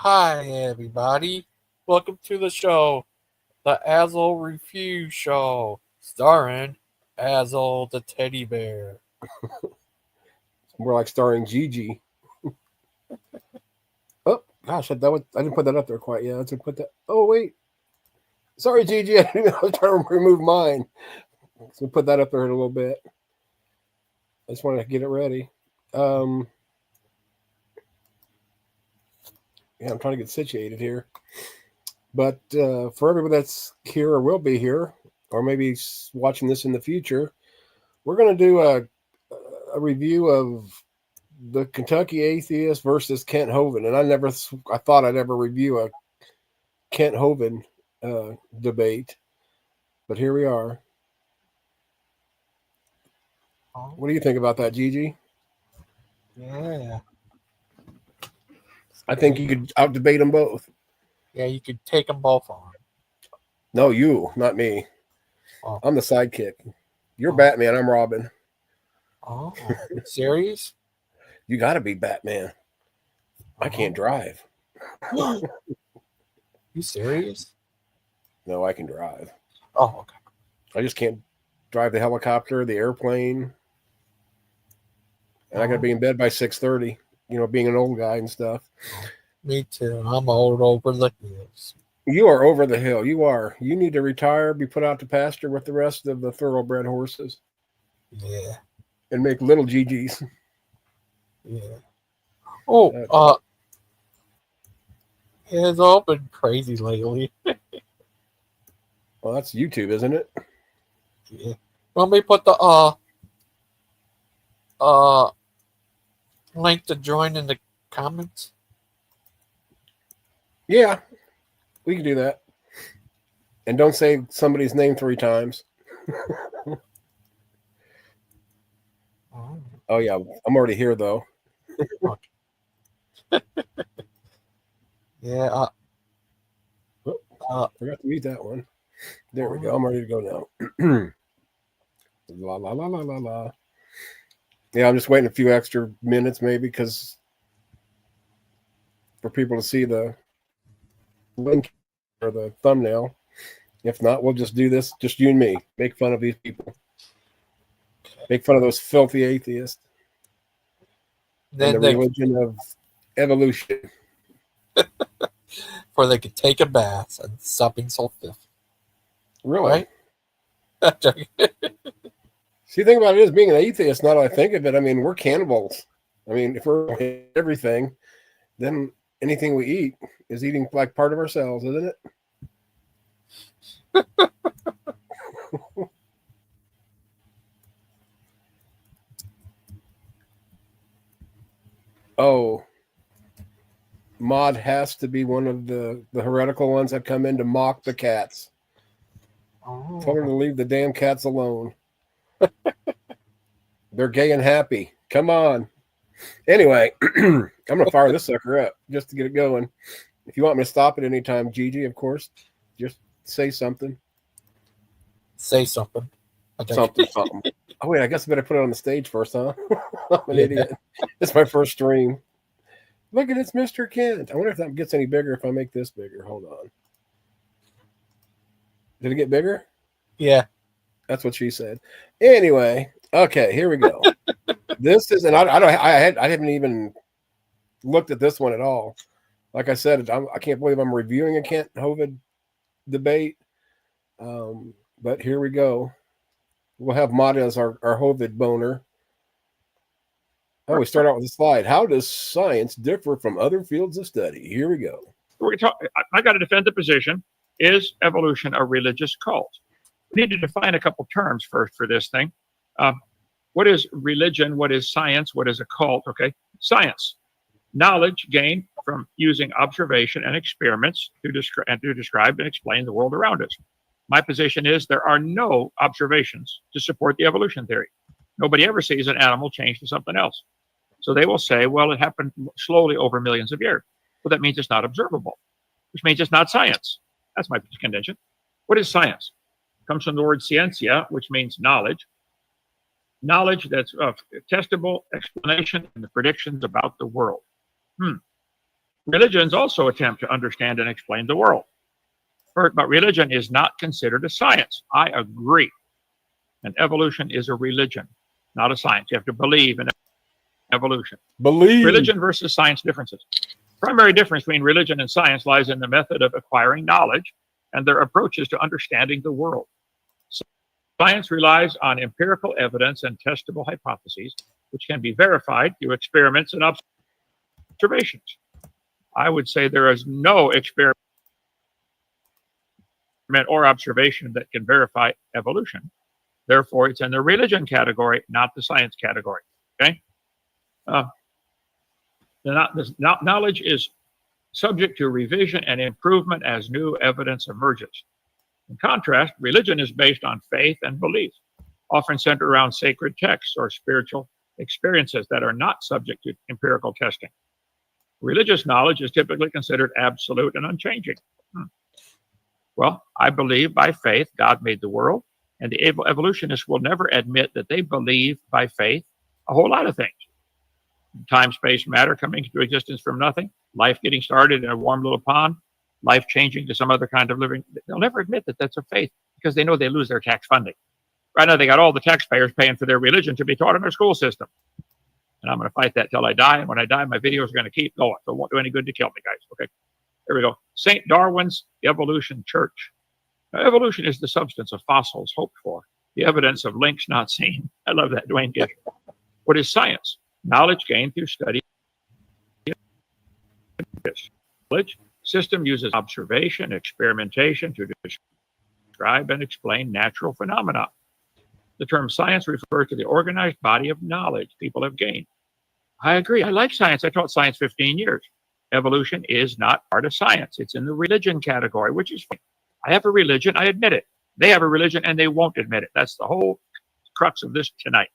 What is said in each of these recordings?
Hi, everybody. Welcome to the show, the Azel Review Show, starring Azel the Teddy Bear. More like starring Gigi. Oh gosh, I didn't put that up there quite yet. I didn't put that. Oh wait, sorry Gigi, I was trying to remove mine. So put that up there in a little bit. I just wanted to get it ready. Yeah, I'm trying to get situated here. But for everybody that's here or will be here, or maybe watching this in the future, we're going to do a review of the Kentucky Atheist versus Kent Hovind. And I thought I'd ever review a Kent Hovind debate, but here we are. What do you think about that, Gigi? Yeah. I think you could out debate them both. Yeah, you could take them both on. No, you, not me. Oh. I'm the sidekick. You're Batman. I'm Robin. Oh, serious? You got to be Batman. I can't drive. You serious? No, I can drive. Oh, okay. I just can't drive the helicopter, the airplane. And I got to be in bed by 6:30, being an old guy and stuff. Me too. I'm old over the hills. You are over the hill. You are. You need to retire, be put out to pasture with the rest of the thoroughbred horses. Yeah. And make little GGs. Yeah. Oh, it's all been crazy lately. Well, that's YouTube, isn't it? Yeah. Let me put the link to join in the comments. Yeah, we can do that. And don't say somebody's name 3 times. Oh yeah, I'm already here though. Yeah. Forgot to mute that one. There we go. I'm ready to go now. La la la la la la. Yeah, I'm just waiting a few extra minutes maybe because for people to see the link or the thumbnail. If not, we'll just do this, just you and me. Make fun of these people. Make fun of those filthy atheists. Then and the religion of evolution. For they could take a bath and something so filthy. Really? Right? See, the thing about it is, being an atheist, now that I think of it, I mean, we're cannibals. I mean, if we're everything, then anything we eat is eating like part of ourselves, isn't it? Oh, Maud has to be one of the heretical ones that come in to mock the cats. Oh. Tell her to leave the damn cats alone. They're gay and happy. Come on. Anyway, I'm going to fire this sucker up just to get it going. If you want me to stop at any time, Gigi, of course, just say something. Say something. Something. Oh, wait, I guess I better put it on the stage first, huh? I'm an idiot. It's my first stream. Look at it's Mr. Kent. I wonder if that gets any bigger if I make this bigger. Hold on. Did it get bigger? Yeah. That's what she said. Anyway, okay, here we go. This is, and I haven't even looked at this one at all. Like I said, I can't believe I'm reviewing a Kent Hovind debate. But here we go. We'll have Mata as our Hovind boner. Oh, we start out with a slide. How does science differ from other fields of study? Here we go. I got to defend the position. Is evolution a religious cult? We need to define a couple terms first for this thing. What is religion? What is science? What is a cult? Okay, science, knowledge gained from using observation and experiments to describe and explain the world around us. My position is there are no observations to support the evolution theory. Nobody ever sees an animal change to something else. So they will say, well, it happened slowly over millions of years. Well, that means it's not observable, which means it's not science. That's my contention. What is science? It comes from the word ciencia, which means knowledge. Knowledge that's testable explanation and the predictions about the world. Religions also attempt to understand and explain the world. But religion is not considered a science. I agree. And evolution is a religion, not a science. You have to believe in evolution. Believe. Religion versus science differences. Primary difference between religion and science lies in the method of acquiring knowledge and their approaches to understanding the world. Science relies on empirical evidence and testable hypotheses, which can be verified through experiments and observations. I would say there is no experiment or observation that can verify evolution. Therefore, it's in the religion category, not the science category. Okay? The knowledge is subject to revision and improvement as new evidence emerges. In contrast, religion is based on faith and belief, often centered around sacred texts or spiritual experiences that are not subject to empirical testing. Religious knowledge is typically considered absolute and unchanging. Well, I believe by faith God made the world, and the evolutionists will never admit that they believe by faith a whole lot of things. Time, space, matter coming into existence from nothing, life getting started in a warm little pond, life changing to some other kind of living. They'll never admit that that's a faith because they know they lose their tax funding. Right now, they got all the taxpayers paying for their religion to be taught in their school system. And I'm going to fight that till I die. And when I die, my videos are going to keep going. So it won't do any good to kill me, guys. Okay, here we go. St. Darwin's Evolution Church. Now, evolution is the substance of fossils hoped for, the evidence of links not seen. I love that, Dwayne Gish. What is science? Knowledge gained through study. Knowledge system uses observation, experimentation to describe and explain natural phenomena. The term science refers to the organized body of knowledge people have gained. I agree. I like science. I taught science 15 years. Evolution is not part of science. It's in the religion category, which is fine. I have a religion. I admit it. They have a religion and they won't admit it. That's the whole crux of this tonight.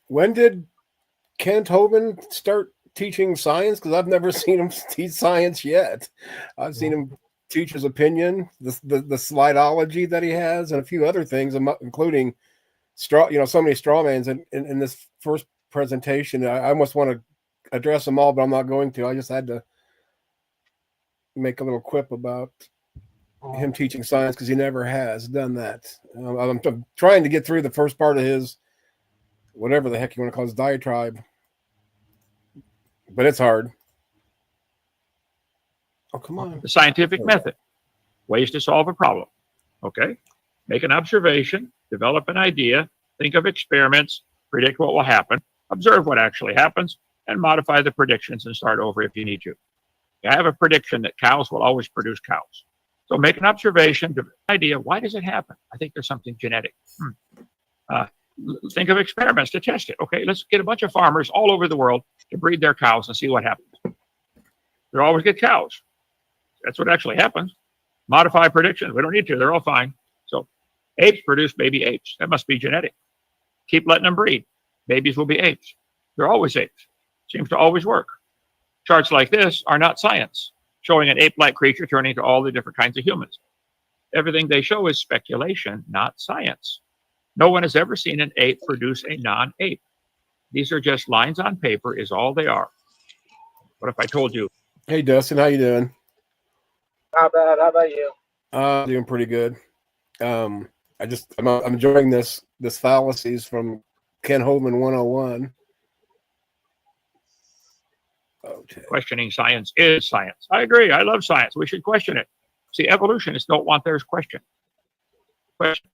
When did Kent Hovind start teaching science? Because I've never seen him teach science yet. I've seen him teach his opinion, the slidology that he has, and a few other things, including so many straw mans in this first presentation. I almost want to address them all, but I'm not going to. I just had to make a little quip about him teaching science because he never has done that. I'm trying to get through the first part of his, whatever the heck you want to call his diatribe, but it's hard. Oh, come on. The scientific method, ways to solve a problem. Okay, make an observation, develop an idea, think of experiments, predict what will happen, observe what actually happens, and modify the predictions and start over if you need to. I have a prediction that cows will always produce cows. So make an observation, develop an idea, why does it happen? I think there's something genetic. Think of experiments to test it. Okay, let's get a bunch of farmers all over the world to breed their cows and see what happens. They'll always get cows. That's what actually happens. Modify predictions. We don't need to. They're all fine. So apes produce baby apes. That must be genetic. Keep letting them breed. Babies will be apes. They're always apes. Seems to always work. Charts like this are not science, showing an ape-like creature turning into all the different kinds of humans. Everything they show is speculation, not science. No one has ever seen an ape produce a non-ape. These are just lines on paper is all they are. What if I told you? Hey, Dustin, how you doing? Not bad. How about you? Doing pretty good. I'm enjoying this fallacies from Kent Hovind 101. Okay. Questioning science is science. I agree. I love science. We should question it. See, evolutionists don't want theirs questioned. Question.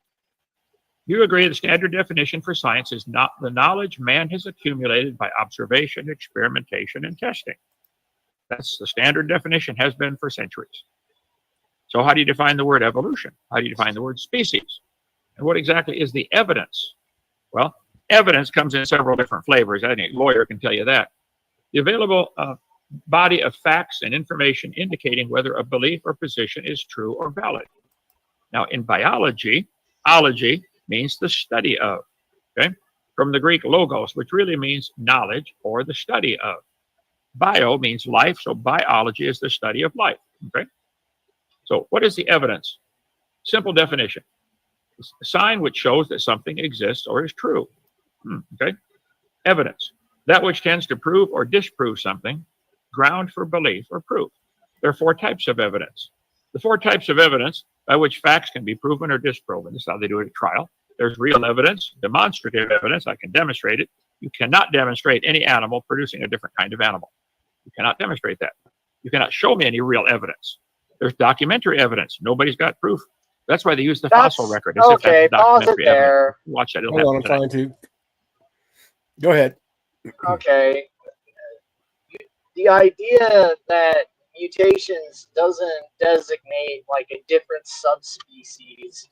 You agree the standard definition for science is not the knowledge man has accumulated by observation, experimentation, and testing. That's the standard definition, has been for centuries. So how do you define the word evolution? How do you define the word species? And what exactly is the evidence? Well, evidence comes in several different flavors. I think a lawyer can tell you that. The available body of facts and information indicating whether a belief or position is true or valid. Now, in biology, ology means the study of, okay? From the Greek logos, which really means knowledge or the study of. Bio means life, so biology is the study of life, okay? So what is the evidence? Simple definition. It's a sign which shows that something exists or is true, okay? Evidence. That which tends to prove or disprove something. ground for belief or proof. There are 4 types of evidence. The 4 types of evidence by which facts can be proven or disproven. This is how they do it at trial. There's real evidence, demonstrative evidence. I can demonstrate it. You cannot demonstrate any animal producing a different kind of animal. You cannot demonstrate that. You cannot show me any real evidence. There's documentary evidence. Nobody's got proof. That's why they use the fossil record. As if Okay, that's pause it documentary there. evidence. Watch that. It'll Hold on, I'm happen trying to. Go ahead. Okay. The idea that mutations doesn't designate like a different subspecies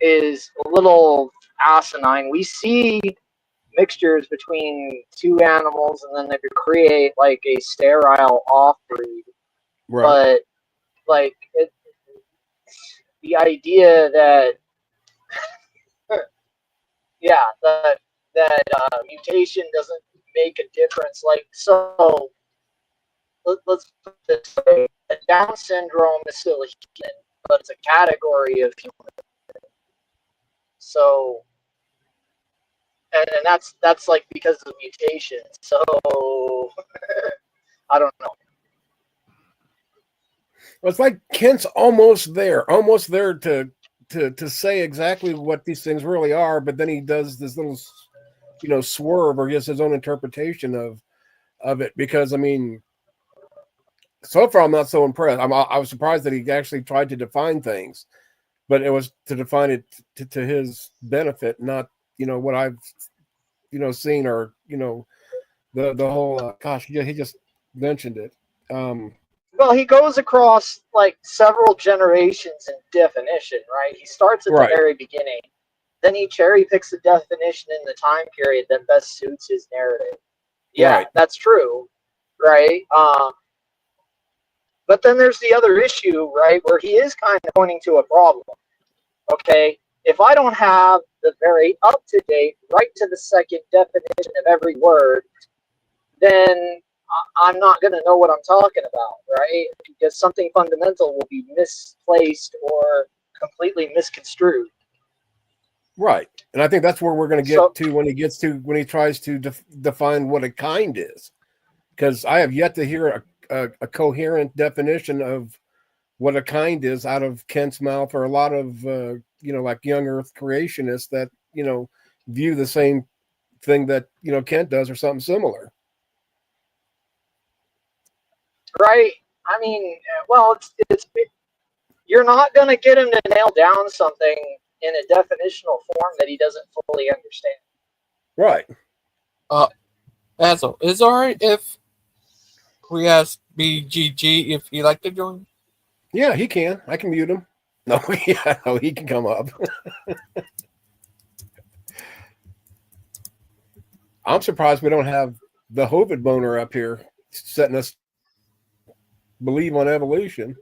is a little asinine. We see mixtures between 2 animals and then they could create like a sterile off-breed. Right. But like the idea that yeah, that mutation doesn't make a difference. Like, so let's put it this way: Down syndrome is still a human, but it's a category of human. So, and that's like because of mutation. So, I don't know. Well, it's like Kent's almost there to say exactly what these things really are, but then he does this little, swerve or gives his own interpretation of it. Because I mean, so far I'm not so impressed. I was surprised that he actually tried to define things, but it was to define it to his benefit, not what I've seen or the whole gosh, yeah, he just mentioned it. Well, he goes across like several generations in definition, right? He starts at the very beginning. Then he cherry picks the definition in the time period that best suits his narrative. Yeah, that's true, right? But then there's the other issue, right, where he is kind of pointing to a problem. Okay, if I don't have the very up-to-date, right to the second definition of every word, then I'm not going to know what I'm talking about, right? Because something fundamental will be misplaced or completely misconstrued. Right. And I think that's where we're going to get to when he tries to define what a kind is. Because I have yet to hear a coherent definition of what a kind is out of Kent's mouth, or a lot of, like young earth creationists that, view the same thing that, Kent does or something similar. Right. I mean, well, you're not going to get him to nail down something in a definitional form that he doesn't fully understand. Right. Azel, is it alright if we ask BGG if he'd like to join? Yeah, he can. I can mute him. No, yeah, no, he can come up. I'm surprised we don't have the Hovind boner up here setting us believe on evolution.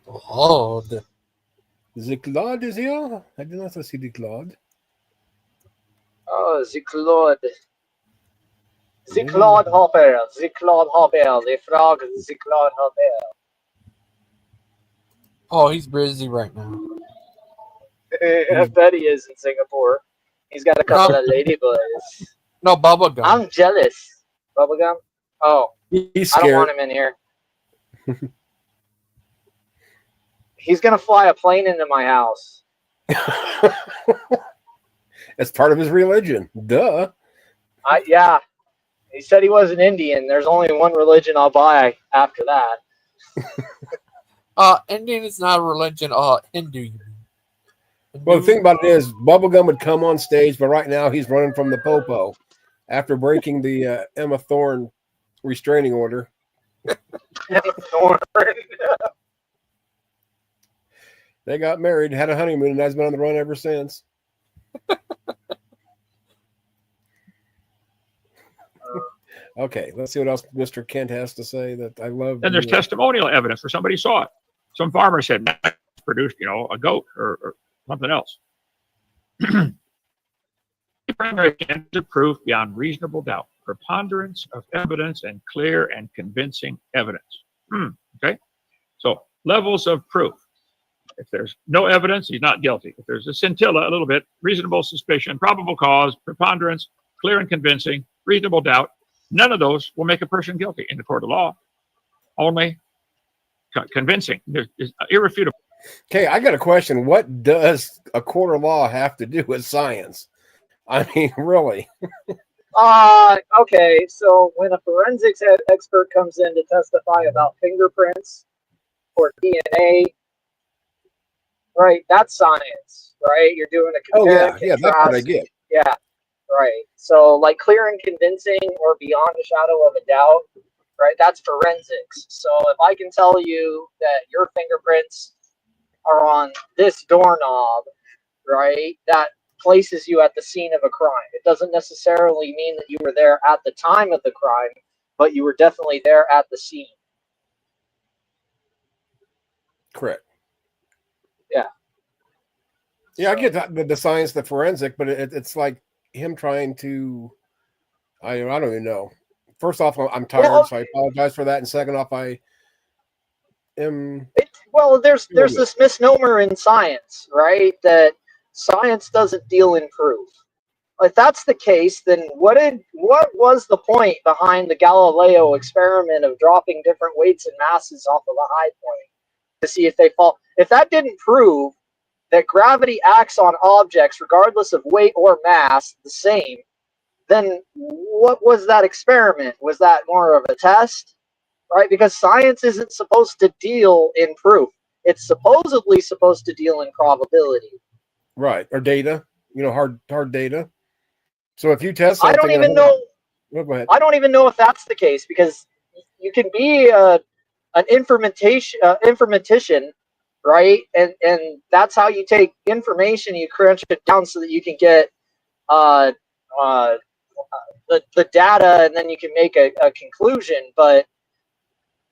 Claude. The Claude is here? I did not see the Claude. Oh, the Claude. The Claude Hopper. The Claude Hopper. The frog. The Claude Hopper. Oh, he's busy right now. I bet he is in Singapore. He's got a couple of ladyboys. No, bubblegum. I'm jealous. Bubblegum? Oh. He's I scared. don't want him in here. He's going to fly a plane into my house. That's part of his religion. Duh. Yeah. He said he was an Indian. There's only one religion I'll buy after that. Indian is not a religion. Hindu. Well, the thing about it is, Bubblegum would come on stage, but right now he's running from the popo after breaking the Emma Thorne restraining order. Emma Thorne. They got married, had a honeymoon, and has been on the run ever since. Okay, let's see what else Mr. Kent has to say. That I love. And there's testimonial evidence where somebody saw it. Some farmer said, produced, a goat or something else. Primary standards of proof beyond reasonable doubt, preponderance of evidence, and clear and convincing evidence. Okay, so levels of proof. If there's no evidence, he's not guilty. If there's a scintilla, a little bit, reasonable suspicion, probable cause, preponderance, clear and convincing, reasonable doubt, none of those will make a person guilty in the court of law. Only convincing, is irrefutable. Okay, I got a question. What does a court of law have to do with science? I mean, really? Okay, so when a forensics expert comes in to testify about fingerprints or DNA, right, that's science, right? You're doing a compare and Yeah, that's what I contrast. get. Yeah, right. So like clear and convincing or beyond a shadow of a doubt, right? That's forensics. So if I can tell you that your fingerprints are on this doorknob, right, that places you at the scene of a crime. It doesn't necessarily mean that you were there at the time of the crime, but you were definitely there at the scene. Correct. Yeah. Yeah, I get the science, the forensic, but it's like him trying to. I don't even know. First off, I'm tired, so I apologize for that. And second off, I am. There's this misnomer in science, right? That science doesn't deal in proof. If that's the case, then what was the point behind the Galileo experiment of dropping different weights and masses off of a high point to see if they fall? If that didn't prove that gravity acts on objects regardless of weight or mass the same, then what was that experiment? Was that more of a test? Right? Because science isn't supposed to deal in proof. It's supposedly supposed to deal in probability. Right. Or data, hard data. So if you test something, I don't even know. Oh, go ahead. I don't even know if that's the case, because you can be an informatician, right? And that's how you take information, you crunch it down so that you can get the data, and then you can make a conclusion. But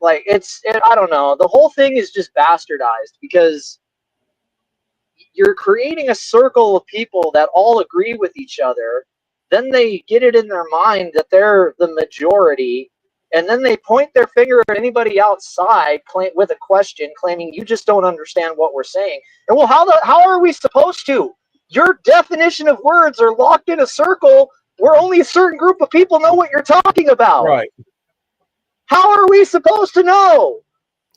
like I don't know. The whole thing is just bastardized because you're creating a circle of people that all agree with each other. Then they get it in their mind that they're the majority, and then they point their finger at anybody outside with a question, claiming you just don't understand what we're saying. And well, how are we supposed to? Your definition of words are locked in a circle where only a certain group of people know what you're talking about. Right. How are we supposed to know?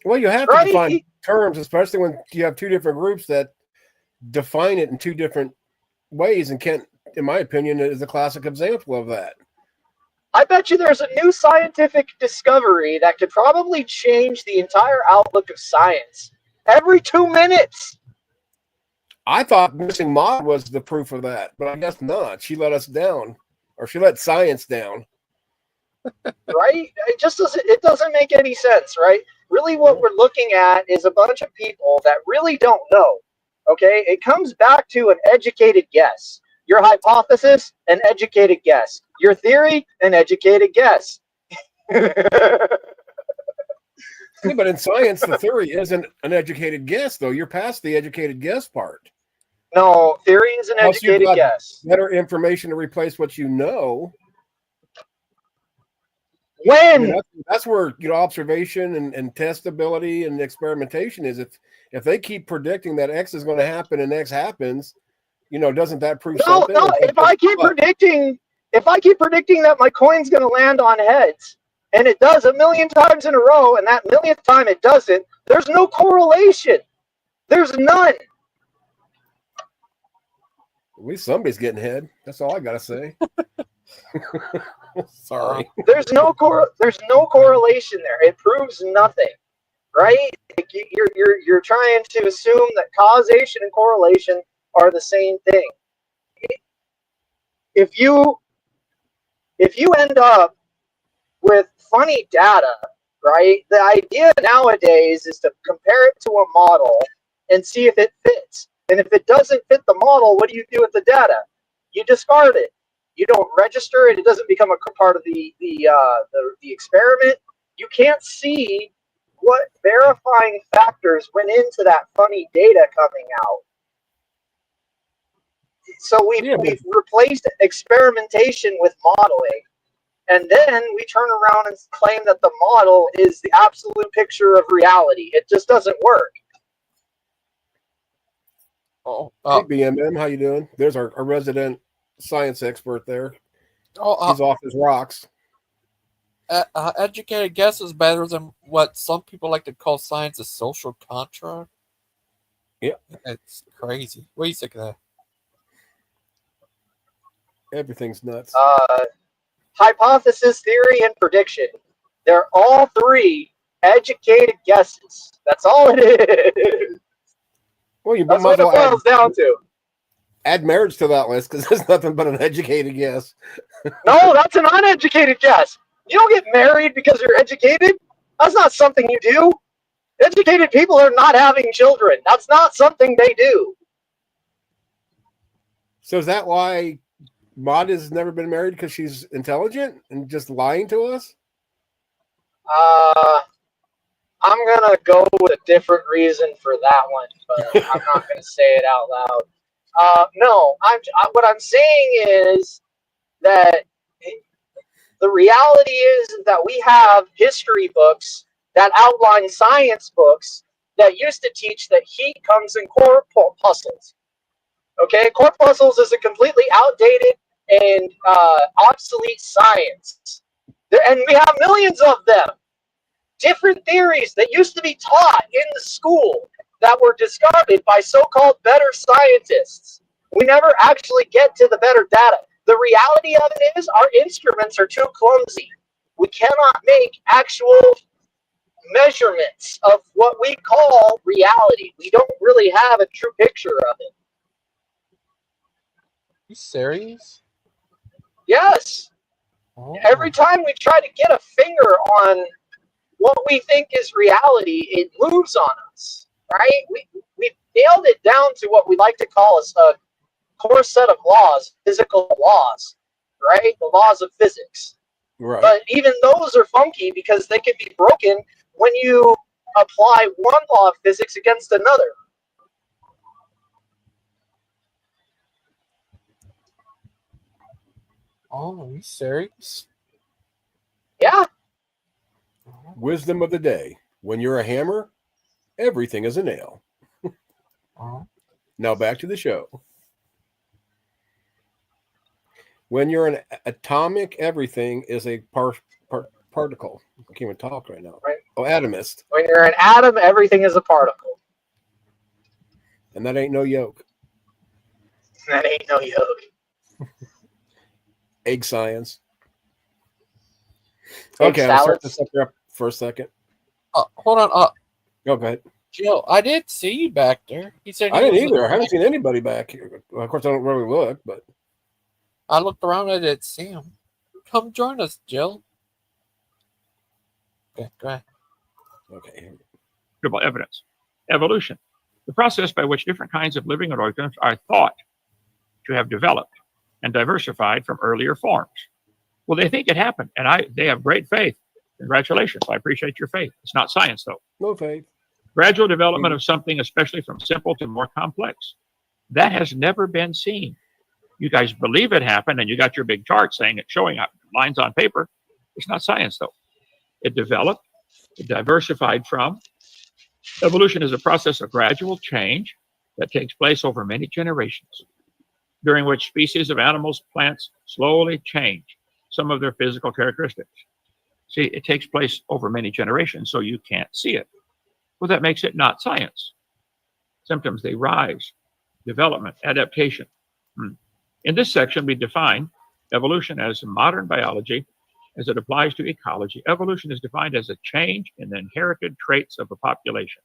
Well, you have to define terms, especially when you have two different groups that define it in two different ways. And Kent, in my opinion, is a classic example of that. I bet you there's a new scientific discovery that could probably change the entire outlook of science every 2 minutes. I thought missing Maud was the proof of that, but I guess not. She let us down, or she let science down. Right? It doesn't make any sense, right? Really what we're looking at is a bunch of people that really don't know. Okay? It comes back to an educated guess. Your hypothesis, an educated guess. Your theory, an educated guess. Yeah, but in science, the theory isn't an educated guess, though. You're past the educated guess part. No, theory is an educated guess. Better information to replace what you know. When that's where observation and testability and experimentation is. If they keep predicting that X is going to happen and X happens, doesn't that prove something? No. If I keep predicting that my coin's going to land on heads, and it does 1,000,000 times in a row, and that 1,000th time it doesn't, there's no correlation. There's none. At least somebody's getting head. That's all I gotta say. Sorry. There's no correlation there. It proves nothing, right? You're trying to assume that causation and correlation are the same thing. If you end up with funny data, right? The idea nowadays is to compare it to a model and see if it fits. And if it doesn't fit the model, what do you do with the data? You discard it. You don't register it. It doesn't become a part of the experiment. You can't see what verifying factors went into that funny data coming out. So we've replaced experimentation with modeling, and then we turn around and claim that the model is the absolute picture of reality. It just doesn't work. Hey, BMM, how you doing? There's our resident science expert there. Oh, He's off his rocks. educated guess is better than what some people like to call science a social contract. Yeah. It's crazy. What do you think of that? Everything's nuts. Hypothesis, theory, and prediction. They're all three educated guesses. That's all it is. Well, you That's might what as it well boils down to. add marriage to that list because it's nothing but an educated guess. No, that's an uneducated guess. You don't get married because you're educated. That's not something you do. Educated people are not having children. That's not something they do. So is that why Maud has never been married, because she's intelligent and just lying to us? I'm gonna go with a different reason for that one, but I'm not gonna say it out loud. No, what I'm saying is that the reality is that we have history books that outline science books that used to teach that heat comes in corpuscles. Okay, corpuscles is a completely outdated and obsolete science, and we have millions of them. Different theories that used to be taught in the school that were discarded by so-called better scientists. We never actually get to the better data. The reality of it is our instruments are too clumsy. We cannot make actual measurements of what we call reality. We don't really have a true picture of it. You serious? Yes. Oh. Every time we try to get a finger on what we think is reality, it moves on us, right? We've nailed it down to what we like to call a core set of laws, physical laws, right? The laws of physics. Right. But even those are funky because they can be broken when you apply one law of physics against another. Oh, are you serious? Yeah. Wisdom of the day. When you're a hammer, everything is a nail. Oh. Now back to the show. When you're an atomic, everything is a particle. I can't even talk right now. Right. Oh, atomist. When you're an atom, everything is a particle. And that ain't no yolk. That ain't no yolk. Egg science. Egg Okay, I'll start salads. this up here for a second. Hold on. Oh, go ahead. Jill, I didn't see you back there. He said I he didn't was either. I haven't seen anybody back here. Well, of course, I don't really look, but I looked around. I didn't see him. Come join us, Jill. Okay, go ahead. okay. Evidence. Evolution. The process by which different kinds of living organisms are thought to have developed and diversified from earlier forms. Well, they think it happened, and they have great faith. Congratulations. I appreciate your faith. It's not science, though. No faith. Gradual development of something, especially from simple to more complex. That has never been seen. You guys believe it happened, and you got your big chart saying it's showing up lines on paper. It's not science, though. It developed, it diversified from. Evolution is a process of gradual change that takes place over many generations, during which species of animals, plants slowly change some of their physical characteristics. See, it takes place over many generations, so you can't see it. Well, that makes it not science. Symptoms, they rise, development, adaptation. In this section, we define evolution as modern biology as it applies to ecology. Evolution is defined as a change in the inherited traits of a population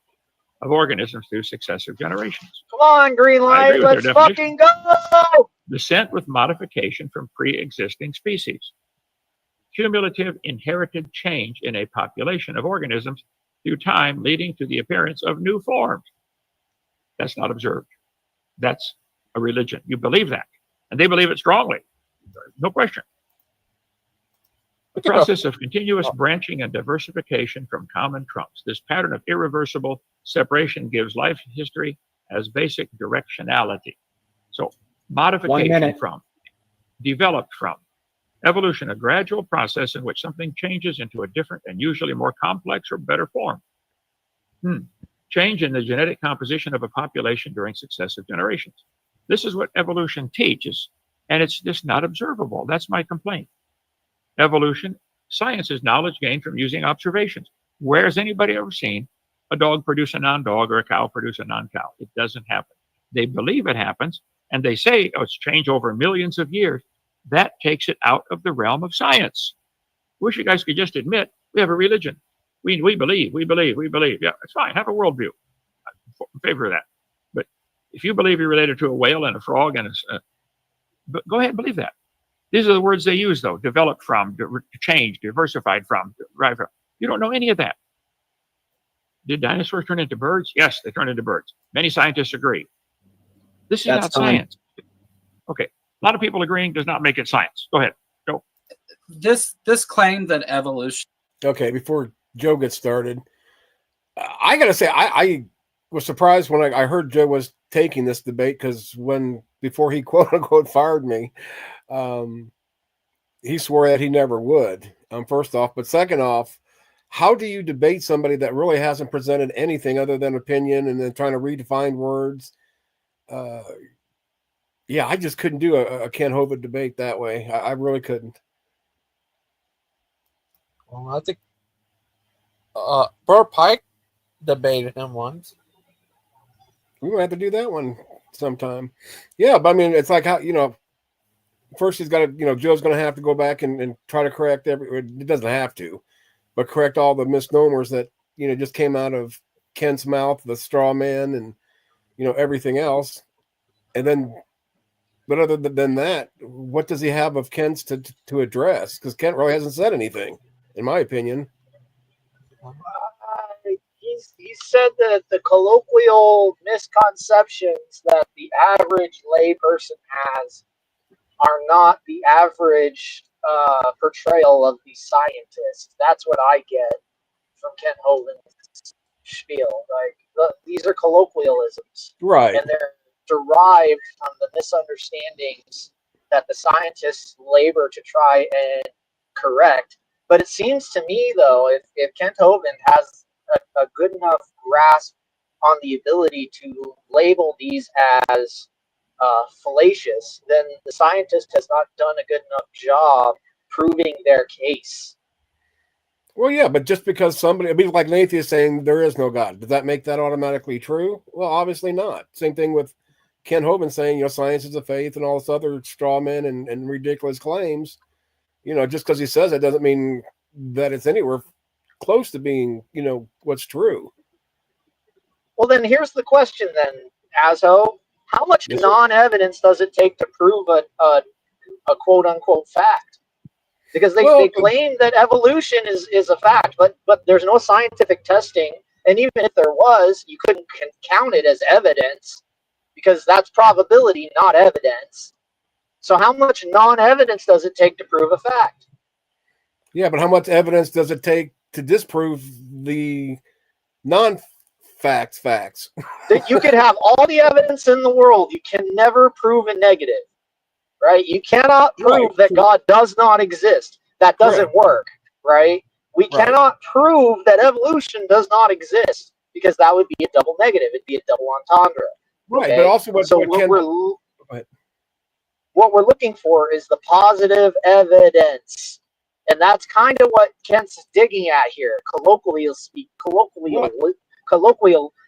of organisms through successive generations. Come on, green light, let's fucking go! Descent with modification from pre-existing species. Cumulative inherited change in a population of organisms through time, leading to the appearance of new forms. That's not observed. That's a religion. You believe that. And they believe it strongly. No question. The process of continuous branching and diversification from common trunks. This pattern of irreversible separation gives life history as basic directionality. So modification from, developed from. Evolution, a gradual process in which something changes into a different and usually more complex or better form. Change in the genetic composition of a population during successive generations. This is what evolution teaches. and it's just not observable. That's my complaint. Evolution, science is knowledge gained from using observations. Where has anybody ever seen a dog produce a non-dog or a cow produce a non-cow? It doesn't happen. They believe it happens, and they say, oh, it's changed over millions of years. That takes it out of the realm of science. Wish you guys could just admit we have a religion. We believe. Yeah, it's fine. Have a worldview. I'm in favor of that. But if you believe you're related to a whale and a frog and but go ahead and believe that. These are the words they use, though: developed from, change, diversified from, derived from. You don't know any of that. Did dinosaurs turn into birds? Yes, they turned into birds. Many scientists agree. This is not science. Okay. A lot of people agreeing does not make it science. Go ahead. Go. This claim that evolution. Okay, before Joe gets started, I got to say, I was surprised when I heard Joe was taking this debate, because before he quote unquote fired me, he swore that he never would. First off, but second off, how do you debate somebody that really hasn't presented anything other than opinion and then trying to redefine words? Yeah, I just couldn't do a Kent Hovind debate that way. I really couldn't. Well, I think Burt Pike debated him once. We're gonna have to do that one sometime. Yeah, but I mean, it's like how, first he's got to, Joe's gonna have to go back and try to correct it doesn't have to, but correct all the misnomers that just came out of Kent's mouth, the straw man, and everything else. And then, but other than that, what does he have of Kent's to address? Because Kent really hasn't said anything, in my opinion. He said that the colloquial misconceptions that the average layperson has are not the average portrayal of the scientist. That's what I get from Kent Hovind's spiel. Like, these are colloquialisms, right? And they're derived from the misunderstandings that the scientists labor to try and correct. But it seems to me, though, if Kent Hovind has a good enough grasp on the ability to label these as fallacious, then the scientist has not done a good enough job proving their case. Well, yeah, but just because somebody, it'd be like an atheist saying there is no God, does that make that automatically true? Well, obviously not. Same thing with Kent Hovind saying, science is a faith and all this other straw men and ridiculous claims. Just because he says it doesn't mean that it's anywhere close to being, what's true. Well, then here's the question then, Azo. How much non-evidence does it take to prove a quote-unquote fact? Because they claim that evolution is a fact, but there's no scientific testing. And even if there was, you couldn't count it as evidence, because that's probability, not evidence. So how much non-evidence does it take to prove a fact? Yeah, but how much evidence does it take to disprove the non-facts? That you could have all the evidence in the world, you can never prove a negative, right? You cannot prove that God does not exist. That doesn't work, right? We cannot prove that evolution does not exist, because that would be a double negative. It'd be a double entendre. Right, but also what we're looking for is the positive evidence. And that's kind of what Kent's digging at here. Colloquial,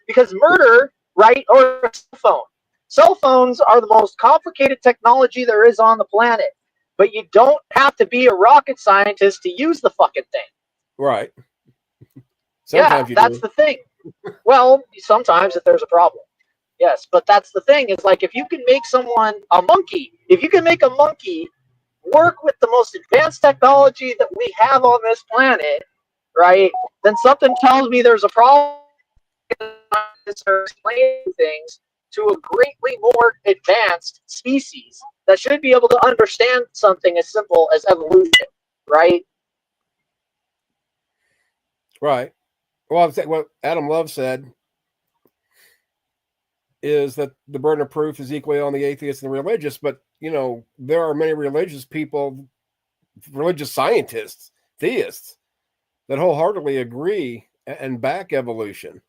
because murder, right, or a cell phone. Cell phones are the most complicated technology there is on the planet. But you don't have to be a rocket scientist to use the fucking thing. Right. Sometimes that's the thing. Well, sometimes if there's a problem. Yes, but that's the thing. It's like, if you can make if you can make a monkey work with the most advanced technology that we have on this planet, right, then something tells me there's a problem. Explaining things to a greatly more advanced species that should be able to understand something as simple as evolution, right? Right. Well, what Adam Love said is that the burden of proof is equally on the atheist and the religious, but there are many religious people, religious scientists, theists, that wholeheartedly agree and back evolution.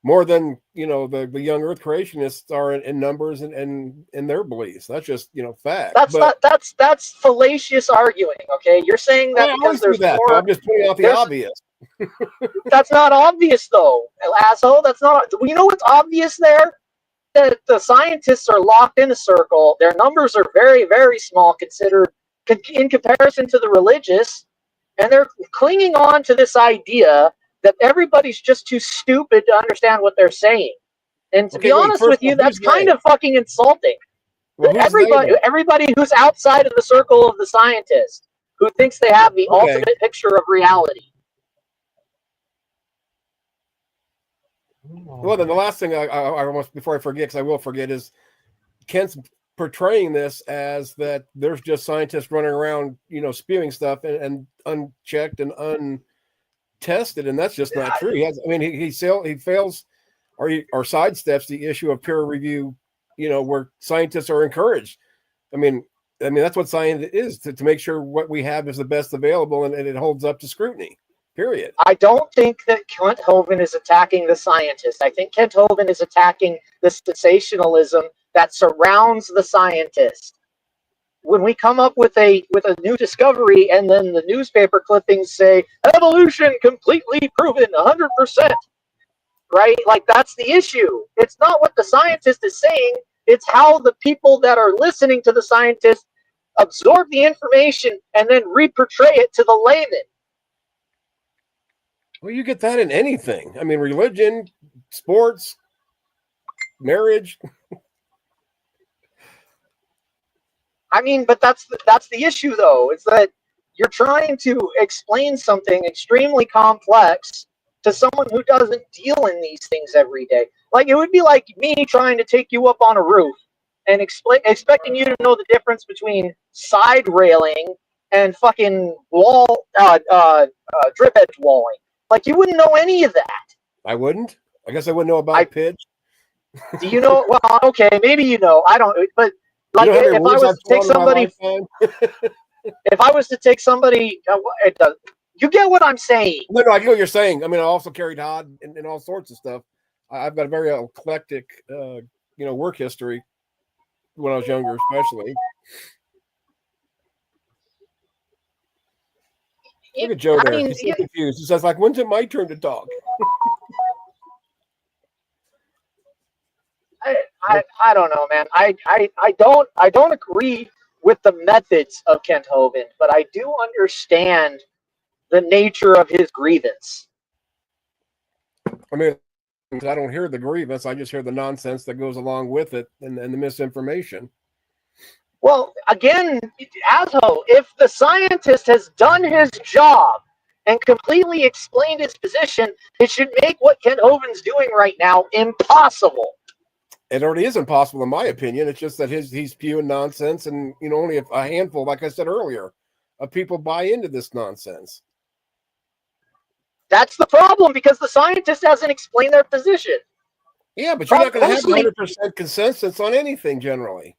more than the young Earth creationists are in numbers and in their beliefs. That's just fact. That's fallacious arguing. Okay, you're saying that because there's that. more. I'm just pointing out the obvious. That's not obvious, though, asshole. That's not. You know what's obvious there? That the scientists are locked in a circle. Their numbers are very, very small considered in comparison to the religious, and they're clinging on to this idea that everybody's just too stupid to understand what they're saying. And to be honest with you, that's kind of fucking insulting. Well, everybody who's outside of the circle of the scientists, who thinks they have the ultimate picture of reality. Well, then the last thing I almost, before I forget, because I will forget, is Kent's portraying this as that there's just scientists running around, spewing stuff and unchecked and untested, and that's just not true. He fails or sidesteps the issue of peer review, where scientists are encouraged. I mean that's what science is, to make sure what we have is the best available and it holds up to scrutiny. Period. I don't think that Kent Hovind is attacking the scientists. I think Kent Hovind is attacking the sensationalism that surrounds the scientist. When we come up with a new discovery and then the newspaper clippings say evolution completely proven 100%, right? Like, that's the issue. It's not what the scientist is saying. It's how the people that are listening to the scientist absorb the information and then re-portray it to the layman. Well, you get that in anything. I mean, religion, sports, marriage. But that's the issue, though. It's that you're trying to explain something extremely complex to someone who doesn't deal in these things every day. Like, it would be like me trying to take you up on a roof and expecting you to know the difference between side railing and fucking wall, drip edge walling. Like, you wouldn't know any of that. I wouldn't. I guess I wouldn't know about pitch. Do you know? Well, okay, maybe you know. I don't. But like, if I was to take somebody, if I was to take somebody, you get what I'm saying. No, I get what you're saying. I mean, I also carried hod and all sorts of stuff. I've got a very eclectic, work history when I was younger, especially. Look at Joe there. He's so confused. He says, like, when's it my turn to talk? I don't know, man. I don't agree with the methods of Kent Hovind, but I do understand the nature of his grievance. I mean, I don't hear the grievance. I just hear the nonsense that goes along with it and the misinformation. Well, again, Azle, if the scientist has done his job and completely explained his position, it should make what Kent Hovind's doing right now impossible. It already is impossible, in my opinion. It's just that he's spewing nonsense, and only a handful, like I said earlier, of people buy into this nonsense. That's the problem, because the scientist hasn't explained their position. Yeah, but you're not going to have 100% consensus on anything generally.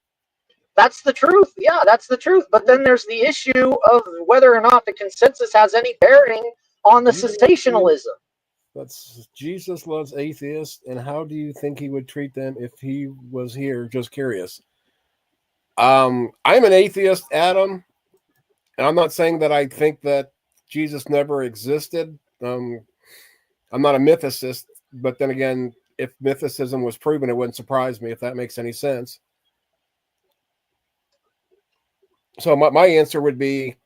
That's the truth. Yeah, that's the truth. But then there's the issue of whether or not the consensus has any bearing on the sensationalism. That's Jesus loves atheists, and how do you think he would treat them if he was here? Just curious. I'm an atheist, Adam, and I'm not saying that I think that Jesus never existed. I'm not a mythicist, but then again, if mythicism was proven, it wouldn't surprise me, if that makes any sense. So my answer would be,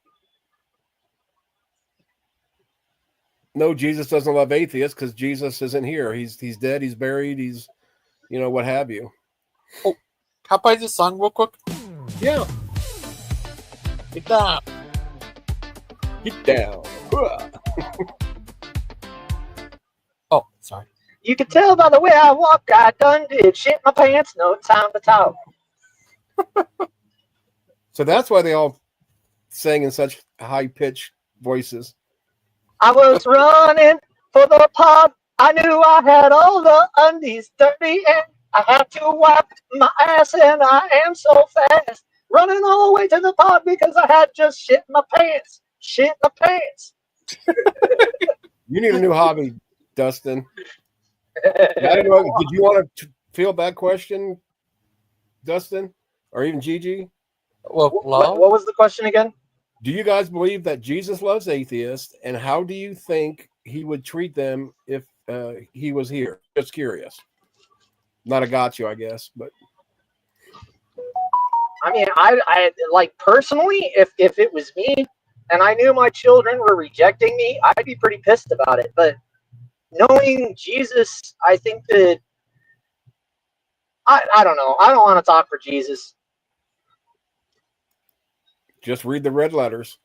no, Jesus doesn't love atheists, because Jesus isn't here. He's dead. He's buried. He's, what have you. Oh, can I play this song real quick? Yeah. Get down. Get down. Oh, sorry. You can tell by the way I walk, I done did shit my pants. No time to talk. So that's why they all sang in such high-pitched voices. I was running for the pub. I knew I had all the undies dirty, and I had to wipe my ass, and I am so fast. Running all the way to the pub because I had just shit my pants. Shit my pants. You need a new hobby, Dustin. I don't know. Did you want to field that question, Dustin, or even Gigi? Well, What was the question again? Do you guys believe that Jesus loves atheists, and how do you think he would treat them if he was here? Just curious. Not a got you, I guess, but I mean, I like personally, if it was me and I knew my children were rejecting me, I'd be pretty pissed about it. But knowing Jesus, I think that I don't know. I don't want to talk for Jesus. just read the red letters.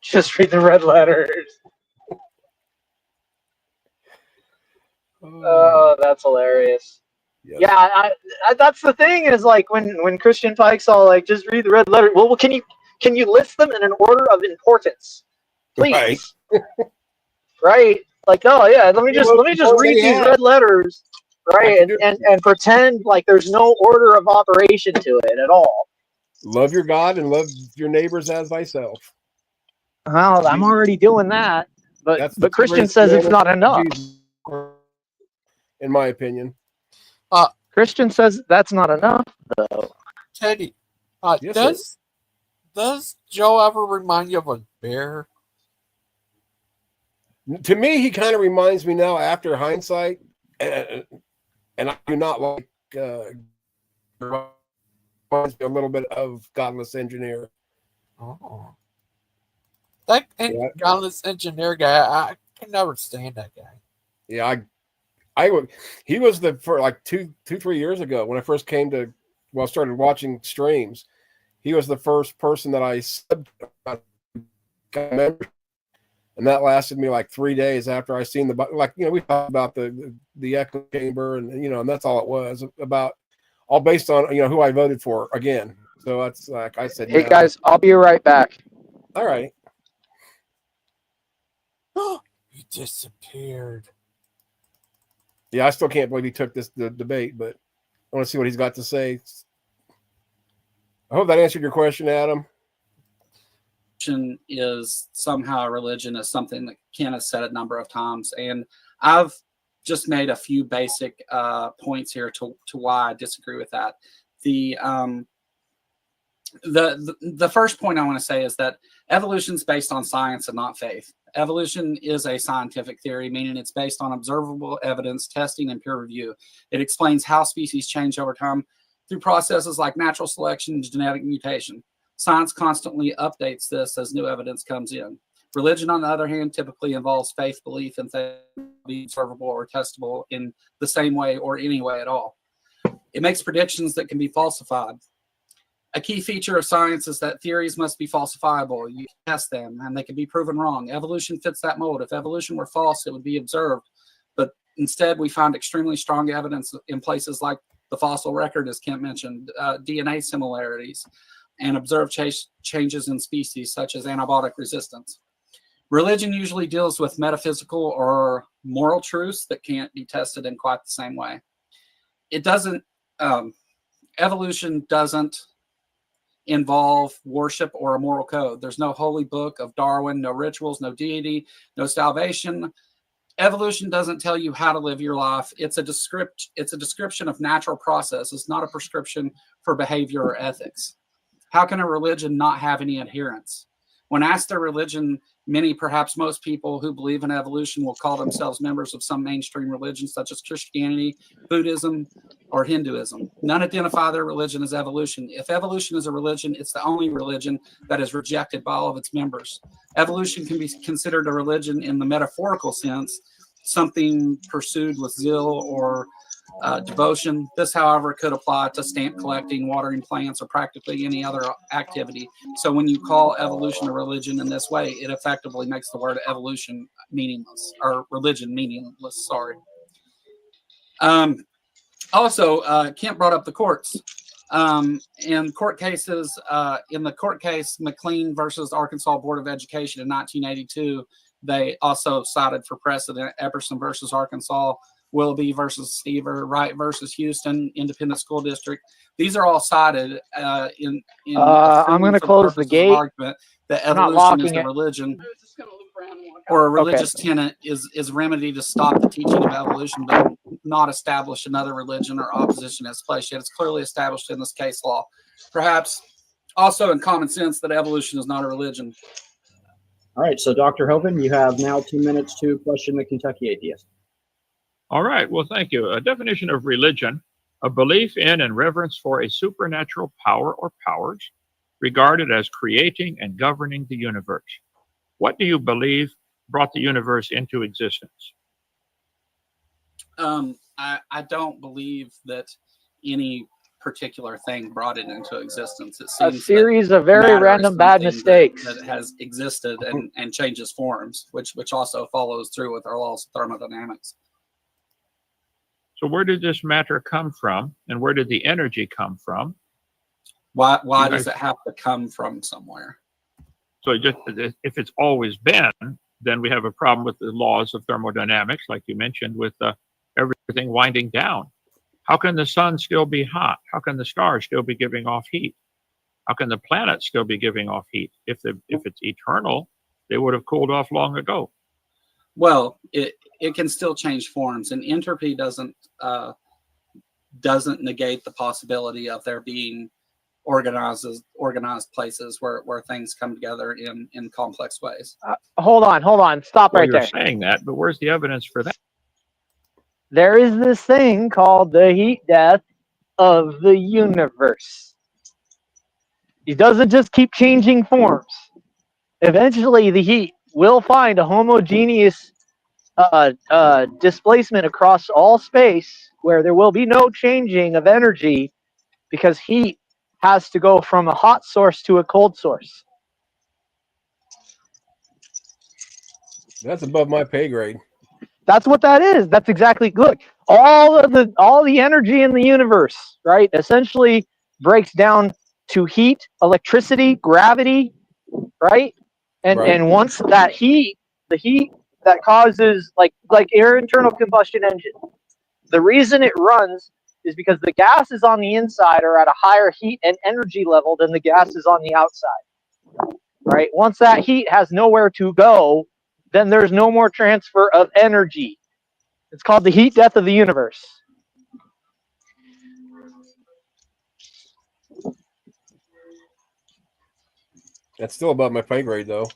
Just read the red letters. Oh, that's hilarious. Yes. Yeah, I, that's the thing is like when Christian Pike's all like, just read the red letter. Well, can you list them in an order of importance, please? Right? Like, oh yeah, let me just read these red letters, right? And pretend like there's no order of operation to it at all. Love your God and love your neighbors as thyself. Well, I'm already doing that, but Christian says it's not enough. In my opinion. Christian says that's not enough, though. Teddy, Yes, does Joe ever remind you of a bear? To me, he kind of reminds me now after hindsight, and I do not like reminds me a little bit of Godless Engineer. Oh, that godless engineer guy, I can never stand that guy. Yeah, he was for like 2-3 years ago when I first came to, started watching streams. He was the first person that I got membership, and that lasted me like 3 days after I seen we talked about the echo chamber and and that's all it was about, all based on who I voted for again. So that's like I said. Hey guys, I'll be right back. All right. He disappeared. Yeah, I still can't believe he took the debate, but I want to see what he's got to say. I hope that answered your question, Adam. Is somehow a religion is something that Ken has said a number of times, and I've just made a few basic points here to why I disagree with that. The first point I want to say is that evolution is based on science and not faith. Evolution is a scientific theory, meaning it's based on observable evidence, testing, and peer review. It explains how species change over time through processes like natural selection and genetic mutation. Science constantly updates this as new evidence comes in. Religion, on the other hand, typically involves faith, belief, and things be observable or testable in the same way or any way at all. It makes predictions that can be falsified. A key feature of science is that theories must be falsifiable. You can test them, and they can be proven wrong. Evolution fits that mold. If evolution were false, it would be observed. But instead, we find extremely strong evidence in places like the fossil record, as Kent mentioned, DNA similarities, and observed changes in species, such as antibiotic resistance. Religion usually deals with metaphysical or moral truths that can't be tested in quite the same way. It doesn't, evolution doesn't involve worship or a moral code. There's no holy book of Darwin, no rituals, no deity, no salvation. Evolution doesn't tell you how to live your life. It's a description of natural processes, not a prescription for behavior or ethics. How can a religion not have any adherents? When asked their religion, many, perhaps most people who believe in evolution will call themselves members of some mainstream religion, such as Christianity, Buddhism, or Hinduism. None identify their religion as evolution. If evolution is a religion, it's the only religion that is rejected by all of its members. Evolution can be considered a religion in the metaphorical sense, something pursued with zeal or devotion. This, however, could apply to stamp collecting, watering plants, or practically any other activity. So when you call evolution a religion in this way, it effectively makes the word evolution meaningless, or religion meaningless, sorry. Also, Kent brought up the courts. In court cases, in the court case, McLean versus Arkansas Board of Education in 1982, they also cited for precedent Epperson versus Arkansas, Willoughby versus Stever, Wright versus Houston Independent School District. These are all cited in I'm going to close the gate. Argument that evolution is a religion. or a religious tenet is a remedy to stop the teaching of evolution, but not establish another religion or opposition in its place. Yet it's clearly established in this case law, perhaps also in common sense, that evolution is not a religion. All right, so Dr. Hovind, you have now 2 minutes to question the Kentucky Atheist. All right, well, thank you. A definition of religion: a belief in and reverence for a supernatural power or powers regarded as creating and governing the universe. What do you believe brought the universe into existence? I don't believe that any particular thing brought it into existence. It A seems series of very matter is random bad something mistakes. that has existed and changes forms, which also follows through with our laws of thermodynamics. So where did this matter come from, and where did the energy come from? Why does it have to come from somewhere? So if it's always been, then we have a problem with the laws of thermodynamics, like you mentioned, with everything winding down. How can the sun still be hot? How can the stars still be giving off heat? How can the planets still be giving off heat? If it's eternal, they would have cooled off long ago. Well, it can still change forms, and entropy doesn't negate the possibility of there being organized places where things come together in complex ways. Hold on. Stop Well, right you're there. saying that, but where's the evidence for that? There is this thing called the heat death of the universe. It doesn't just keep changing forms. Eventually, the heat will find a homogeneous displacement across all space where there will be no changing of energy, because heat has to go from a hot source to a cold source. That's above my pay grade. That's what that is. That's exactly, look, all the energy in the universe, right, essentially breaks down to heat, electricity, gravity, right? And once that heat, the heat that causes like your internal combustion engine, the reason it runs is because the gases on the inside are at a higher heat and energy level than the gases on the outside, right? Once that heat has nowhere to go, then there's no more transfer of energy. It's called the heat death of the universe. That's still above my pay grade, though.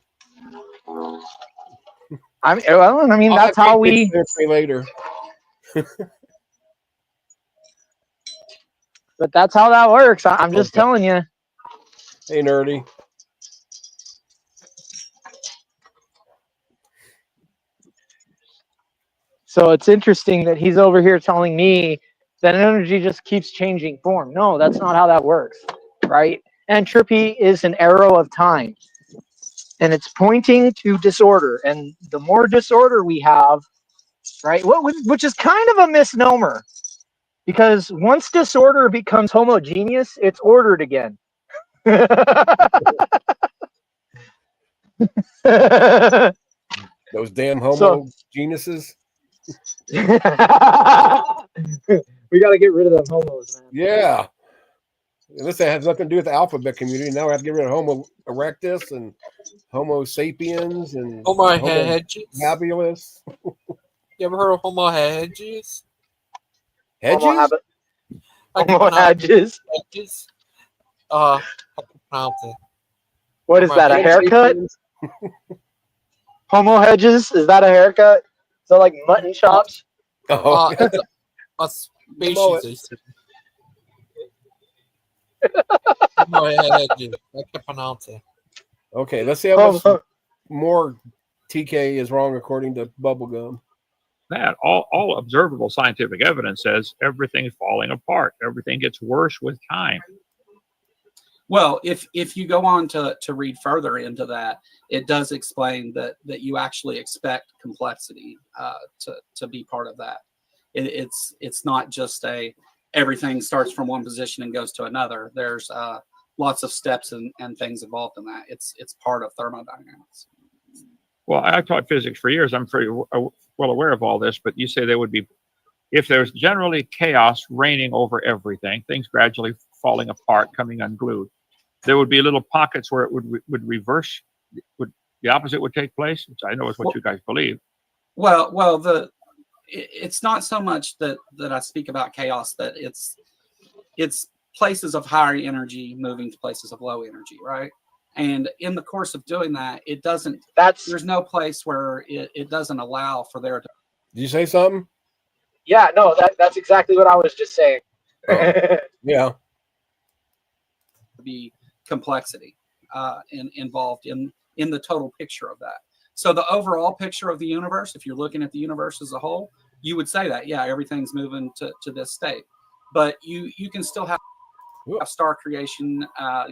I mean, that's how we. Later. But that's how that works. I'm just telling you. Hey, nerdy. So it's interesting that he's over here telling me that energy just keeps changing form. No, that's not how that works, right? Entropy is an arrow of time, and it's pointing to disorder. And the more disorder we have, right, which is kind of a misnomer, because once disorder becomes homogeneous, it's ordered again. Those damn homo geniuses. We got to get rid of them homos, man. Yeah. This has nothing to do with the alphabet community. Now we have to get rid of Homo erectus and Homo sapiens and Homo hedges. Habilis. You ever heard of Homo hedges? Hedges? Homo hedges. Hedges. How can you pronounce it? What is that? A haircut? Homo hedges? Is that a haircut? So like mutton chops? It's a species. Homo hedges. I can pronounce it. Okay, let's see how much more TK is wrong according to Bubblegum. That all observable scientific evidence says everything's falling apart. Everything gets worse with time. Well, if you go on to read further into that, it does explain that you actually expect complexity to be part of that. It's not just everything starts from one position and goes to another. There's lots of steps and things involved in that. It's part of thermodynamics. Well, I taught physics for years. I'm pretty well aware of all this, but you say there would be, if there's generally chaos reigning over everything, things gradually falling apart, coming unglued, there would be little pockets where it would reverse, would the opposite would take place, which I know is what you guys believe. Well, it's not so much that I speak about chaos, that it's places of higher energy moving to places of low energy, right? And in the course of doing that, there's no place where it doesn't allow for there to. Did you say something? Yeah, no, that's exactly what I was just saying. Oh, yeah. Be complexity involved in the total picture of that. So the overall picture of the universe, if you're looking at the universe as a whole, you would say that, yeah, everything's moving to this state. But you can still have star creation,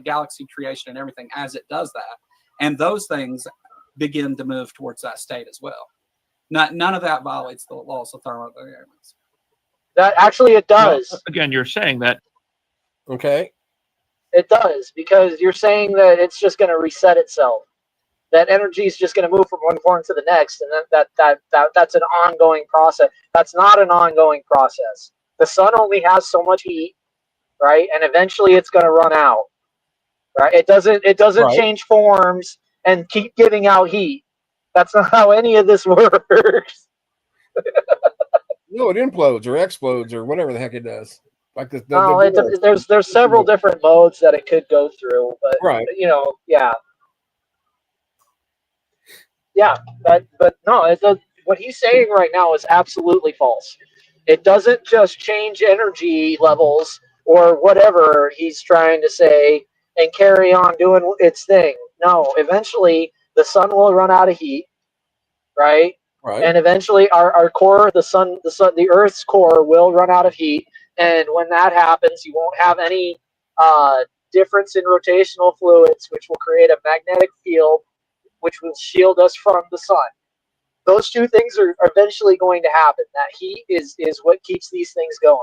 galaxy creation, and everything as it does that. And those things begin to move towards that state as well. None of that violates the laws of thermodynamics. That actually it does. Well, again, you're saying that. Okay. It does, because you're saying that it's just going to reset itself. That energy is just going to move from one form to the next, and that's an ongoing process. That's not an ongoing process. The sun only has so much heat, right? And eventually it's going to run out, right? It doesn't Right. change forms and keep giving out heat. That's not how any of this works. No, it implodes or explodes or whatever the heck it does. Like the No, there's several different modes that it could go through, but right. Yeah, but no, what he's saying right now is absolutely false. It doesn't just change energy levels or whatever he's trying to say and carry on doing its thing. No, eventually the sun will run out of heat, right? Right. And eventually our core, the Earth's core will run out of heat. And when that happens, you won't have any difference in rotational fluids, which will create a magnetic field, which will shield us from the sun. Those two things are eventually going to happen. That heat is what keeps these things going.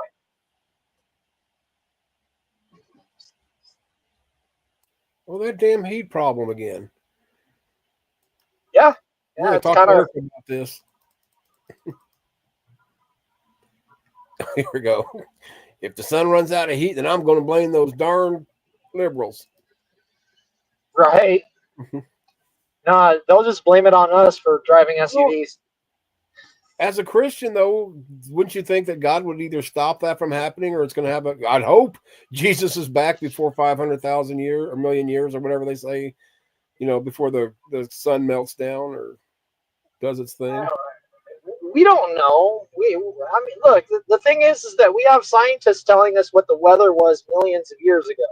Well, that damn heat problem again. Yeah. We're gonna It's talk kind of about this. Here we go. If the sun runs out of heat, then I'm going to blame those darn liberals. right. No, they'll just blame it on us for driving SUVs. As a Christian, though, wouldn't you think that God would either stop that from happening, or it's going to have I'd hope Jesus is back before 500,000 years or a million years or whatever they say, before the sun melts down or does its thing. We don't know. Look, the thing is that we have scientists telling us what the weather was millions of years ago.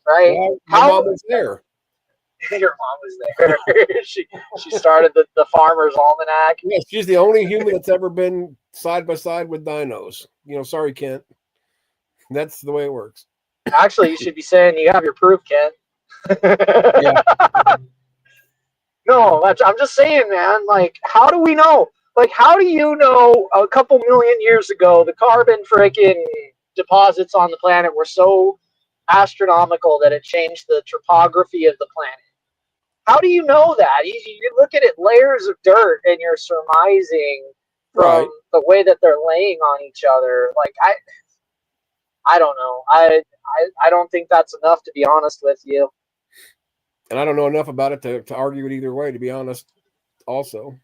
Right? Well, my mom was there. Your mom was there. she started the Farmer's Almanac. Yes, she's the only human that's ever been side by side with dinos. Sorry, Kent. That's the way it works. Actually, you should be saying you have your proof, Kent. Yeah. No, I'm just saying, man. Like, how do we know? Like, how do you know a couple million years ago the carbon freaking deposits on the planet were so astronomical that it changed the topography of the planet? How do you know that? You look at it, layers of dirt, and you're surmising from the way that they're laying on each other. Like, I don't know. I don't think that's enough, to be honest with you. And I don't know enough about it to argue it either way, to be honest, also.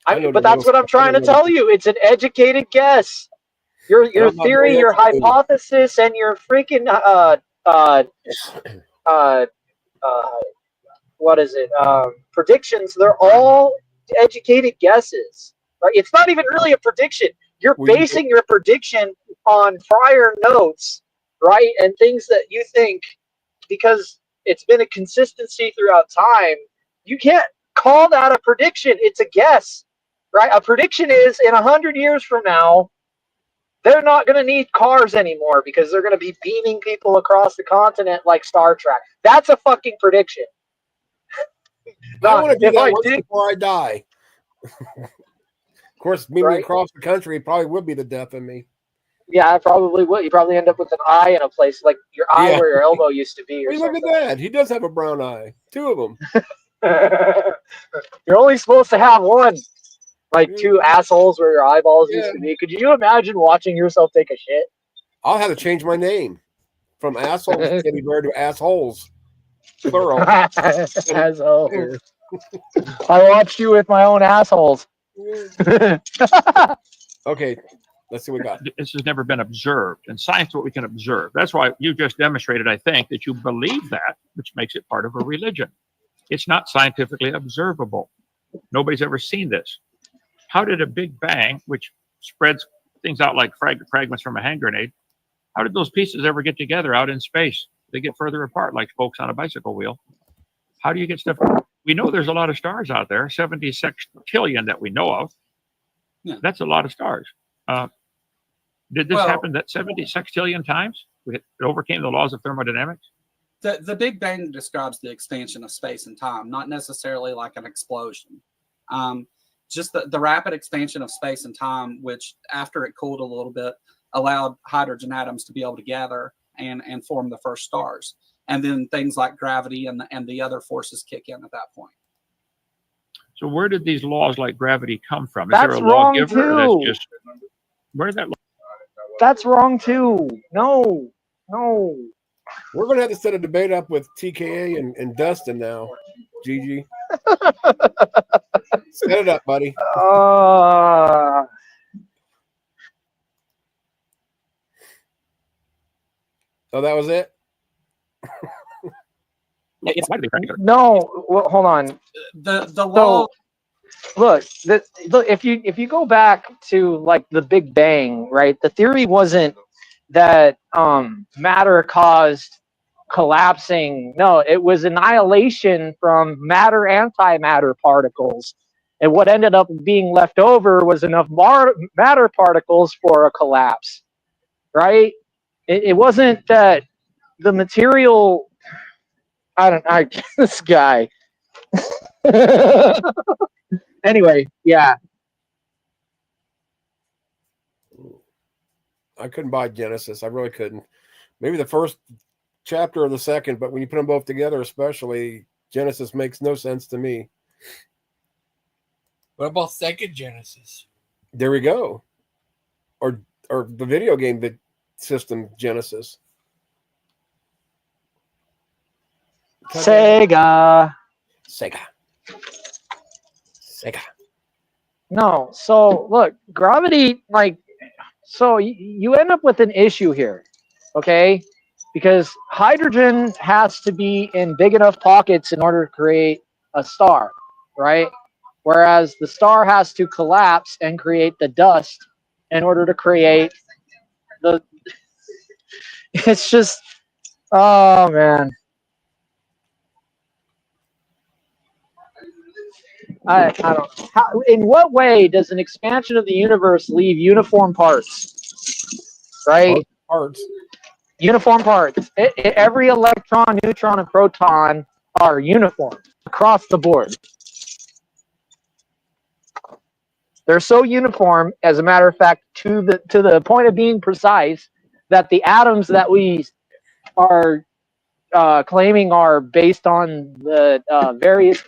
But that's what I'm trying to tell you. It's an educated guess. Your theory, your hypothesis, and your freaking what is it? Predictions. They're all educated guesses. Right? It's not even really a prediction. You're basing your prediction on prior notes, right? And things that you think, because it's been a consistency throughout time. You can't call that a prediction. It's a guess, right? A prediction is in 100 years from now, they're not going to need cars anymore because they're going to be beaming people across the continent like Star Trek. That's a fucking prediction. I want to do that once before I die. Of course, moving across the country probably would be the death of me. Yeah, I probably would. You probably end up with an eye in a place like your eye where your elbow used to be. Or look at that. He does have a brown eye. 2 of them. You're only supposed to have one. Like 2 assholes where your eyeballs used to be. Could you imagine watching yourself take a shit? I'll have to change my name from asshole teddy bear to assholes. Plural. Asshole. I watched you with my own assholes. Okay, let's see what we got. This has never been observed. And science is what we can observe. That's why you just demonstrated, I think, that you believe that, which makes it part of a religion. It's not scientifically observable. Nobody's ever seen this. How did a Big Bang, which spreads things out like fragments from a hand grenade, how did those pieces ever get together out in space? They get further apart like spokes on a bicycle wheel. How do you get stuff? We know there's a lot of stars out there, 70 sextillion that we know of. Yeah. That's a lot of stars. Did this happen that 70 sextillion times? It overcame the laws of thermodynamics? The Big Bang describes the expansion of space and time, not necessarily like an explosion. Just the rapid expansion of space and time, which after it cooled a little bit, allowed hydrogen atoms to be able to gather and form the first stars. And then things like gravity and the other forces kick in at that point. So where did these laws like gravity come from? Is That's there a wrong lawgiver? Or too. that's just, where did that? That's wrong too. No. We're going to have to set a debate up with TKA and Dustin now, Gigi. Set it up, buddy. So that was it? It's likely, right? No. Well, hold on. The law. Look, if you go back to like the Big Bang, right? The theory wasn't that matter caused collapsing. No, it was annihilation from matter antimatter particles. And what ended up being left over was enough matter particles for a collapse, right? It wasn't that the material. This guy. Anyway, yeah. I couldn't buy Genesis. I really couldn't. Maybe the first chapter or the second, but when you put them both together, especially, Genesis makes no sense to me. What about second Genesis? There we go. Or the video game system Genesis. Sega. No, so look, gravity, so you end up with an issue here, okay? Because hydrogen has to be in big enough pockets in order to create a star, right? Whereas the star has to collapse and create the dust in order to create the... It's just... Oh, man. I don't know. In what way does an expansion of the universe leave uniform parts? Right? Parts. Uniform parts. Every electron, neutron, and proton are uniform across the board. They're so uniform, as a matter of fact, to the point of being precise, that the atoms that we are claiming are based on the various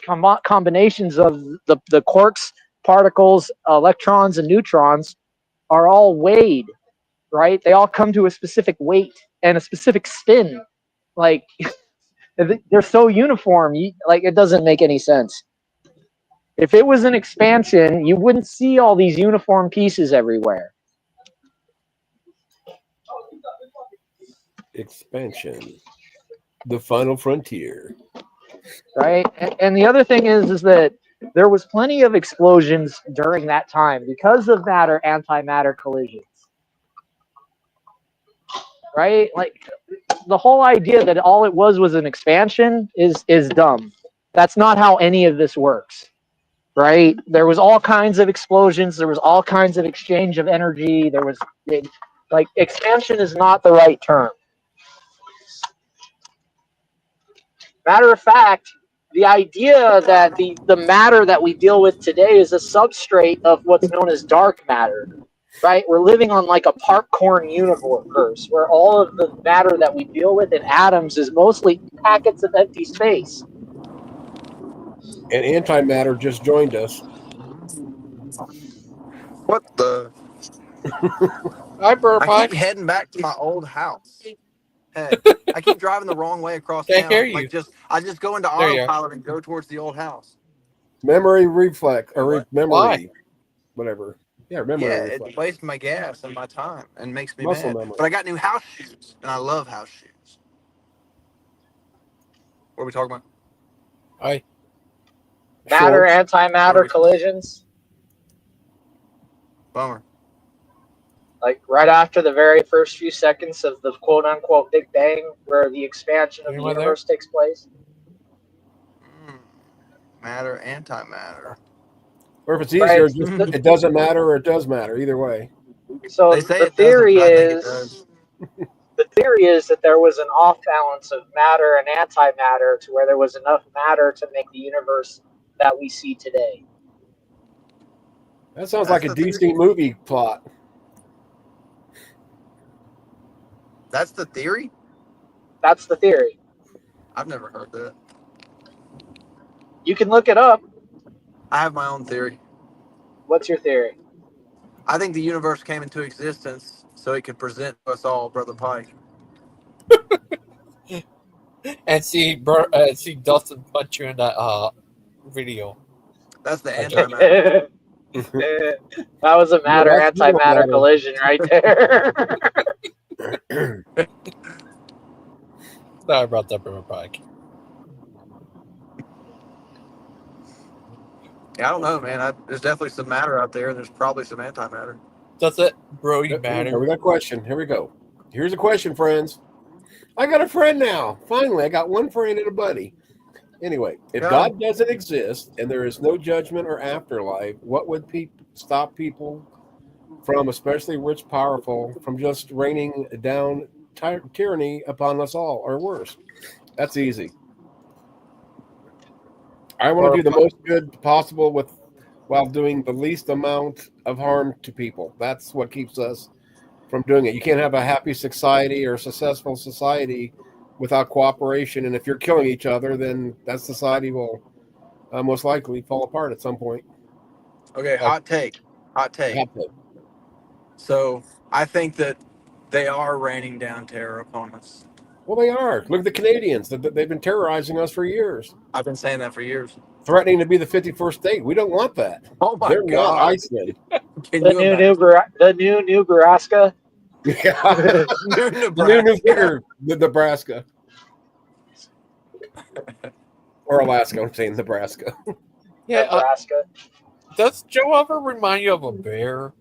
combinations of the quarks, particles, electrons, and neutrons are all weighed, right? They all come to a specific weight and a specific spin. Like, they're so uniform, it doesn't make any sense. If it was an expansion, you wouldn't see all these uniform pieces everywhere. Expansion. The final frontier. Right? And the other thing is that there was plenty of explosions during that time because of matter-antimatter collisions. Right? Like, the whole idea that all it was an expansion is dumb. That's not how any of this works. Right? There was all kinds of explosions. There was all kinds of exchange of energy. There was, expansion is not the right term. Matter of fact, the idea that the matter that we deal with today is a substrate of what's known as dark matter, right? We're living on like a popcorn universe where all of the matter that we deal with in atoms is mostly packets of empty space. And antimatter just joined us. What the? Hi, Burpie. I keep heading back to my old house. Hey, I keep driving the wrong way across Can't town. hear you. Like I just go into There you are. autopilot and go towards the old house. Memory reflex or What? memory, Why? whatever. Yeah, memory Yeah, reflex. it wastes my gas and my time and makes me Muscle mad. memory. But I got new house shoes, and I love house shoes. What are we talking about? Hi. Matter, Shorts. antimatter collisions. Bummer. Like right after the very first few seconds of the quote unquote Big Bang, where the expansion of the Anyone there? universe takes place. Matter, antimatter. Or if it's Right. easier, just, it doesn't matter or it does matter. Either way. So They say the it doesn't, theory but I think it is does. the theory is that there was an off balance of matter and antimatter to where there was enough matter to make the universe that we see today. That sounds That's like a the DC theory. movie plot. That's the theory? That's the theory. I've never heard that. You can look it up. I have my own theory. What's your theory? I think the universe came into existence so it could present to us all Brother Pike. And see Dustin punch you in that video. That's the Okay. antimatter. That was a matter that's real antimatter matter. collision right there. Sorry about that, Brother Pike. Yeah, I don't know, man. There's definitely some matter out there, and there's probably some antimatter. That's it, bro. You Here we matter. go. We got a question. Here we go. Here's a question, friends. I got a friend now. Finally, I got one friend and a buddy. Anyway, if Yeah. God doesn't exist and there is no judgment or afterlife, what would stop people from, especially rich, powerful, from just raining down tyranny upon us all, or worse? That's easy. I want to do the most good possible while doing the least amount of harm to people. That's what keeps us from doing it. You can't have a happy society or a successful society without cooperation. And if you're killing each other, then that society will most likely fall apart at some point. Okay, hot take. Hot take. So I think that they are raining down terror upon us. Well, they are. Look at the Canadians. They've been terrorizing us for years, I've been saying that for years. threatening to be the 51st state. We don't want that. Oh my They're not God. Iceland. Can the you new imagine? the new Nebraska. Yeah. New The new Nebraska. the Nebraska. Or Alaska. I'm saying Nebraska. Yeah. Nebraska. Does Joe ever remind you of a bear?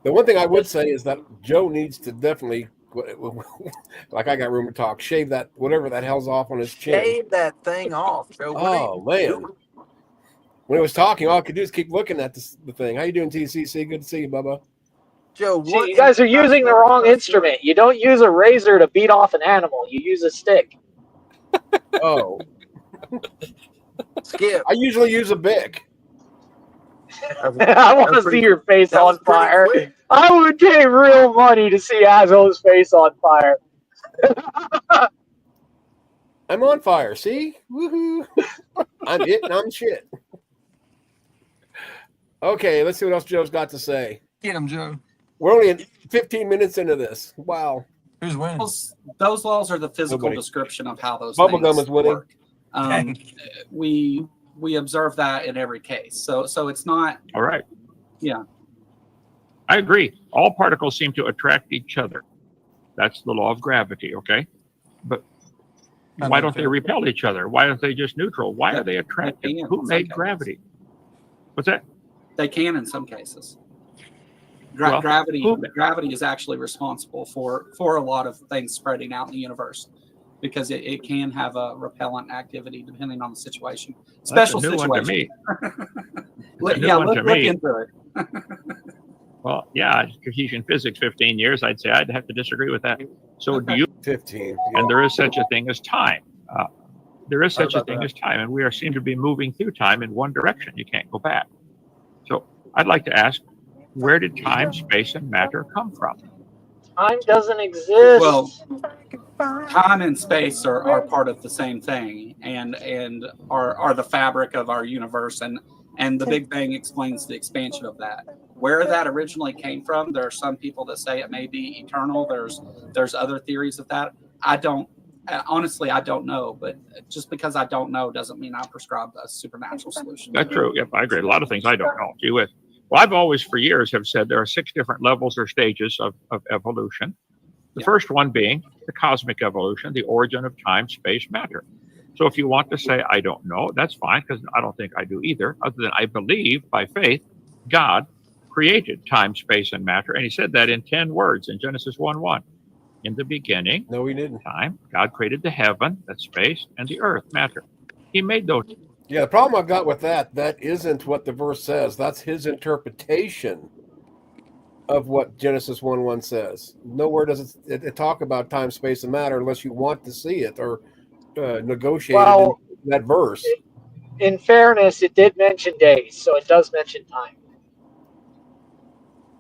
The one thing I would say is that Joe needs to definitely, like I got room to talk, shave that, whatever that hell's off on his chin. Shave that thing off, Joe. What are Oh, you man. doing? When he was talking, all I could do is keep looking at the thing. How you doing, TCC? Good to see you, Bubba. Joe, See, what you guys are in the using the wrong instrument. You don't use a razor to beat off an animal. You use a stick. Oh, Skip. I usually use a Bic. I want to see your face That was on pretty fire. quick. I would pay real money to see Azel's face on fire. I'm on fire. See? Woohoo. I'm it and I'm shit. Okay, let's see what else Joe's got to say. Get him, Joe. We're only 15 minutes into this. Wow. Who's winning? Those laws are the physical Nobody. description of how those Bubblegum things is winning. work. We observe that in every case. So it's not. All right. Yeah. I agree. All particles seem to attract each other. That's the law of gravity, okay? But why don't they repel each other? Why aren't they just neutral? Why are they attracted? can Who in made some gravity? What's that? They can in some cases. Well, Gravity is actually responsible for a lot of things spreading out in the universe because it can have a repellent activity depending on the situation. Special That's a new one to situation. me. New one to Look me. into it. Well, yeah, if you're teaching physics 15 years, I'd say I'd have to disagree with that. So do you? 15. And there is such a thing as time. There is such a thing as time, and we seem to be moving through time in one direction. You can't go back. So I'd like to ask, where did time, space, and matter come from? Time doesn't exist. Well, time and space are part of the same thing and are the fabric of our universe, and and the Big Bang explains the expansion of that. Where that originally came from, there are some people that say it may be eternal. There's other theories of that. Honestly, I don't know, but just because I don't know doesn't mean I prescribe a supernatural solution. That's true. Yep, I agree. A lot of things I don't know. Gee whiz. Well, I've always, for years, have said there are 6 different levels or stages of evolution. The first one being the cosmic evolution, the origin of time, space, matter. So if you want to say, I don't know, that's fine, because I don't think I do either, other than I believe by faith God created time, space, and matter. And he said that in 10 words in Genesis 1:1. In the beginning, no, he didn't. Time, God created the heaven, that's space, and the earth, matter. He made those. Yeah, the problem I've got with that isn't what the verse says. That's his interpretation of what Genesis 1:1 says. Nowhere does it talk about time, space, and matter unless you want to see it or negotiate it in that verse. In fairness, it did mention days, so it does mention time.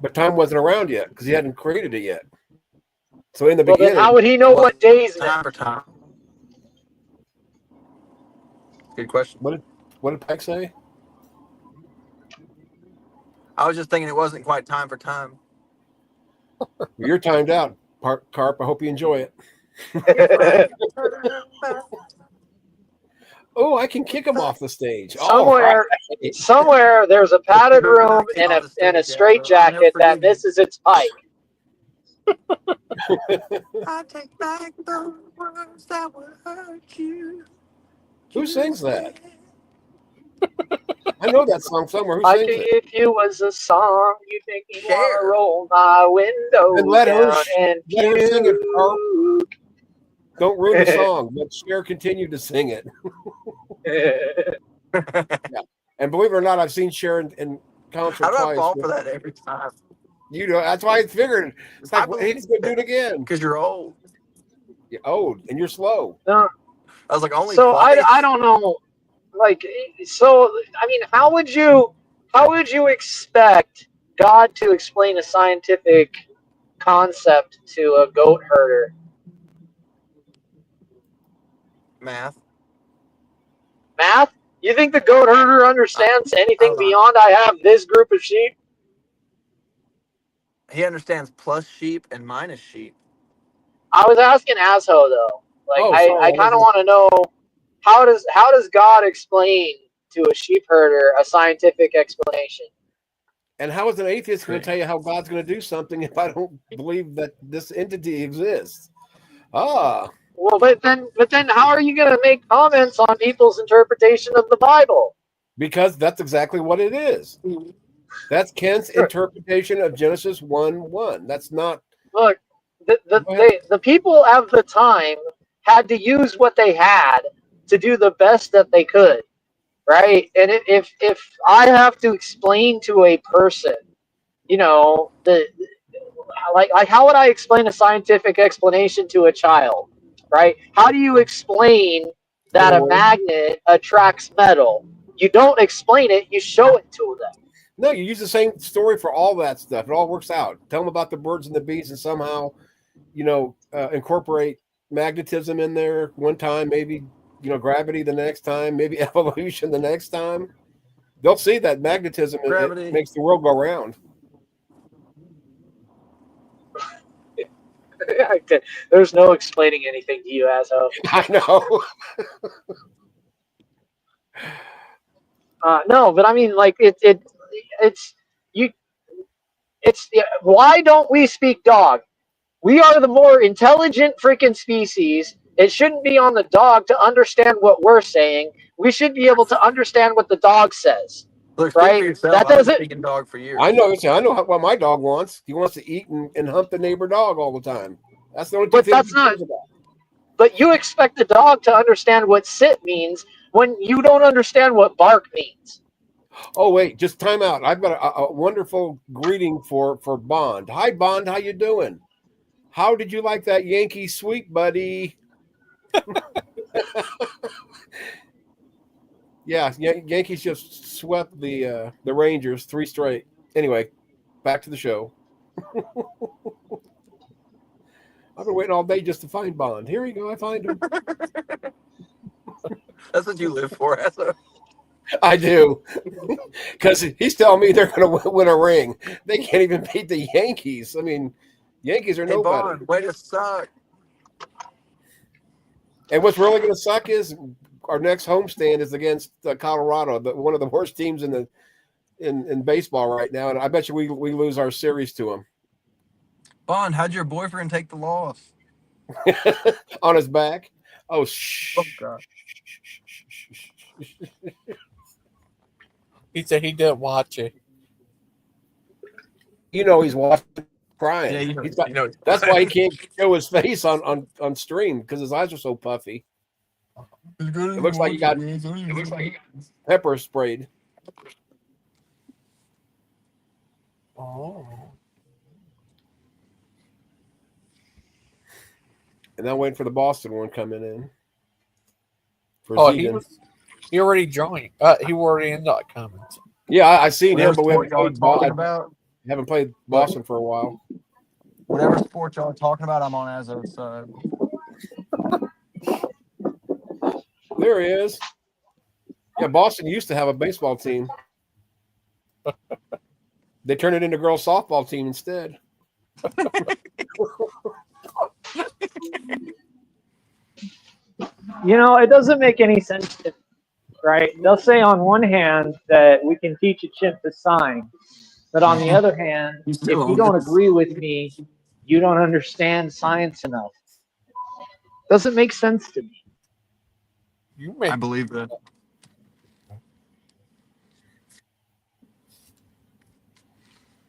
But time wasn't around yet because he hadn't created it yet. So in the beginning, then how would he know what days time for time? Good question. What did Peck say? I was just thinking it wasn't quite time for time. You're timed out, Carp. I hope you enjoy it. Oh, I can kick him off the stage. Somewhere there's a padded room and a straitjacket that misses its pike. I take back the words that will hurt you. Who sings that? I know that song somewhere. Who sings it? If you was a song, you'd make me want to roll my window and let her and sing it, Carl. Don't ruin the song. Let Cher continue to sing it. Yeah. And believe it or not, I've seen Cher in concert twice. I fall for that every time. You know, that's why I figured. It's like, he's going to do it again. Because you're old. You're old and you're slow. I was like, only so I don't know. Like, so, I mean, how would you expect God to explain a scientific concept to a goat herder? Math? You think the goat herder understands anything beyond I have this group of sheep? He understands plus sheep and minus sheep. I was asking Azle though. Like, I kind of want to know how does God explain to a sheep herder a scientific explanation? And how is an atheist going to tell you how God's going to do something if I don't believe that this entity exists? Well, but then how are you going to make comments on people's interpretation of the Bible? Because that's exactly what it is. That's Kent's interpretation of Genesis 1:1. That's not. Look, the people at the time had to use what they had to do the best that they could, right? And if I have to explain to a person, you know, like how would I explain a scientific explanation to a child? Right? How do you explain that a magnet attracts metal? You don't explain it, you show it to them. No, you use the same story for all that stuff. It all works out. Tell them about the birds and the bees and somehow, you know, incorporate magnetism in there one time, maybe, you know, gravity the next time, maybe evolution the next time. They'll see that magnetism it makes the world go round. There's no explaining anything to you, Azle. I know. No, but I mean, like it's why don't we speak dog? We are the more intelligent freaking species. It shouldn't be on the dog to understand what we're saying. We should be able to understand what the dog says. Look, right? Yourself, that doesn't. Speaking dog for years. I know what my dog wants. He wants to eat and hump the neighbor dog all the time. That's the only thing he cares about. But you expect the dog to understand what sit means when you don't understand what bark means. Oh wait, just time out. I've got a wonderful greeting for Bond. Hi Bond, how you doing? How did you like that Yankee sweep, buddy? Yeah, Yankees just swept the Rangers 3 straight. Anyway, back to the show. I've been waiting all day just to find Bond. Here we go. I find him. That's what you live for, Azle. I do. Because he's telling me they're going to win a ring. They can't even beat the Yankees. I mean, Yankees are Hey, nobody. Bond, way to suck. And what's really going to suck is our next homestand is against Colorado, one of the worst teams in baseball right now. And I bet you we lose our series to them. Bond, how'd your boyfriend take the loss? On his back. Oh, shh. Oh, God. He said he didn't watch it. You know he's watching, crying. Yeah, That's why he can't show his face on stream, because his eyes are so puffy. It looks like he got pepper sprayed. Oh. And I'm waiting for the Boston one coming in. Oh, he already joined. He already in the comments. Yeah, I seen him, but we Haven't played Boston for a while. Whatever sport y'all are talking about, I'm on Azle's side. There he is. Yeah, Boston used to have a baseball team. They turned it into girls' softball team instead. You know, it doesn't make any sense to me, right? They'll say on one hand that we can teach a chimp to sign, but on the other hand, if you don't agree with me, you don't understand science enough. Doesn't make sense to me. I believe that.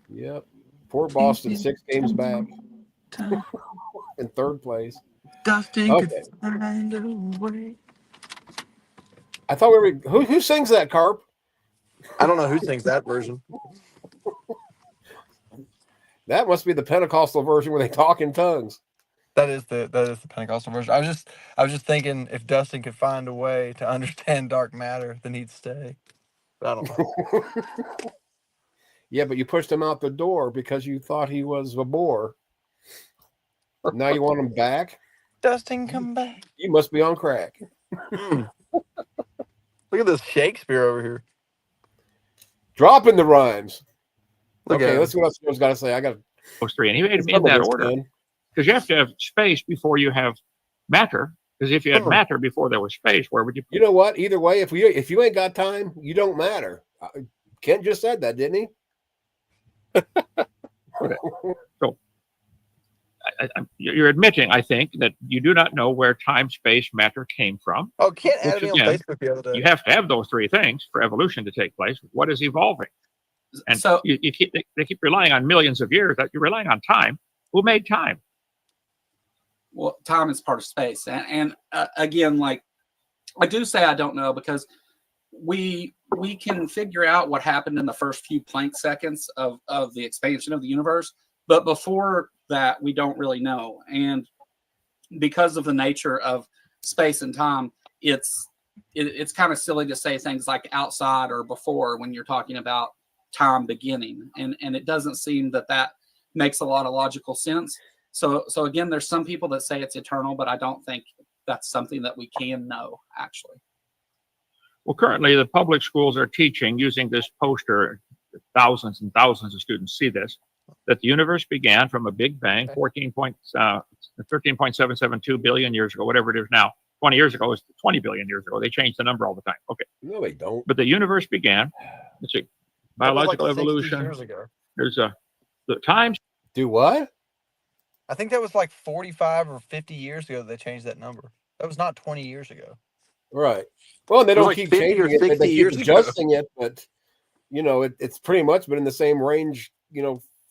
Yep. Poor Boston, 6 games back. In third place. Dustin Okay. could find a way. I thought we were. Who sings that, Carp? I don't know who sings that version. That must be the Pentecostal version where they talk in tongues. That is the Pentecostal version. I was just thinking if Dustin could find a way to understand dark matter, then he'd stay. But I don't know. Yeah, but you pushed him out the door because you thought he was a bore. Now you want him back? Dustin, come back. You must be on crack. Look at this Shakespeare over here. Dropping the rhymes. Look Okay, at let's see what else Joe's got to say. I got Those three, and he made them in that order because you have to have space before you have matter. Because if you had matter before there was space, where would you? You know what? Either way, if you ain't got time, you don't matter. Kent just said that, didn't he? Okay. So you're admitting, I think, that you do not know where time, space, matter came from. Oh, Kent added Which, me on again, Facebook the other day. You have to have those three things for evolution to take place. What is evolving? And So- they keep relying on millions of years. That you're relying on time. Who made time? Well, time is part of space, and again, like I do say, I don't know because we can figure out what happened in the first few Planck seconds of the expansion of the universe, but before that, we don't really know. And because of the nature of space and time, it's kind of silly to say things like outside or before when you're talking about time beginning, and it doesn't seem that makes a lot of logical sense. So again, there's some people that say it's eternal, but I don't think that's something that we can know, actually. Well, currently the public schools are teaching using this poster. Thousands and thousands of students see this, that the universe began from a big bang 13.772 billion years ago, whatever it is now. 20 years ago is 20 billion years ago. They change the number all the time. Okay. No, they don't. But the universe began, let's see, biological Like 60 evolution. years ago. There's the time. Do what? I think that was like 45 or 50 years ago they changed that number. That was not 20 years ago. Right. Well, they It was don't like keep 50 or changing it. 60 They keep years ago. adjusting it, but it's pretty much been in the same range,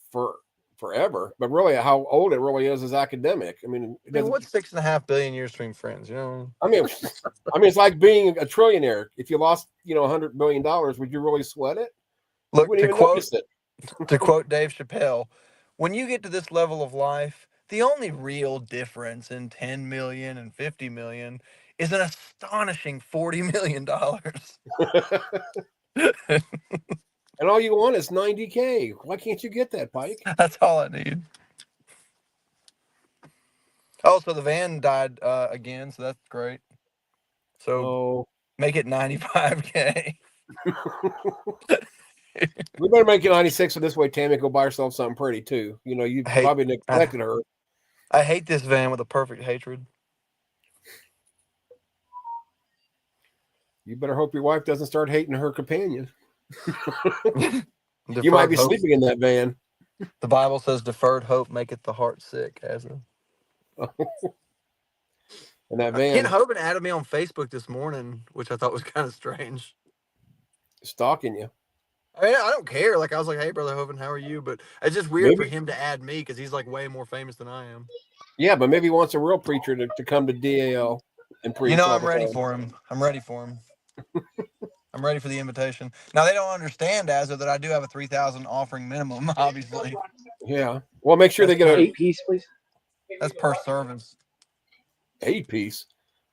for forever. But really, how old it really is academic. I mean, What's 6.5 billion years between friends? I mean, it's like being a trillionaire. If you lost, $100 billion, would you really sweat it? Look, You wouldn't even notice it. to quote Dave Chappelle, when you get to this level of life, the only real difference in 10 million and 50 million is an astonishing $40 million. And all you want is 90K. Why can't you get that, Pike? That's all I need. Oh, so the van died again, so that's great. So make it 95K. We better make it 96 so this way Tammy go buy herself something pretty too. You know, you probably neglected her. I hate this van with a perfect hatred. You better hope your wife doesn't start hating her companion. You Deferred might be hope. sleeping in that van. The Bible says deferred hope maketh the heart sick, Azle. In that van. Kent Hovind added me on Facebook this morning, which I thought was kind of strange. Stalking you. I mean, I don't care. Like, I was like, hey, Brother Hovind, how are you? But it's just weird for him to add me because he's, like, way more famous than I am. Yeah, but maybe he wants a real preacher to come to DAL and preach. You know, I'm ready for him. I'm ready for him. I'm ready for the invitation. Now, they don't understand, Azle, that I do have a 3,000 offering minimum, obviously. Yeah. Well, make sure they get an 8-piece, please. That's per service. 8-piece?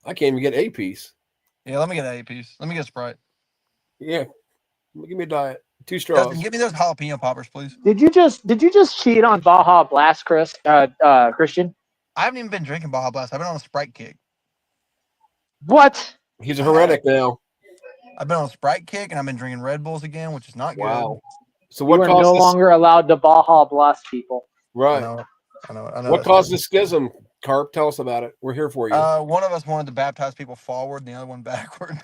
I can't even get 8-piece. Yeah, let me get an 8-piece. Let me get a Sprite. Yeah. Give me a diet. 2 straws. Justin, give me those jalapeno poppers, please. Did you just cheat on Baja Blast, Christian? I haven't even been drinking Baja Blast. I've been on a Sprite kick. What? He's a heretic now. I've been on a Sprite kick, and I've been drinking Red Bulls again, which is not good. So what you are caused no this? longer allowed to Baja Blast people. Right. I know. What caused the schism, Carp? Tell us about it. We're here for you. One of us wanted to baptize people forward, and the other one backward.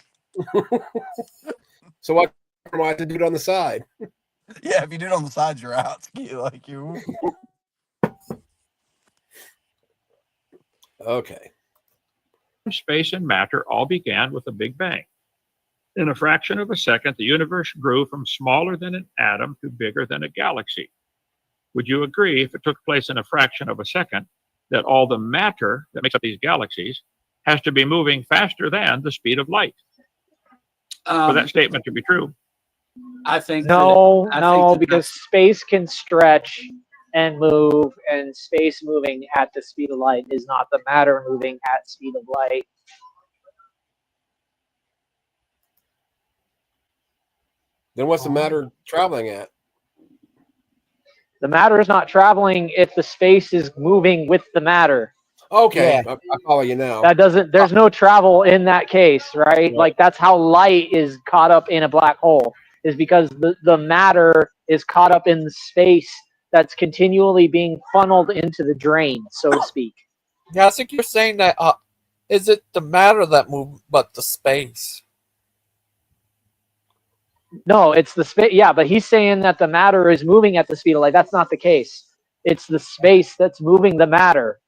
So what am I to do it on the side? Yeah, if you do it on the sides, you're out. Like you. Okay. Space and matter all began with a Big Bang. In a fraction of a second, the universe grew from smaller than an atom to bigger than a galaxy. Would you agree, if it took place in a fraction of a second, that all the matter that makes up these galaxies has to be moving faster than the speed of light? For that statement to be true. I think because space can stretch and move, and space moving at the speed of light is not the matter moving at speed of light. Then what's the matter traveling at? The matter is not traveling if the space is moving with the matter. Okay, Yeah. I follow you now. That doesn't. There's no travel in that case, right? Like that's how light is caught up in a black hole, is because the matter is caught up in the space that's continually being funneled into the drain, so to speak. Yeah, I think you're saying that. Is it the matter that moves, but the space? No, it's the space. Yeah, but he's saying that the matter is moving at the speed of light. That's not the case. It's the space that's moving the matter,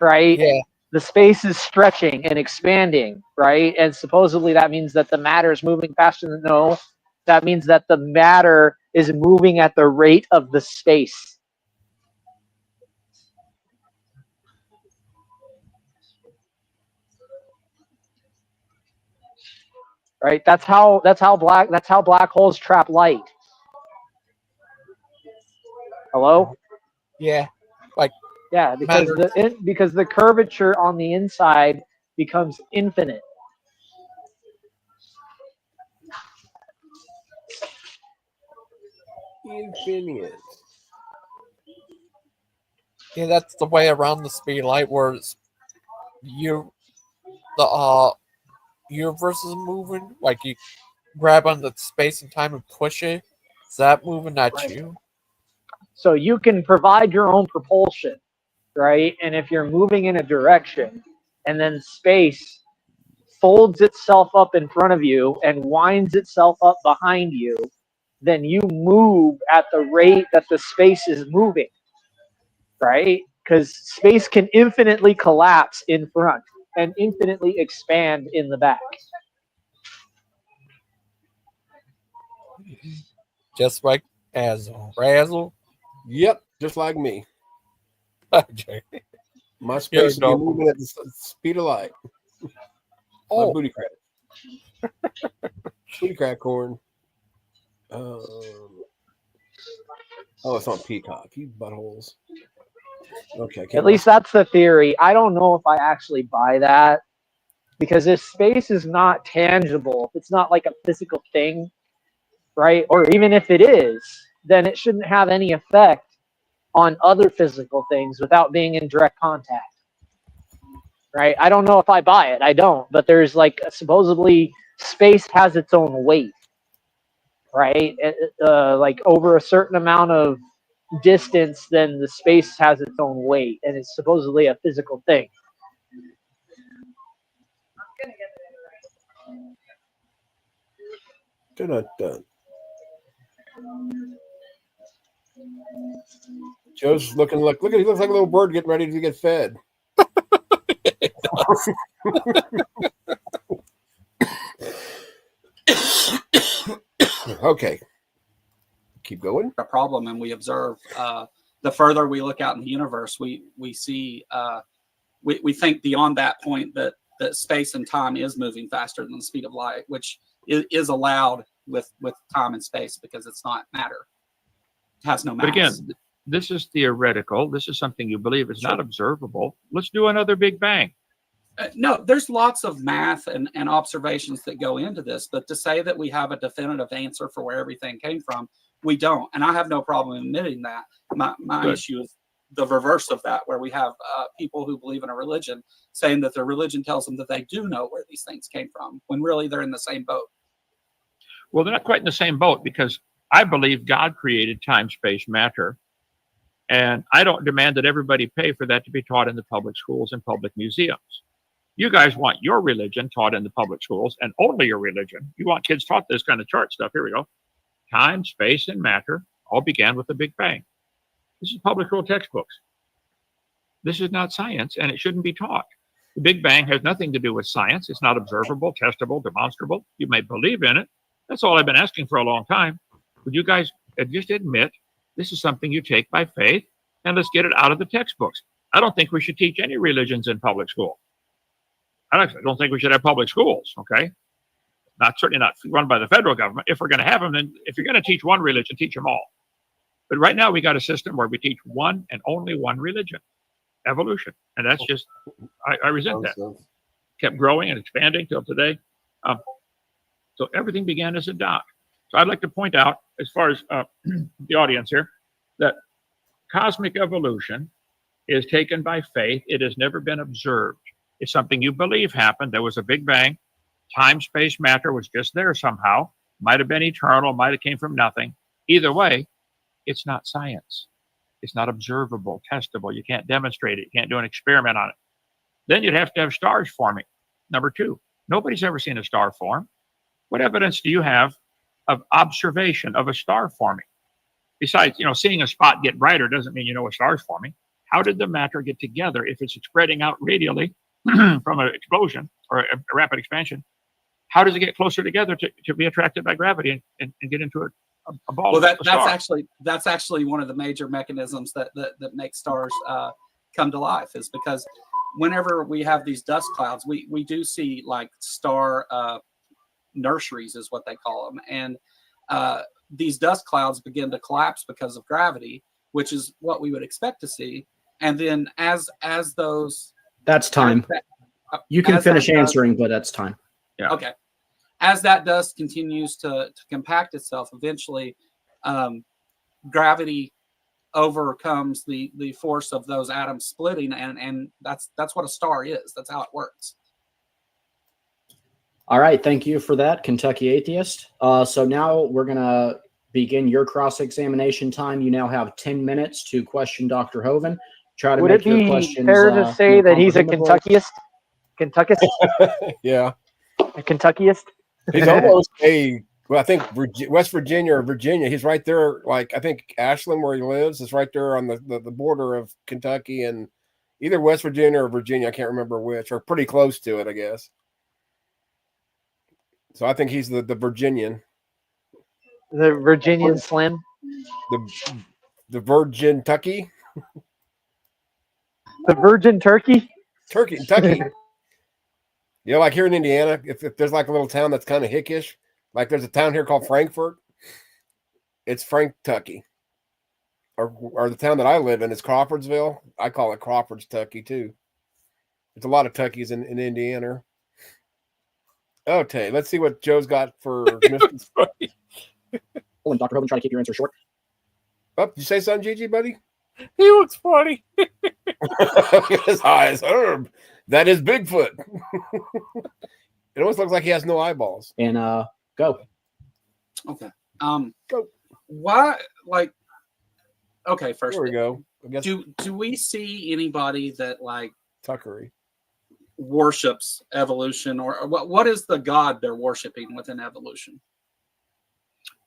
right? Yeah. The space is stretching and expanding, right? And supposedly that means that the matter is moving faster than no. That means that the matter is moving at the rate of the space. Right? That's how black holes trap light. Hello? Yeah. Like yeah, because the curvature on the inside becomes infinite. Infinite. Yeah, that's the way around the speed of light, where it's the universe is moving. Like you grab on the space and time and push it. Is that moving at you? So you can provide your own propulsion, right? And if you're moving in a direction, and then space folds itself up in front of you and winds itself up behind you, then you move at the rate that the space is moving, right? Because space can infinitely collapse in front and infinitely expand in the back. Just like Azel. Razzle? Yep, just like me. Okay. My space is moving at the speed of light. Oh, my booty crack. Booty crack corn. It's on Peacock. You buttholes. Okay. At least that's the theory. I don't know if I actually buy that, because if space is not tangible, if it's not like a physical thing, right? Or even if it is, then it shouldn't have any effect on other physical things without being in direct contact. Right? I don't know if I buy it. I don't. But there's like supposedly space has its own weight. right? Like over a certain amount of distance, then the space has its own weight, and it's supposedly a physical thing. Dun-dun-dun. Joe's looking like, look at, he looks like a little bird getting ready to get fed. Okay, keep going. A problem, and we observe the further we look out in the universe, we see we think beyond that point that space and time is moving faster than the speed of light, which is allowed with time and space because it's not matter. It has no mass. But again, this is theoretical. This is something you believe is not observable. Let's do another Big Bang. No, there's lots of math and observations that go into this, but to say that we have a definitive answer for where everything came from, we don't. And I have no problem admitting that. My issue is the reverse of that, where we have people who believe in a religion saying that their religion tells them that they do know where these things came from, when really they're in the same boat. Well, they're not quite in the same boat, because I believe God created time, space, matter. And I don't demand that everybody pay for that to be taught in the public schools and public museums. You guys want your religion taught in the public schools, and only your religion. You want kids taught this kind of chart stuff. Here we go. Time, space, and matter all began with the Big Bang. This is public school textbooks. This is not science, and it shouldn't be taught. The Big Bang has nothing to do with science. It's not observable, testable, demonstrable. You may believe in it. That's all I've been asking for a long time. Would you guys just admit this is something you take by faith, and let's get it out of the textbooks? I don't think we should teach any religions in public school. I don't think we should have public schools, okay? Certainly not run by the federal government. If we're going to have them, then if you're going to teach one religion, teach them all. But right now we got a system where we teach one and only one religion, evolution. And that's just, I resent that. Kept growing and expanding till today. So everything began as a dot. So I'd like to point out, as far as the audience here, that cosmic evolution is taken by faith. It has never been observed. It's something you believe happened. There was a Big Bang. Time, space, matter was just there somehow. Might have been eternal, might have came from nothing. Either way, it's not science. It's not observable, testable. You can't demonstrate it. You can't do an experiment on it. Then you'd have to have stars forming. Number two, nobody's ever seen a star form. What evidence do you have of observation of a star forming? Besides, seeing a spot get brighter doesn't mean you know a star's forming. How did the matter get together if it's spreading out radially from an explosion or a rapid expansion? How does it get closer together to be attracted by gravity and get into a ball? Well, that's actually one of the major mechanisms that make stars come to life, is because whenever we have these dust clouds, we do see like star nurseries is what they call them, and these dust clouds begin to collapse because of gravity, which is what we would expect to see. And then as those, that's time. You can finish answering, but that's time. Yeah. Okay. As that dust continues to compact itself, eventually gravity overcomes the force of those atoms splitting, and that's what a star is. That's how it works. All right, thank you for that, Kentucky Atheist. So now we're going to begin your cross-examination time. You now have 10 minutes to question Dr. Hovind. Try to Would make it your be questions fair to say that he's a comprehensible. Kentuckyist? Yeah. A Kentuckyist? He's almost I think West Virginia or Virginia. He's right there. Like, I think Ashland, where he lives, is right there on the border of Kentucky and either West Virginia or Virginia. I can't remember which, or pretty close to it, I guess. So I think he's the Virginian. The Virginian Slim? The Virgin Tucky? The Virgin Turkey? Kentucky. Like here in Indiana, if there's like a little town that's kind of hickish, like there's a town here called Frankfort, it's Frank-Tucky. Or the town that I live in is Crawfordsville. I call it Crawford's Tucky too. There's a lot of Tuckies in Indiana. Okay, let's see what Joe's got for Mr. And Dr. Hovind, try to keep your answer short. Oh, did you say something, Gigi, buddy? He looks funny. His eyes. That is Bigfoot. It almost looks like he has no eyeballs. And go. Okay. Go. Why, like, okay, first, There we go. I guess do we see anybody that like Tuckery. worships evolution, or what is the god they're worshiping within evolution?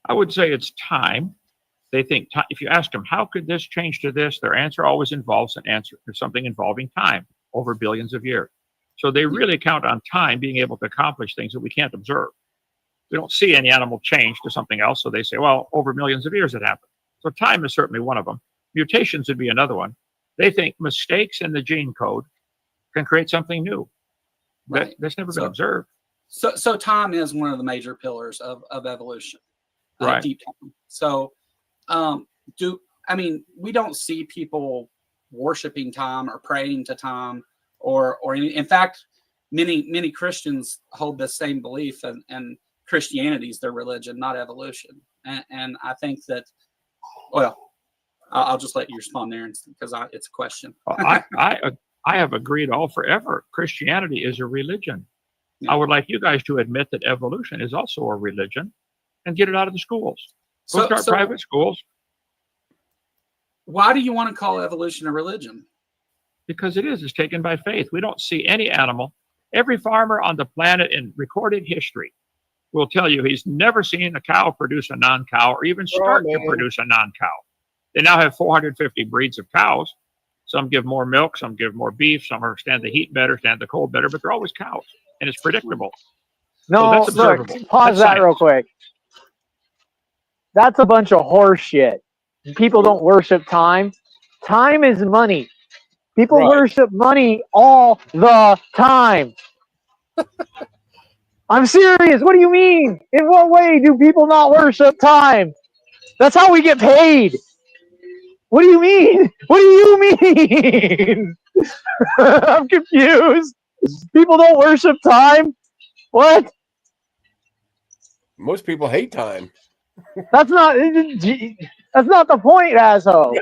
I would say it's time. They think if you ask them, how could this change to this? Their answer always involves an answer. There's something involving time over billions of years. So they really count on time being able to accomplish things that we can't observe. We don't see any animal change to something else. So they say, well, over millions of years it happened. So time is certainly one of them. Mutations would be another one. They think mistakes in the gene code can create something new. Right. That's never been observed. So time is one of the major pillars of evolution. Right. Deep time. So we don't see people worshiping time or praying to time, or in fact, many Christians hold the same belief, and Christianity is their religion, not evolution. And I think that, well, I'll just let you respond there because it's a question. I have agreed all forever. Christianity is a religion. Yeah. I would like you guys to admit that evolution is also a religion and get it out of the schools. Go start private schools. Why do you want to call evolution a religion? Because it is. It's taken by faith. We don't see any animal. Every farmer on the planet in recorded history will tell you he's never seen a cow produce a non-cow or even start to produce a non-cow. They now have 450 breeds of cows. Some give more milk, some give more beef, some stand the heat better, stand the cold better, but they're always cows, and it's predictable. No, so look, pause that real quick. That's a bunch of horse shit. People don't worship time. Time is money. People worship money all the time. I'm serious. What do you mean? In what way do people not worship time? That's how we get paid. What do you mean? What do you mean? I'm confused. People don't worship time? What? Most people hate time. That's not the point, asshole.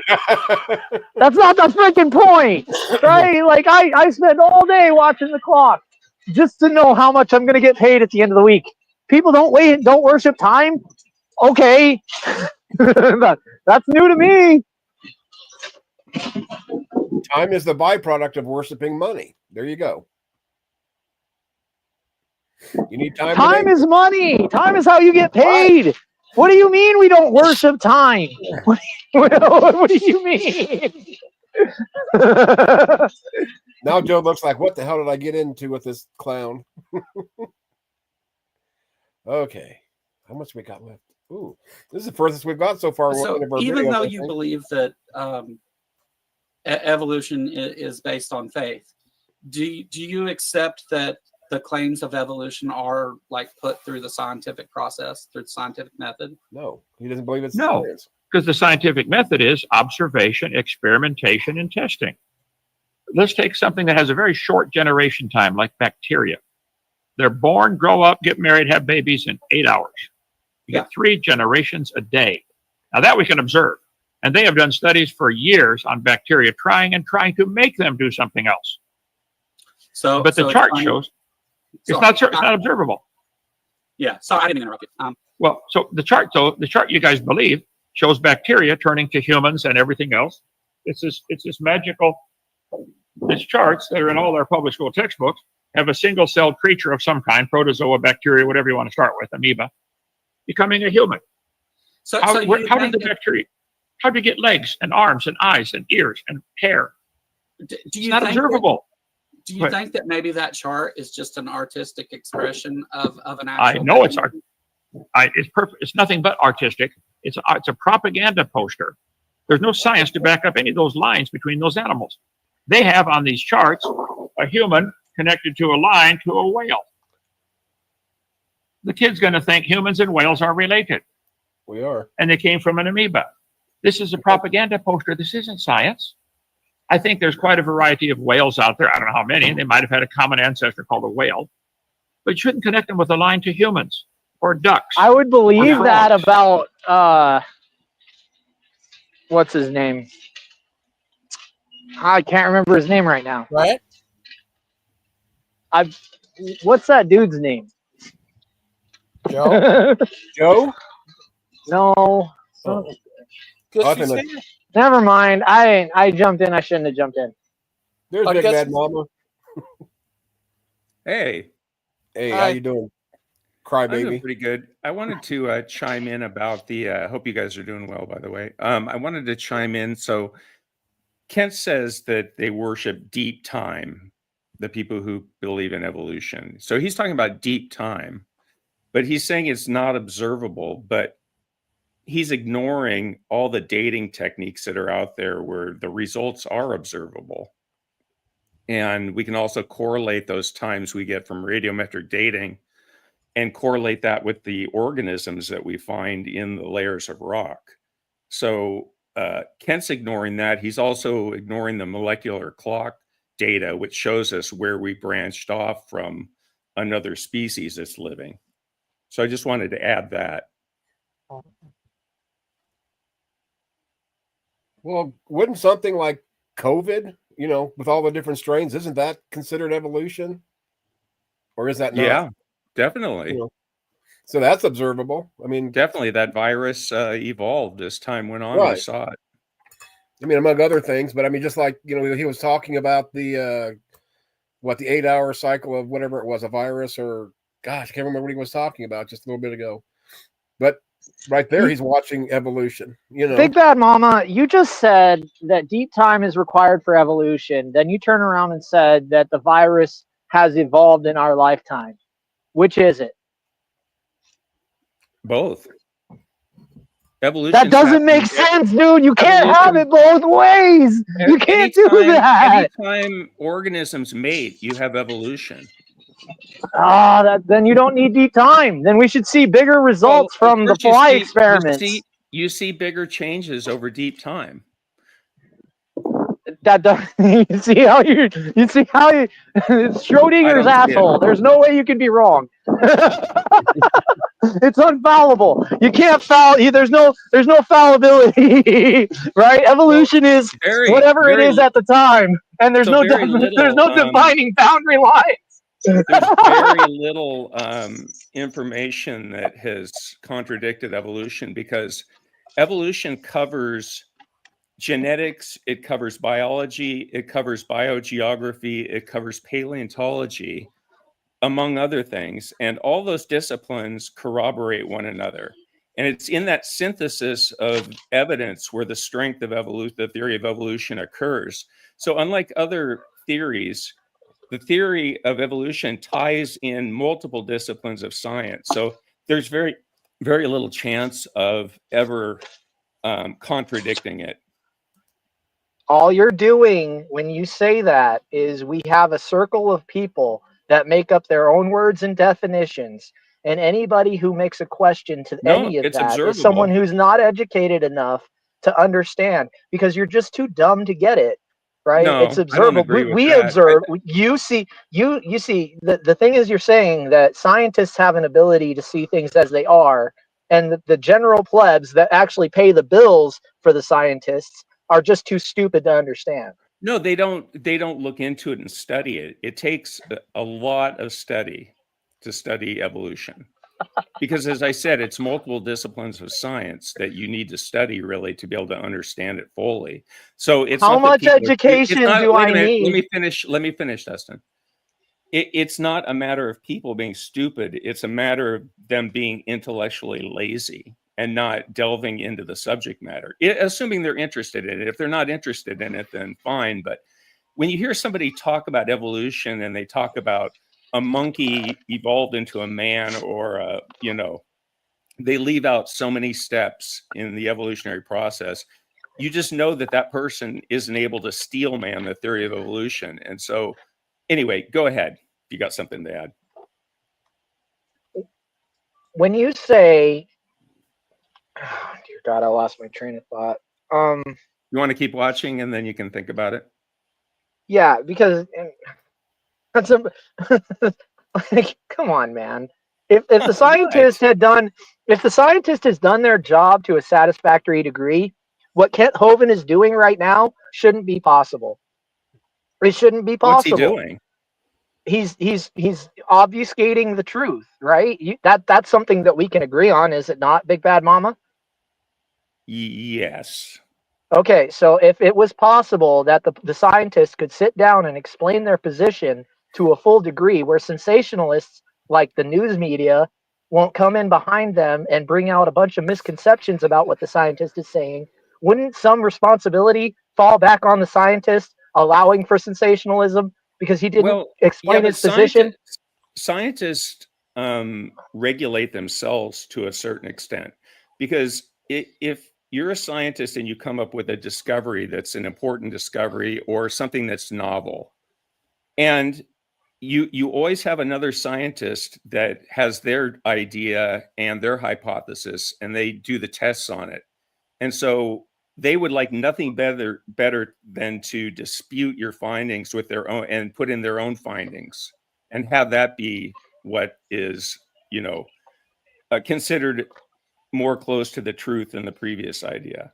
That's not the freaking point, right? Like I spend all day watching the clock just to know how much I'm going to get paid at the end of the week. People don't worship time. Okay, that's new to me. Time is the byproduct of worshiping money. There you go. You need time. Time is money. Time is how you get paid. Right. What do you mean we don't worship time? What do you mean? Now Joe looks like, what the hell did I get into with this clown? Okay. How much we got left? Ooh, this is the furthest we've got so far. So even though you believe that evolution is based on faith, do you accept that the claims of evolution are like put through the scientific process, through the scientific method? No, he doesn't believe it's science. Because the scientific method is observation, experimentation, and testing. Let's take something that has a very short generation time, like bacteria. They're born, grow up, get married, have babies in 8 hours. You get 3 generations a day. Now that we can observe. And they have done studies for years on bacteria, trying to make them do something else. But the chart shows it's not observable. Yeah, sorry, I didn't interrupt you. Well, so the chart you guys believe shows bacteria turning to humans and everything else. It's this magical. These charts that are in all our public school textbooks have a single-celled creature of some kind, protozoa, bacteria, whatever you want to start with, amoeba, becoming a human. How did the bacteria? How do you get legs and arms and eyes and ears and hair? It's not observable. Do you think that maybe that chart is just an artistic expression of an actual? I know it's art. It's perfect. It's nothing but artistic. It's a propaganda poster. There's no science to back up any of those lines between those animals. They have on these charts a human connected to a line to a whale. The kid's going to think humans and whales are related. We are. And they came from an amoeba. This is a propaganda poster. This isn't science. I think there's quite a variety of whales out there. I don't know how many. They might have had a common ancestor called a whale. But you shouldn't connect them with a line to humans or ducks. I would believe that about, what's his name? I can't remember his name right now. Right? What's that dude's name? Joe? Joe? No. Oh. Guess I she's think here. Never mind. I jumped in. I shouldn't have jumped in. There's I Big guess- Bad Mama. Hey, Hey, Hi. how you doing? I'm doing Crybaby. pretty good. I wanted to chime in about the. Hope you guys are doing well, by the way. I wanted to chime in. So Kent says that they worship deep time, the people who believe in evolution. So he's talking about deep time, but he's saying it's not observable. But he's ignoring all the dating techniques that are out there where the results are observable. And we can also correlate those times we get from radiometric dating and correlate that with the organisms that we find in the layers of rock. So Kent's ignoring that. He's also ignoring the molecular clock data, which shows us where we branched off from another species that's living. So I just wanted to add that. Well, wouldn't something like COVID, with all the different strains, isn't that considered evolution? Or is that not? Yeah, definitely. So that's observable. I mean, Definitely that virus evolved as time went on. Right. We saw it. I mean, among other things, but I mean, just like, he was talking about the 8-hour cycle of whatever it was, a virus, or gosh, I can't remember what he was talking about just a little bit ago. But right there, he's watching evolution, Big Bad Mama, you just said that deep time is required for evolution. Then you turn around and said that the virus has evolved in our lifetime. Which is it? Both. Evolution. That doesn't make sense, dude. You can't have it both ways. You can't do that. Anytime organisms mate, you have evolution. Then you don't need deep time. Then we should see bigger results from the fly experiments. You see bigger changes over deep time. That does, you see how it's Schrodinger's asshole. There's no way you can be wrong. It's unfallible. You can't foul. There's no fallibility, right? Evolution is whatever it is at the time, and there's no defining boundary lines. There's very little information that has contradicted evolution, because evolution covers genetics, it covers biology, it covers biogeography, it covers paleontology, among other things. And all those disciplines corroborate one another. And it's in that synthesis of evidence where the strength of evolution, the theory of evolution, occurs. So unlike other theories, the theory of evolution ties in multiple disciplines of science. So there's very, very little chance of ever contradicting it. All you're doing when you say that is we have a circle of people that make up their own words and definitions. And anybody who makes a question to any of that is someone who's not educated enough to understand, because you're just too dumb to get it. Right? No, it's observable. We observe. You see. The thing is, you're saying that scientists have an ability to see things as they are, and the general plebs that actually pay the bills for the scientists are just too stupid to understand. No, they don't look into it and study it. It takes a lot of study to study evolution. Because as I said, it's multiple disciplines of science that you need to study really to be able to understand it fully. So it's how much education do I need? Let me finish, Dustin. It's not a matter of people being stupid. It's a matter of them being intellectually lazy and not delving into the subject matter, assuming they're interested in it. If they're not interested in it, then fine. But when you hear somebody talk about evolution and they talk about a monkey evolved into a man, or they leave out so many steps in the evolutionary process, you just know that that person isn't able to steel man the theory of evolution. And so anyway, go ahead if you got something to add. When you say, oh, dear God, I lost my train of thought. You want to keep watching and then you can think about it? Yeah, because that's like, come on, man. If the scientist had done, if the scientist has done their job to a satisfactory degree, what Kent Hovind is doing right now shouldn't be possible. It shouldn't be possible. What's he doing? He's obfuscating the truth, right? That's something that we can agree on, is it not, Big Bad Mama? Yes. Okay, so if it was possible that the scientists could sit down and explain their position to a full degree, where sensationalists like the news media won't come in behind them and bring out a bunch of misconceptions about what the scientist is saying, wouldn't some responsibility fall back on the scientist allowing for sensationalism because he didn't Well, yeah, explain but his position? scientists regulate themselves to a certain extent, because if you're a scientist and you come up with a discovery that's an important discovery or something that's novel, and you always have another scientist that has their idea and their hypothesis, and they do the tests on it, and so they would like nothing better than to dispute your findings with their own and put in their own findings and have that be what is, considered more close to the truth than the previous idea.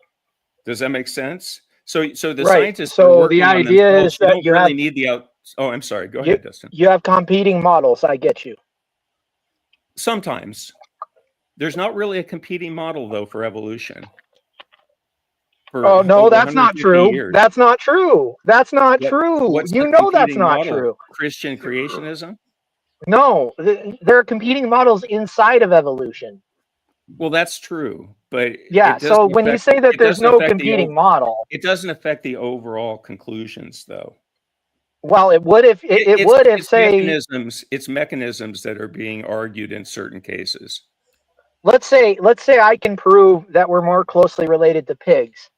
Does that make sense? So the Right. scientists are So the working on idea themselves. is You that don't you really have need the out. Oh, I'm sorry. Go you, ahead, Dustin. you have competing models. I get you. Sometimes there's not really a competing model though for evolution. For Oh no, over that's not 150 true. years. That's not true. That's not true. What's You the know that's competing not model? true. Christian creationism? No, there are competing models inside of evolution. Well, that's true, but Yeah. it So doesn't when you affect say that it there's doesn't no affect the competing model, it doesn't affect the overall conclusions though. well, it would if it would if say It's mechanisms that are being argued in certain cases. let's say I can prove that we're more closely related to pigs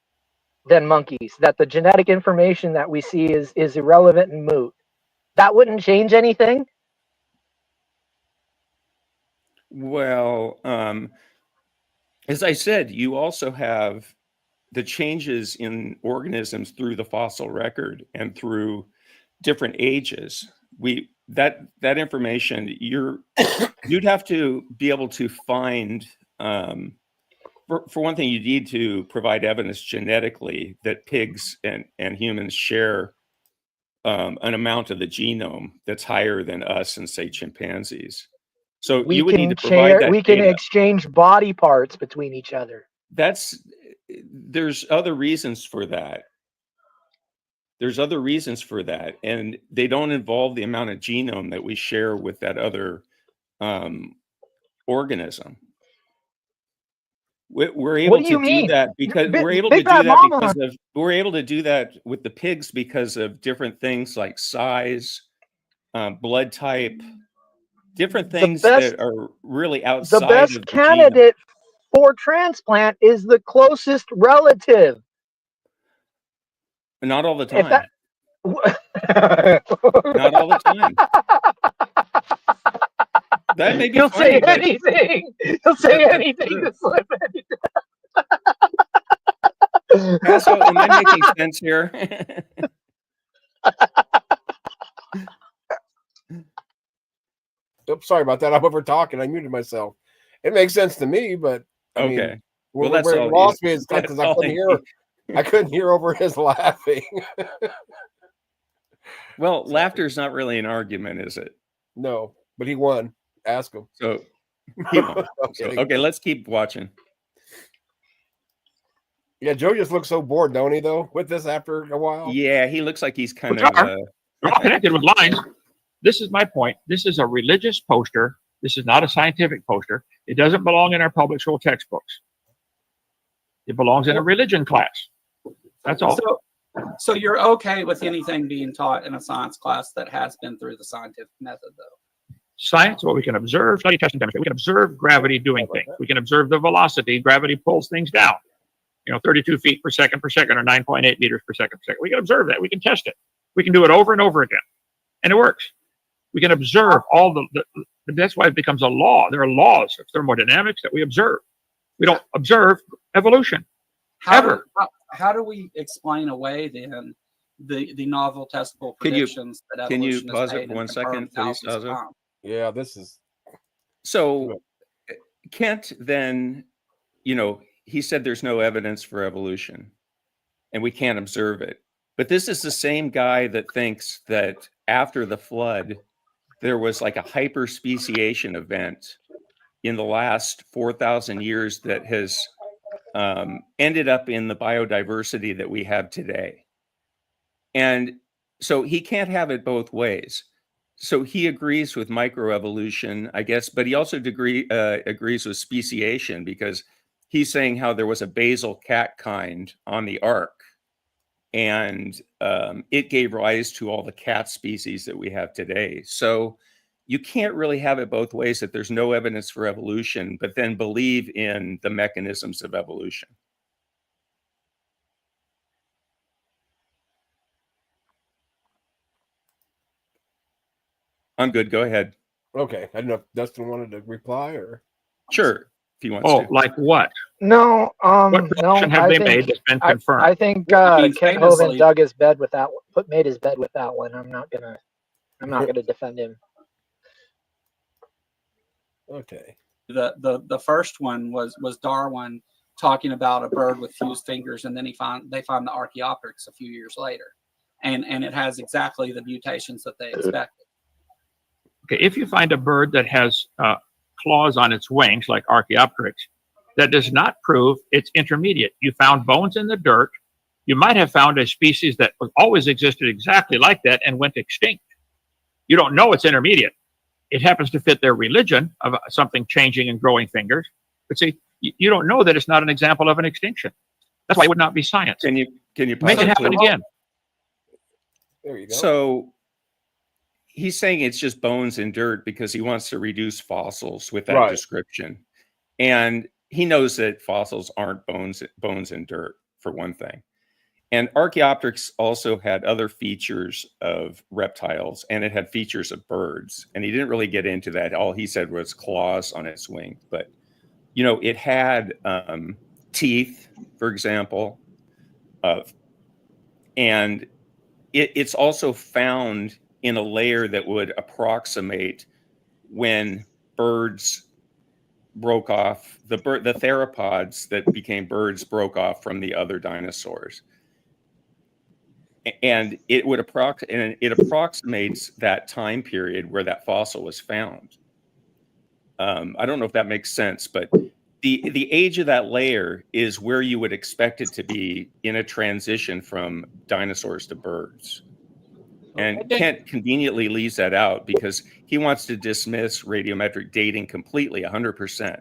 than monkeys, that the genetic information that we see is irrelevant and moot. That wouldn't change anything. Well, as I said, you also have the changes in organisms through the fossil record and through different ages. That information you'd have to be able to find. For one thing, you need to provide evidence genetically that pigs and humans share an amount of the genome that's higher than us and say chimpanzees. So We you would need can to provide share. that We can data. exchange body parts between each other. There's other reasons for that. There's other reasons for that, and they don't involve the amount of genome that we share with that other organism. We're able What do to you do mean? that because Big, we're able Big to do Fat that Mama. because of we're able to do that with the pigs because of different things like size, blood type, different things that are really The outside best of the genome. candidate for transplant is the closest relative. Not all the If time. that Not all the time. That may be he'll funny, say but anything. He'll say that's anything true. to slip anything. Paso, am I making sense here? Oops, sorry about that. I'm over talking. I muted myself. It makes sense to me, but I Okay. mean, Well, that's where it all. lost me is because That's I all couldn't I hear. need. I couldn't hear over his laughing. Well, laughter is not really an argument, is it? No, but he won. Ask him. So he won. Okay, Okay, let's keep watching. Yeah, Joe just looks so bored, don't he? Though with this after a while. Yeah, he looks like he's kind Which of. they're all connected with lines. This is my point. This is a religious poster. This is not a scientific poster. It doesn't belong in our public school textbooks. It belongs in a religion class. That's all. So you're okay with anything being taught in a science class that has been through the scientific method, though? Science, what we can observe, study, test, and demonstrate. We can observe gravity doing things. We can observe the velocity. Gravity pulls things down. 32 feet per second, or 9.8 meters per second. We can observe that. We can test it. We can do it over and over again. And it works. We can observe all that's why it becomes a law. There are laws of thermodynamics that we observe. We don't observe evolution. How do we explain away then the novel testable predictions that can you evolution has pause made it for and 1 second, confirmed please, thousands of Azle? times? Yeah, this is. So Kent then, he said there's no evidence for evolution and we can't observe it. But this is the same guy that thinks that after the flood, there was like a hyperspeciation event in the last 4,000 years that has ended up in the biodiversity that we have today. And so he can't have it both ways. So he agrees with microevolution, I guess, but he also agrees with speciation, because he's saying how there was a basal cat kind on the ark, and it gave rise to all the cat species that we have today. So you can't really have it both ways, that there's no evidence for evolution, but then believe in the mechanisms of evolution. I'm good. Go ahead. Okay. I don't know if Dustin wanted to reply or. Sure, if he wants Oh, to. like what? No, What no. prediction have I they think made that's been I confirmed? think mean, Kent famously- Hovind dug his bed with that one, made his bed with that one. I'm not gonna defend him. Okay. The first one was Darwin talking about a bird with fused fingers, and then they find the Archaeopteryx a few years later, and it has exactly the mutations that they expected. Okay, if you find a bird that has claws on its wings, like Archaeopteryx, that does not prove it's intermediate. You found bones in the dirt. You might have found a species that always existed exactly like that and went extinct. You don't know it's intermediate. It happens to fit their religion of something changing and growing fingers. But see, you don't know that it's not an example of an extinction. That's why it would not be science. Can you Make it happen again? There you go. So he's saying it's just bones and dirt because he wants to reduce fossils with that Right. description. And he knows that fossils aren't bones and dirt, for one thing. And Archaeopteryx also had other features of reptiles, and it had features of birds. And he didn't really get into that. All he said was claws on its wing. But, you know, it had teeth, for example, and it's also found in a layer that would approximate when birds broke off, the theropods that became birds broke off from the other dinosaurs. And it approximates that time period where that fossil was found. I don't know if that makes sense, but the age of that layer is where you would expect it to be in a transition from dinosaurs to birds. And Kent conveniently leaves that out because he wants to dismiss radiometric dating completely, 100%.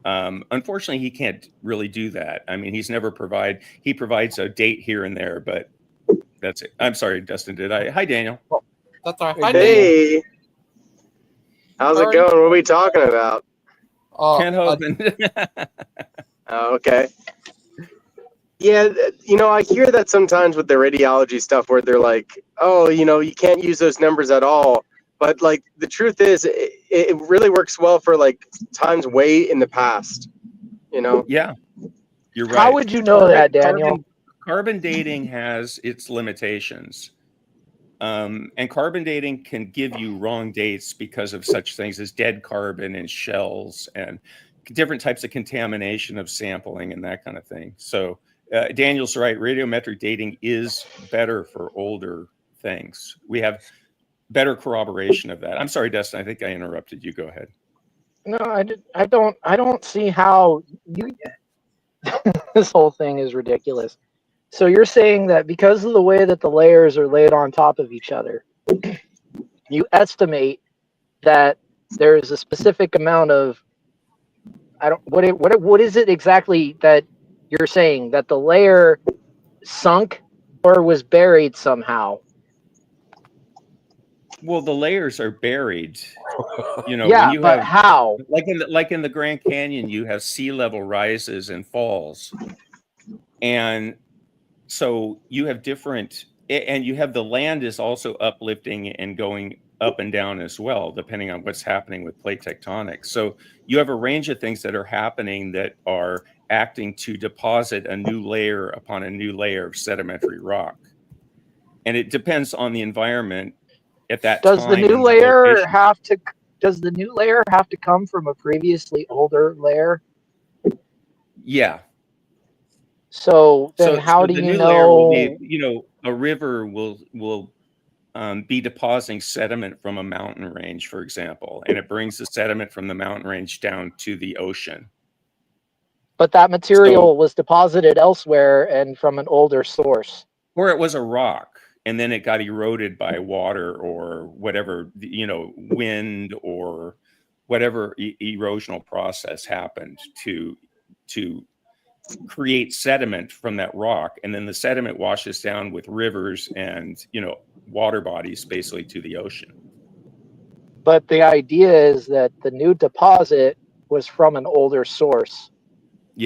Unfortunately, he can't really do that. I mean, he provides a date here and there, but that's it. I'm sorry, Dustin, Hi, Daniel. That's all right. Hi, Daniel. Hey, how's it going? What are we talking about? Kent Hovind. Oh, okay. Yeah, you know, I hear that sometimes with the radiology stuff where they're like, oh, you know, you can't use those numbers at all. But like the truth is, it really works well for like times way in the past, you know? Yeah, you're right. How would you know that, Daniel? Carbon dating has its limitations. And carbon dating can give you wrong dates because of such things as dead carbon in shells and different types of contamination of sampling and that kind of thing. So Daniel's right. Radiometric dating is better for older things. We have better corroboration of that. I'm sorry, Dustin. I think I interrupted you. Go ahead. No, I don't see how you. This whole thing is ridiculous. So you're saying that because of the way that the layers are laid on top of each other, you estimate that there is a specific amount of what is it exactly that you're saying, that the layer sunk or was buried somehow? Well, the layers are buried. You know, Yeah, when you but have how? like in the Grand Canyon, you have sea level rises and falls, and so you have different, and you have the land is also uplifting and going up and down as well, depending on what's happening with plate tectonics. So you have a range of things that are happening that are acting to deposit a new layer upon a new layer of sedimentary rock, and it depends on the environment at that time. Does the new layer have to come from a previously older layer? Yeah. So then how do the you new layer will know? be, you know, a river will be depositing sediment from a mountain range, for example, and it brings the sediment from the mountain range down to the ocean. But that material was deposited elsewhere and from an older source. Or it was a rock, and then it got eroded by water or whatever, wind or whatever erosional process happened to create sediment from that rock, and then the sediment washes down with rivers and water bodies basically to the ocean. But the idea is that the new deposit was from an older source,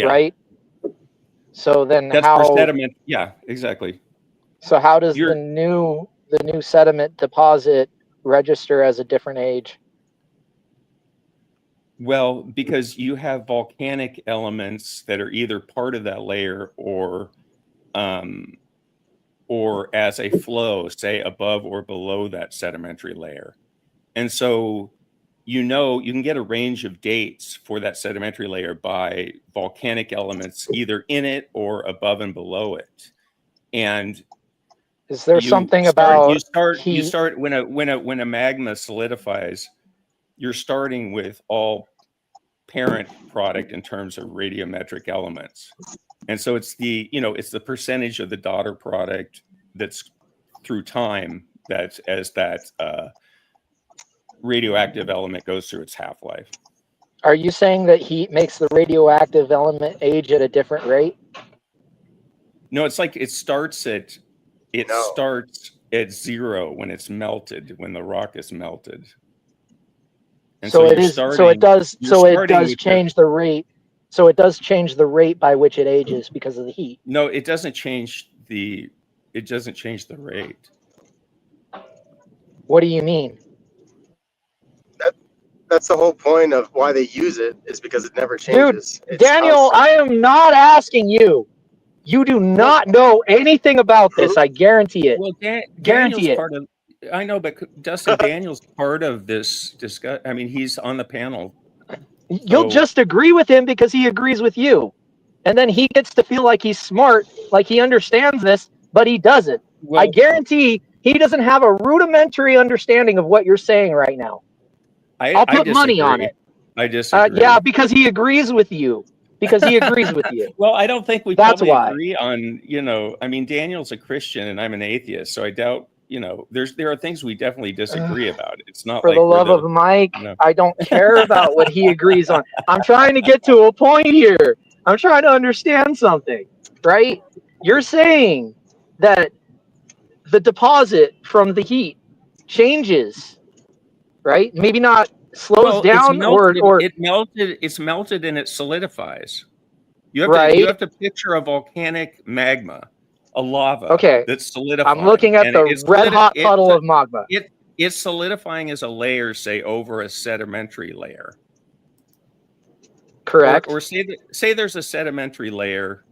right? So then that's for sediment. Yeah, exactly. So how does the new sediment deposit register as a different age? Well, because you have volcanic elements that are either part of that layer or as a flow, say above or below that sedimentary layer. And so, you can get a range of dates for that sedimentary layer by volcanic elements either in it or above and below it. And is there something about you start when a magma solidifies, you're starting with all parent product in terms of radiometric elements. And so it's the percentage of the daughter product that's through time that as that radioactive element goes through its half-life. Are you saying that heat makes the radioactive element age at a different rate? No, it's like it starts at zero when it's melted, when the rock is melted. And so it does change the rate. So it does change the rate by which it ages because of the heat. No, it doesn't change the rate. What do you mean? That's the whole point of why they use it, is because it never changes. Dude, Daniel, I am not asking you. You do not know anything about this. I guarantee it. Well, guarantee it. I know, but Dustin, Daniel's part of this discussion. I mean, he's on the panel. You'll just agree with him because he agrees with you. And then he gets to feel like he's smart, like he understands this, but he doesn't. Well, I guarantee he doesn't have a rudimentary understanding of what you're saying right now. I'll put money on it. I disagree. Yeah, because he agrees with you. Because he agrees with you. Well, I don't think we probably agree on, I mean, Daniel's a Christian and I'm an atheist, so I doubt, there are things we definitely disagree about. It's not for the love of Mike, I don't care about what he agrees on. I'm trying to get to a point here. I'm trying to understand something, right? You're saying that the deposit from the heat changes, right? Maybe not slows down or it's melted and it solidifies. You have to picture a volcanic magma, a lava that's solidifying. I'm looking at the red hot puddle of magma. It's solidifying as a layer, say, over a sedimentary layer. Correct. Or say there's a sedimentary layer,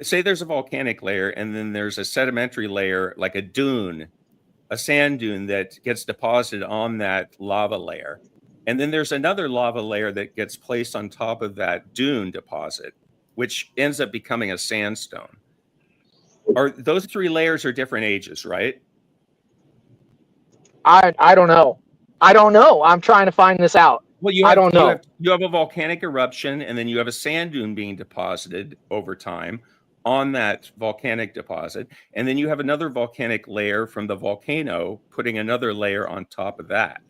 say there's a volcanic layer, and then there's a sedimentary layer like a dune, a sand dune that gets deposited on that lava layer. And then there's another lava layer that gets placed on top of that dune deposit, which ends up becoming a sandstone. Those three layers are different ages, right? I don't know. I don't know. I'm trying to find this out. Well, I don't know. You have a volcanic eruption, and then you have a sand dune being deposited over time on that volcanic deposit. And then you have another volcanic layer from the volcano putting another layer on top of that.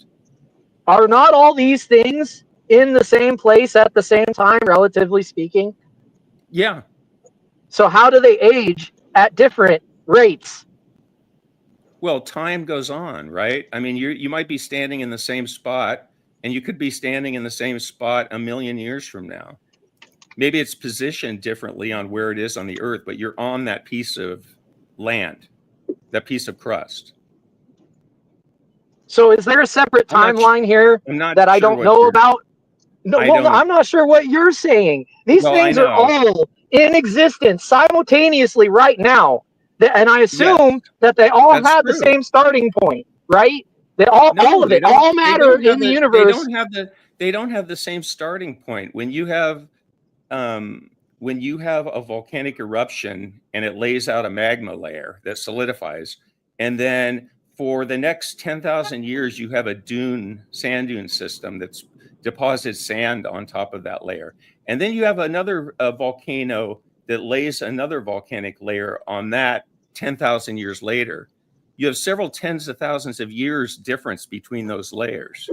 Are not all these things in the same place at the same time, relatively speaking? Yeah. So how do they age at different rates? Well, time goes on, right? I mean, you might be standing in the same spot, and you could be standing in the same spot a million years from now. Maybe it's positioned differently on where it is on the earth, but you're on that piece of land, that piece of crust. So is there a separate timeline here that I don't know about? No, I'm not sure what you're saying. These things are all in existence simultaneously right now. And I assume that they all have the same starting point, right? All of it, all matter in the universe. They don't have the same starting point. When you have a volcanic eruption and it lays out a magma layer that solidifies, and then for the next 10,000 years, you have a sand dune system that's deposited sand on top of that layer. And then you have another volcano that lays another volcanic layer on that 10,000 years later. You have several tens of thousands of years difference between those layers.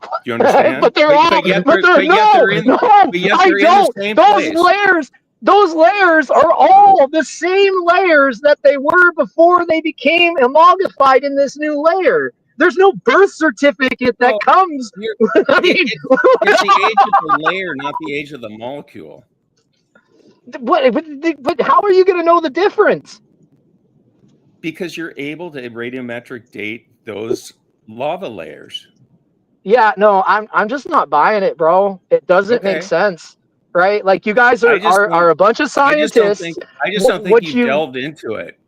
Do you understand? But they're all, but yet they're in the same place. Those layers are all the same layers that they were before they became amalgamified in this new layer. There's no birth certificate that comes. I mean, it's the age of the layer, not the age of the molecule. But how are you going to know the difference? Because you're able to radiometric date those lava layers. Yeah, no, I'm just not buying it, bro. It doesn't make sense, right? Like, you guys are a bunch of scientists. I just don't think you've delved into it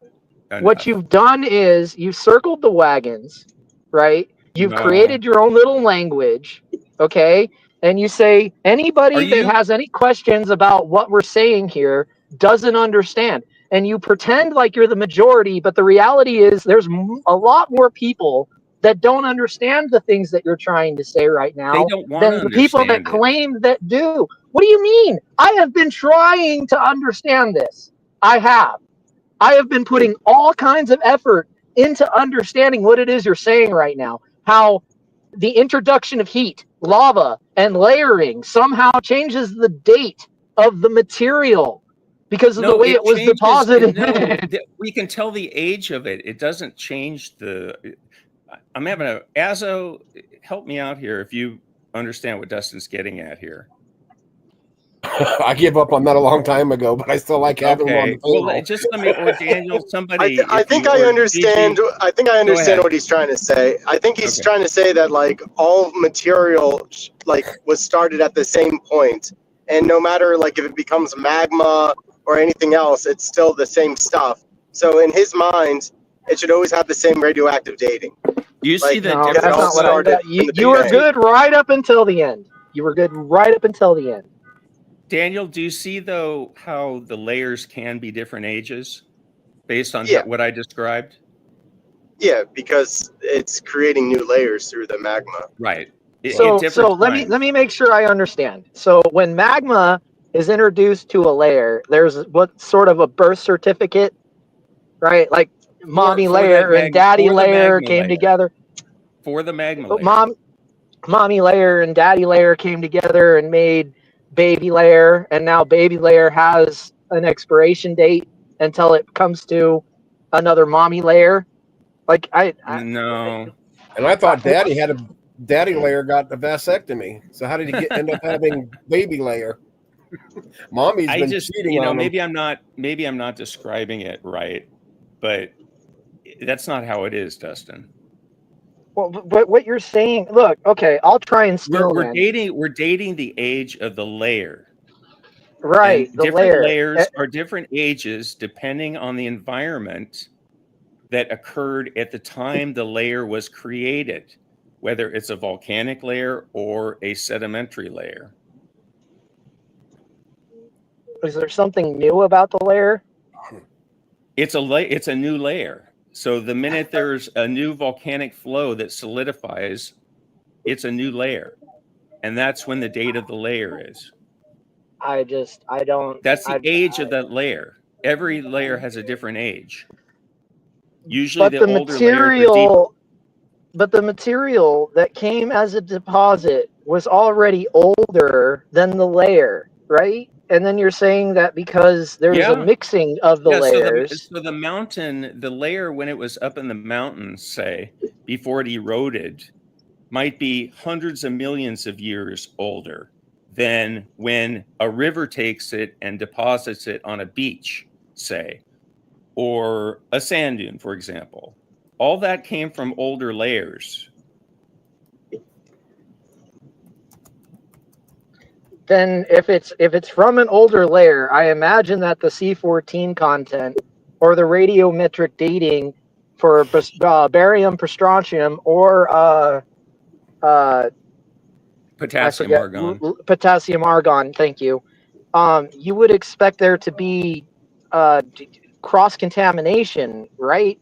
enough. What you've done is you've circled the wagons, right? You've created your own little language, okay? And you say anybody that has any questions about what we're saying here doesn't understand. And you pretend like you're the majority, but the reality is there's a lot more people that don't understand the things that you're trying to say right now than the people that claim that do. What do you mean? I have been trying to understand this. I have been putting all kinds of effort into understanding what it is you're saying right now. How the introduction of heat, lava, and layering somehow changes the date of the material because of the way it was deposited. We can tell the age of it. It doesn't change the... I'm having a... Azo, help me out here if you understand what Dustin's getting at here. I gave up on that a long time ago, but I still like having one on the table. Well, just let me, or Daniel, somebody. I think I understand what he's trying to say. I think he's trying to say that like all material like was started at the same point, and no matter like if it becomes magma or anything else, it's still the same stuff. So in his mind, it should always have the same radioactive dating. Do you see that? No, that's not what you were good right up until the end. You were good right up until the end. Daniel, do you see, though, how the layers can be different ages based on what I described? Yeah, because it's creating new layers through the magma. Right. So let me make sure I understand. So when magma is introduced to a layer, there's what sort of a birth certificate, right? Like mommy layer and daddy layer came together. For the magma layer. Mommy layer and daddy layer came together and made baby layer, and now baby layer has an expiration date until it comes to another mommy layer. Like no, and I thought daddy layer got the vasectomy. So how did he end up having baby layer? Mommy's been cheating on him. Maybe I'm not describing it right, but that's not how it is, Dustin. Well, but what you're saying, look, okay, I'll try and steal. We're dating the age of the layer. Right, and different layers are different ages depending on the environment that occurred at the time the layer was created, whether it's a volcanic layer or a sedimentary layer. Is there something new about the layer? It's a new layer. So the minute there's a new volcanic flow that solidifies, it's a new layer. And that's when the date of the layer is. That's the age of that layer. Every layer has a different age. Usually the older material, but the material that came as a deposit was already older than the layer, right? And then you're saying that because there's a mixing of the layers. So the mountain, the layer when it was up in the mountains, say, before it eroded, might be hundreds of millions of years older than when a river takes it and deposits it on a beach, say, or a sand dune, for example. All that came from older layers. Then if it's from an older layer, I imagine that the C14 content or the radiometric dating for barium, strontium, or potassium argon. Potassium argon, thank you. You would expect there to be cross-contamination, right?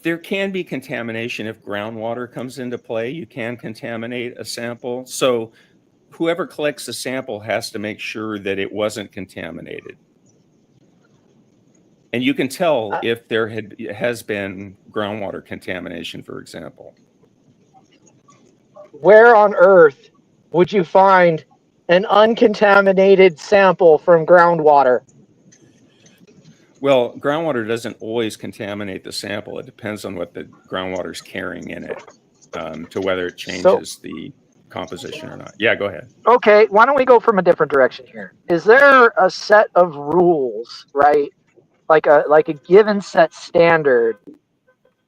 There can be contamination if groundwater comes into play. You can contaminate a sample. So whoever collects the sample has to make sure that it wasn't contaminated. And you can tell if there has been groundwater contamination, for example. Where on earth would you find an uncontaminated sample from groundwater? Well, groundwater doesn't always contaminate the sample. It depends on what the groundwater is carrying in it, to whether it changes the composition or not. Yeah, go ahead. Okay, why don't we go from a different direction here? Is there a set of rules, right? Like a given set standard?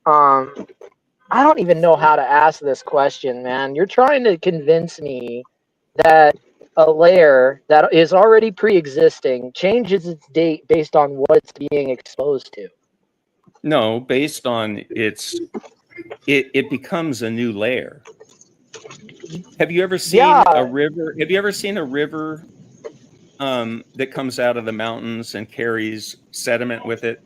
I don't even know how to ask this question, man. You're trying to convince me that a layer that is already pre-existing changes its date based on what it's being exposed to. No, based on it becomes a new layer. Have you ever seen a river? Have you ever seen a river that comes out of the mountains and carries sediment with it?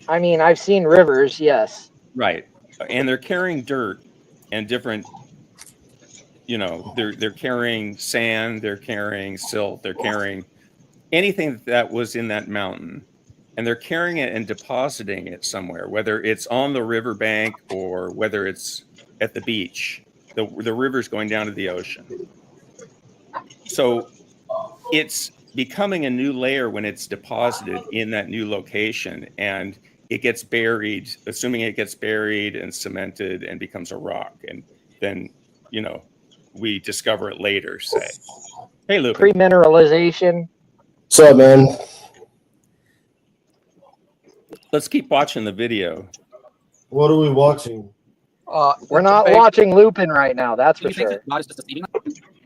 I mean, I've seen rivers, yes. Right. And they're carrying dirt and different, you know, they're carrying sand, they're carrying silt, they're carrying anything that was in that mountain. And they're carrying it and depositing it somewhere, whether it's on the riverbank or whether it's at the beach. The river's going down to the ocean. So it's becoming a new layer when it's deposited in that new location, and it gets buried, assuming it gets buried and cemented and becomes a rock. And then, you know, we discover it later, say. Hey, Luke. Pre-mineralization. What's up, man? Let's keep watching the video. What are we watching? We're not watching Lupin right now, that's for sure.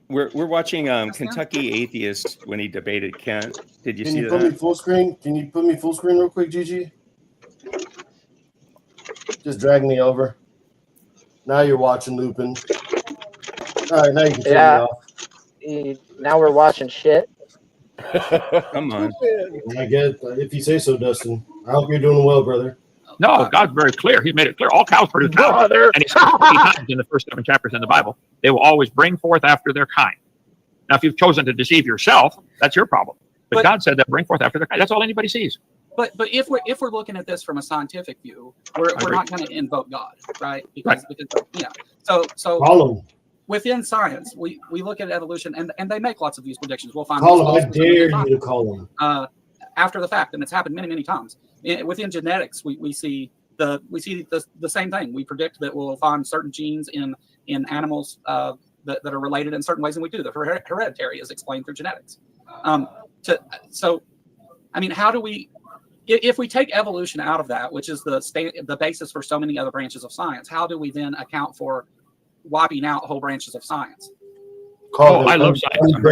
We're watching Kentucky Atheist when he debated Kent. Did you see that? Can you put me full screen? Can you put me full screen real quick, Gigi? Just drag me over. Now you're watching Lupin. All right, now you can turn me off. Now we're watching shit. Come on. I get if you say so, Dustin. I hope you're doing well, brother. No, God's very clear. He made it clear. All cows produce cows. And he said 3 times in the first 7 chapters in the Bible, they will always bring forth after their kind. Now, if you've chosen to deceive yourself, that's your problem. But God said that bring forth after their kind. That's all anybody sees. But if we're looking at this from a scientific view, we're not going to invoke God, right? Because yeah. So within science, we look at evolution, and they make lots of these predictions. We'll find. I dare you to call them. After the fact, and it's happened many times. Within genetics, we see the same thing. We predict that we'll find certain genes in animals that are related in certain ways, and we do. The hereditary is explained through genetics. So, I mean, how do we? If we take evolution out of that, which is the basis for so many other branches of science, how do we then account for wiping out whole branches of science? I love science. I'm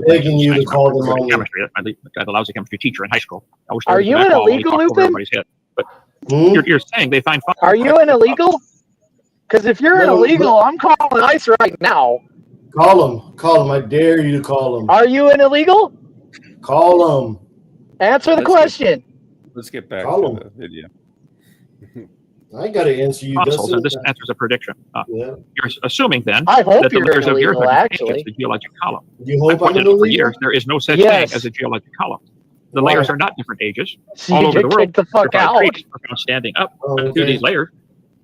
begging you to call them on chemistry. I got a lousy chemistry teacher in high school. Are you an illegal, Lupin? But you're saying they find fun. Are you an illegal? Because if you're an illegal, I'm calling ICE right now. Call them. I dare you to call them. Are you an illegal? Call them. Answer the question. Let's get back to the video. I got to answer you. So this answers a prediction. You're assuming then I hope that the you're layers of the earth illegal, are actually. the geologic column. You hope I'm For years, there is no such thing as a geologic column. The layers are not different ages. All over the world, the fuck out. trees are found standing up through these layers.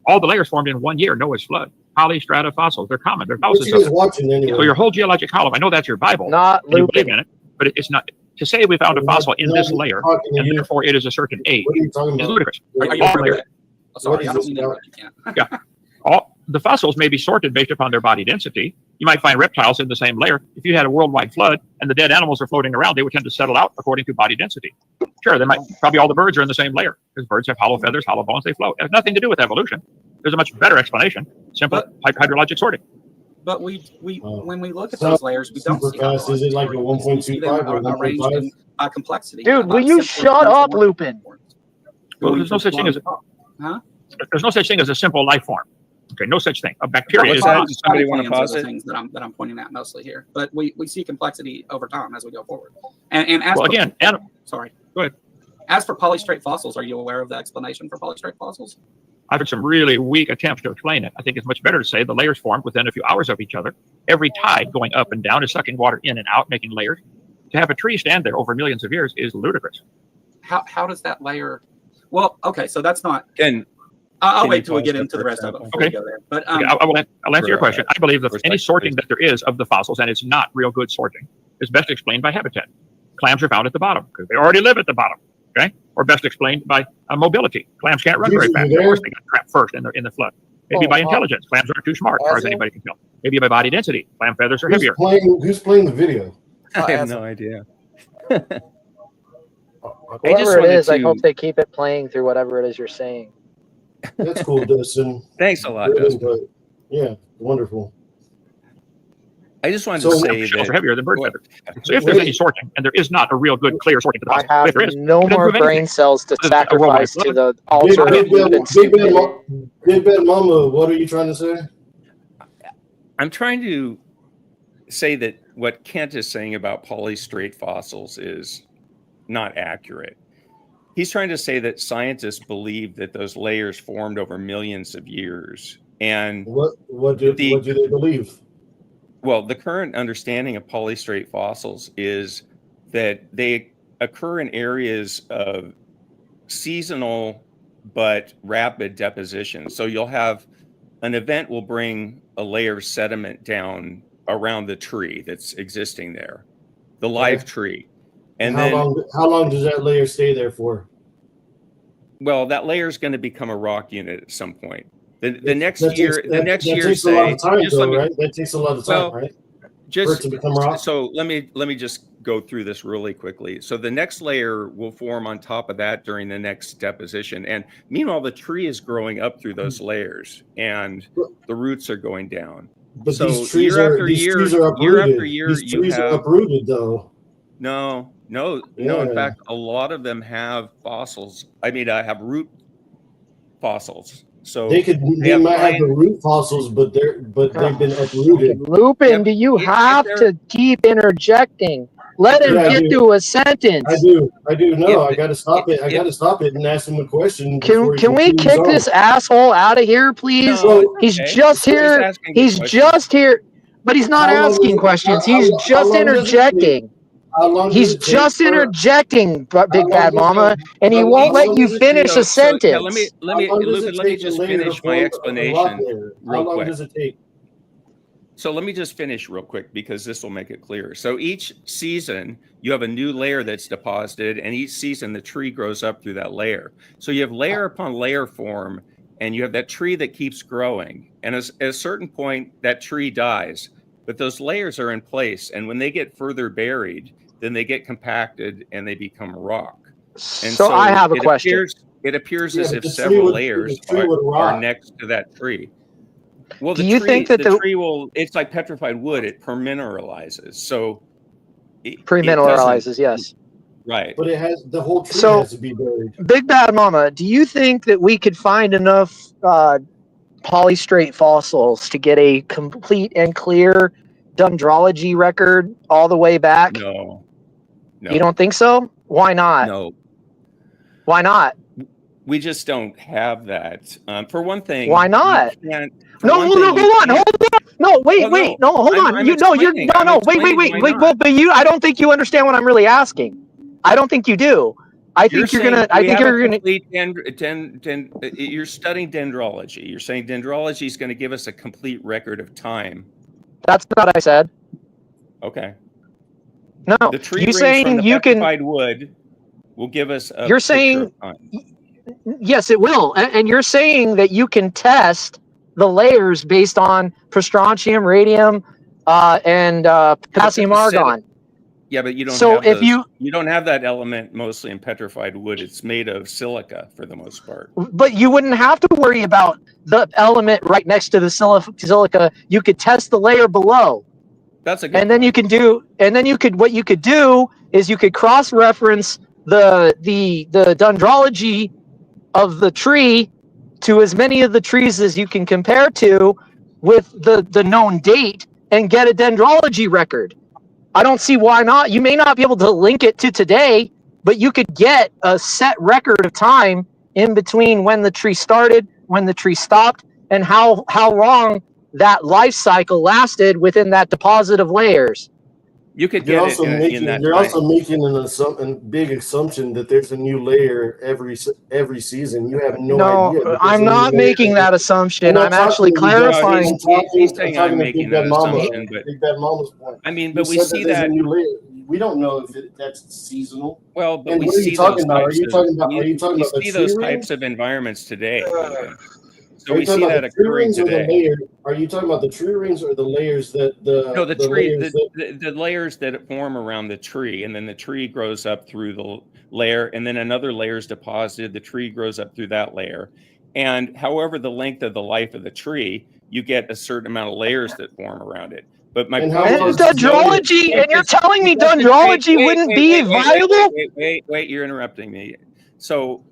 All the layers formed in 1 year, Noah's flood. Polystrata fossils, they're common. They're thousands of them. Watching anyway? So your whole geologic column, I know that's your Bible. Not you believe in it, but it's not. To say we found a fossil in this layer, and therefore it is a certain age, is ludicrous. Sorry, I don't mean to yeah. All the fossils may be sorted based upon their body density. You might find reptiles in the same layer. If you had a worldwide flood and the dead animals are floating around, they would tend to settle out according to body density. Sure, they might probably all the birds are in the same layer because birds have hollow feathers, hollow bones, they float. It has nothing to do with evolution. There's a much better explanation: simple hydrologic sorting. But when we look at those layers, we don't see fast. Is it like a 1.25 or 1.5? Complexity. Dude, will you shut up, Lupin? Well, there's no such thing as there's no such thing as a simple life form. Okay, no such thing. A bacteria is not. Does somebody want to pause it? Things that I'm pointing at mostly here, but we see complexity over time as we go forward. And as well, again, sorry, go ahead. As for polystrate fossils, are you aware of the explanation for polystrate fossils? I've had some really weak attempts to explain it. I think it's much better to say the layers formed within a few hours of each other. Every tide going up and down is sucking water in and out, making layers. To have a tree stand there over millions of years is ludicrous. How does that layer? Well, okay, so that's not. I'll wait till we get into the rest of it. Okay. Go there. But Okay, I'll answer your question. I believe that any sorting that there is of the fossils, and it's not real good sorting, is best explained by habitat. Clams are found at the bottom because they already live at the bottom. Okay, or best explained by mobility. Clams can't run very fast. Of course, they got trapped first in the flood. Maybe by intelligence. Clams aren't too smart, as far as anybody can tell. Maybe by body density. Clam feathers are heavier. Who's playing the video? I have no idea. Whoever it is, I hope they keep it playing through whatever it is you're saying. That's cool, Dustin. Thanks a lot, Dustin. Yeah, wonderful. I just wanted to say shells that are heavier than bird feathers. So if there's any sorting, and there is not a real good, clear sorting, I have no more brain cells to sacrifice to the altar of Big Bad Mama, what are you trying to say? I'm trying to say that what Kent is saying about polystrate fossils is not accurate. He's trying to say that scientists believe that those layers formed over millions of years. And what do they believe? Well, the current understanding of polystrate fossils is that they occur in areas of seasonal but rapid deposition. So you'll have an event will bring a layer of sediment down around the tree that's existing there, the live tree. And how long does that layer stay there for? Well, that layer is going to become a rock unit at some point. The next year, takes a lot of time, though, right? That takes a lot of time, right? For it to become rock. So let me just go through this really quickly. So the next layer will form on top of that during the next deposition, and meanwhile the tree is growing up through those layers, and the roots are going down. But so these trees year are after year these trees are uprooted, though. No. Yeah. In fact, a lot of them have fossils. I have root fossils. So they might have the root fossils, but they've been uprooted. Lupin, do you have to keep interjecting? Let him get through a sentence. I do. No, I got to stop it. I got to stop it and ask him a question. Can we kick this asshole out of here, please? No, he's just here. He's just here, but he's not asking questions. He's just interjecting. He's just interjecting, Big Bad Mama, and he won't let you finish a sentence. Let me just finish my explanation real quick. How long does it take? So let me just finish real quick because this will make it clear. So each season you have a new layer that's deposited, and each season the tree grows up through that layer. So you have layer upon layer form, and you have that tree that keeps growing. And at a certain point, that tree dies, but those layers are in place. And when they get further buried, then they get compacted and they become rock. And so I have a question. It appears as if several layers are next to that tree. Well, do you think that the tree will? It's like petrified wood. It permineralizes. So pre-mineralizes, yes. Right. But it has the whole tree has to be buried. Big Bad Mama, do you think that we could find enough polystrate fossils to get a complete and clear dendrology record all the way back? No. You don't think so? Why not? No. Why not? We just don't have that. For one thing. Why not? Hold on. No, wait. Hold on. Wait. But I don't think you understand what I'm really asking. I don't think you do. You're studying dendrology. You're saying dendrology is going to give us a complete record of time. That's not what I said. Okay. No. The tree rings from the petrified wood will give us a You're saying yes, it will. And you're saying that you can test the layers based on prostrontium, radium, and potassium argon. Yeah, but you don't. So have you don't have that element mostly in petrified wood. It's made of silica for the most part. But you wouldn't have to worry about the element right next to the silica. You could test the layer below. That's a good. And then you can do. And then what you could do is you could cross-reference the dendrology of the tree to as many of the trees as you can compare to with the known date and get a dendrology record. I don't see why not. You may not be able to link it to today, but you could get a set record of time in between when the tree started, when the tree stopped, and how long that life cycle lasted within that deposit of layers. You could You're get also it in that you're time. also making a big assumption that there's a new layer every season. You have no idea. No, I'm not making that assumption. I'm actually clarifying. He's saying I'm making that assumption, but Big Bad Mama's point. I mean, You but we said see there's a that. new layer. We don't know if that's seasonal. Well, but And we what are you see talking those about? Are types you of talking about? Are we you talking about the see tree those rings? types of environments today. So Are we you talking see about that the tree occurring rings or the today. layer? Are you talking about the tree rings or the layers that No, the tree, layers the layers that form around the tree, and then the tree grows up through the layer, and then another layer is deposited. The tree grows up through that layer, and however the length of the life of the tree, you get a certain amount of layers that form around it. But my And point how is, dendrology, and you're telling me dendrology wouldn't be viable? Wait, you're interrupting me. So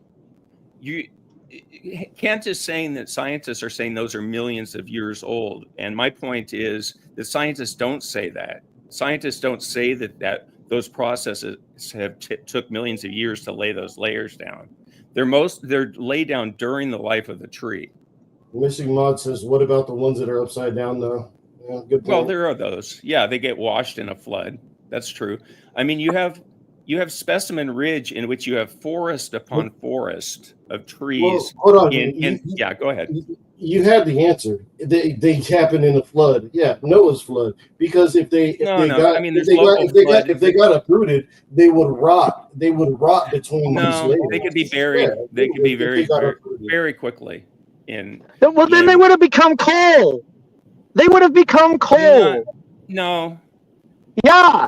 Kent is saying that scientists are saying those are millions of years old. And my point is that scientists don't say that. Scientists don't say that those processes have took millions of years to lay those layers down. They're laid down during the life of the tree. Missing Mod says, what about the ones that are upside down though? Yeah, good point. Well, there are those. Yeah, they get washed in a flood. That's true. I mean, you have Specimen Ridge, in which you have forest upon forest of trees. Well, hold on. Yeah, go ahead. You had the answer. They happened in a flood. Yeah, Noah's flood. Because if they got uprooted, they would rot. They would rot between these layers. They could be buried. Yeah, they could be very very quickly. Then they would have become coal. They would have become coal. No. Yeah.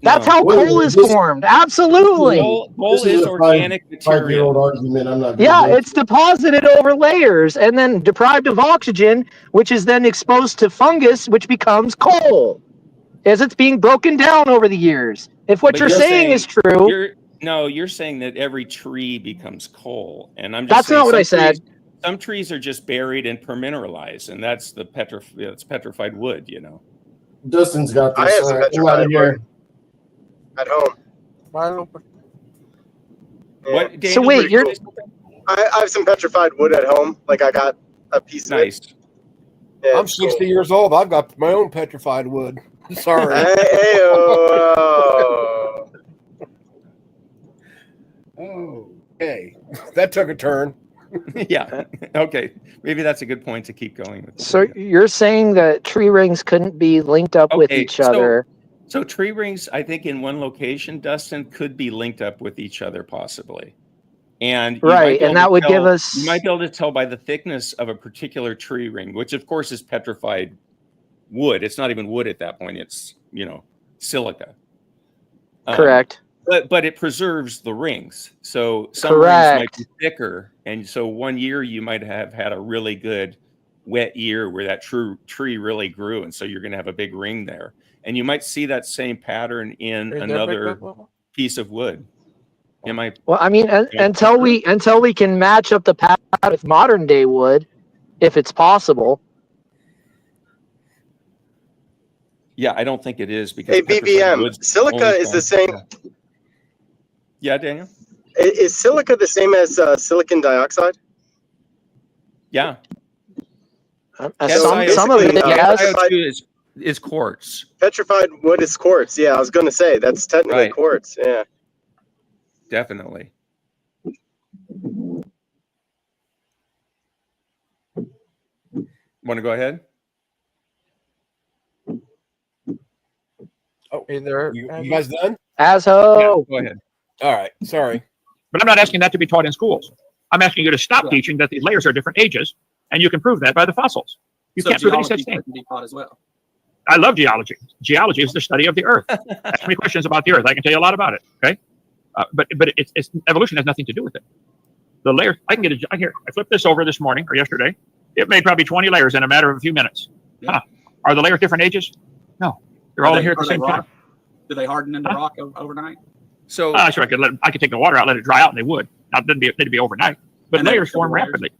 That's how coal is formed. Absolutely. Coal is organic material. 5-year-old argument. I'm not. Yeah, it's deposited over layers and then deprived of oxygen, which is then exposed to fungus, which becomes coal as it's being broken down over the years. If what you're saying is true. You're saying that every tree becomes coal, and I'm just that's not what I said. Some trees are just buried and permineralized, and that's the petrified wood. You know. Dustin's got this. I have some petrified wood at home. Wide open. What? Daniel, so wait, I have some petrified wood at home. Like I got a piece of it. Yeah, I'm 60 years old. I've got my own petrified wood. Sorry. Okay, that took a turn. Yeah. Okay. Maybe that's a good point to keep going with. So you're saying that tree rings couldn't be linked up with each other? So tree rings, I think, in one location, Dustin, could be linked up with each other possibly. And that would give us. You might be able to tell by the thickness of a particular tree ring, which of course is petrified wood. It's not even wood at that point. It's silica. Correct. But it preserves the rings. So some rings might be thicker. And so one year you might have had a really good wet year where that tree really grew. And so you're going to have a big ring there. And you might see that same pattern in another piece of wood. Well, I mean, until we can match up the pattern with modern day wood, if it's possible. Yeah, I don't think it is because BBM silica is the same. Yeah, Daniel. Is silica the same as silicon dioxide? Yeah. Some of it, yes. Is quartz. Petrified wood is quartz. Yeah, I was going to say that's technically quartz. Yeah. Definitely. Want to go ahead? Oh, hey there. You guys done? Asshole. Yeah, go ahead. All right. Sorry. But I'm not asking that to be taught in schools. I'm asking you to stop teaching that these layers are different ages, and you can prove that by the fossils. You can't prove any such thing. Be taught as well. I love geology. Geology is the study of the earth. Ask me questions about the earth. I can tell you a lot about it. Okay, but it's evolution has nothing to do with it. The layers. I flipped this over this morning or yesterday. It made probably 20 layers in a matter of a few minutes. Yeah. Huh. Are the layers different ages? No, they're all here at the same time. Do they harden into rock overnight? So sure, I could take the water out, let it dry out, and they would. Now, it'd be overnight. But layers form rapidly.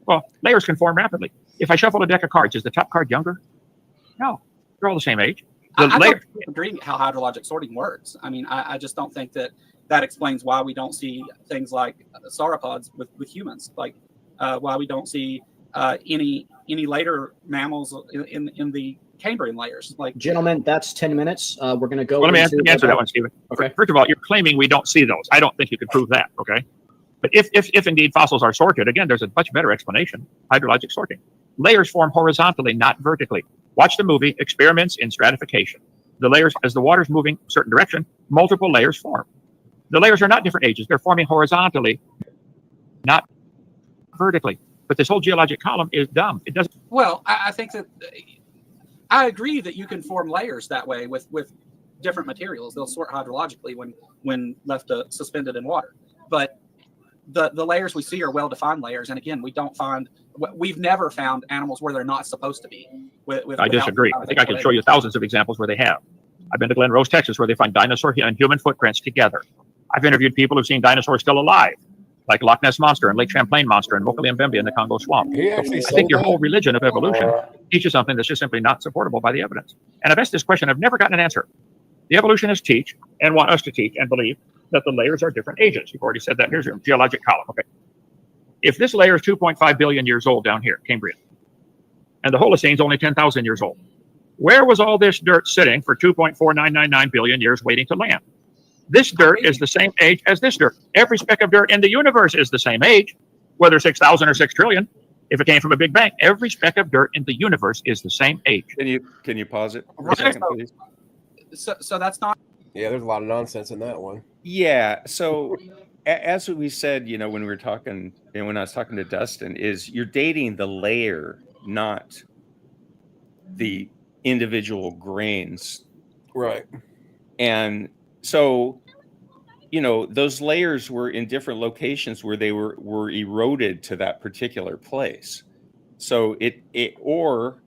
Well, layers can form rapidly. If I shuffle a deck of cards, is the top card younger? No, they're all the same age. I don't agree how hydrologic sorting works. I mean, I just don't think that explains why we don't see things like sauropods with humans, like why we don't see any later mammals in the Cambrian layers. Like, gentlemen, that's 10 minutes. We're going to go. Well, let me answer that one, Stephen. Okay. First of all, you're claiming we don't see those. I don't think you could prove that. Okay. But if indeed fossils are sorted, again, there's a much better explanation: hydrologic sorting. Layers form horizontally, not vertically. Watch the movie Experiments in Stratification. The layers, as the water's moving a certain direction, multiple layers form. The layers are not different ages. They're forming horizontally, not vertically. But this whole geologic column is dumb. It doesn't. Well, I think that I agree that you can form layers that way with different materials. They'll sort hydrologically when left suspended in water. But the layers we see are well-defined layers. And again, we've never found animals where they're not supposed to be. I disagree. I think I can show you thousands of examples where they have. I've been to Glen Rose, Texas, where they find dinosaur and human footprints together. I've interviewed people who've seen dinosaurs still alive, like Loch Ness Monster and Lake Champlain Monster and Mokele-Mbembe in the Congo swamp. I think your whole religion of evolution teaches something that's just simply not supportable by the evidence. And I've asked this question. I've never gotten an answer. The evolutionists teach and want us to teach and believe that the layers are different ages. You've already said that. Here's your geologic column. Okay. If this layer is 2.5 billion years old down here, Cambrian, and the Holocene is only 10,000 years old, where was all this dirt sitting for 2.4999 billion years waiting to land? This dirt is the same age as this dirt. Every speck of dirt in the universe is the same age, whether 6,000 or 6 trillion. If it came from a big bang, every speck of dirt in the universe is the same age. Can you pause it for a second, please? So that's not. Yeah, there's a lot of nonsense in that one. Yeah. So as we said, when we were talking, and when I was talking to Dustin, is you're dating the layer, not the individual grains. Right. And so, those layers were in different locations where they were eroded to that particular place. So or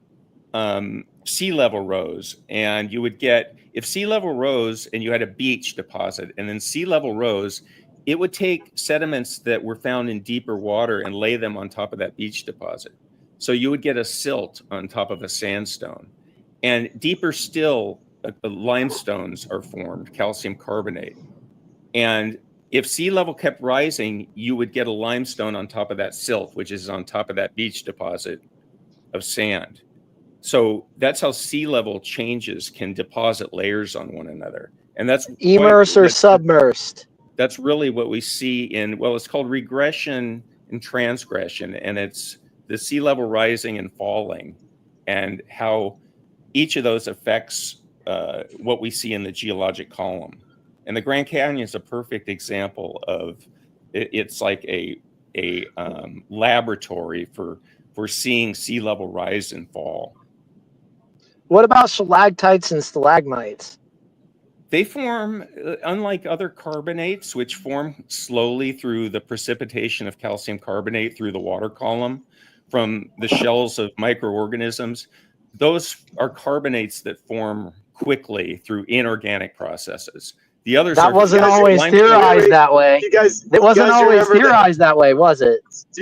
sea level rose, and you would get, if sea level rose and you had a beach deposit and then sea level rose, it would take sediments that were found in deeper water and lay them on top of that beach deposit. So you would get a silt on top of a sandstone. And deeper still, limestones are formed, calcium carbonate. And if sea level kept rising, you would get a limestone on top of that silt, which is on top of that beach deposit of sand. So that's how sea level changes can deposit layers on one another. And that's immersed or submersed. That's really what we see it's called regression and transgression. And it's the sea level rising and falling and how each of those affects what we see in the geologic column. And the Grand Canyon is a perfect example of it's like a laboratory for seeing sea level rise and fall. What about stalactites and stalagmites? They form, unlike other carbonates, which form slowly through the precipitation of calcium carbonate through the water column from the shells of microorganisms. Those are carbonates that form quickly through inorganic processes. The others that wasn't always theorized that way. It wasn't always theorized that way, was it? Do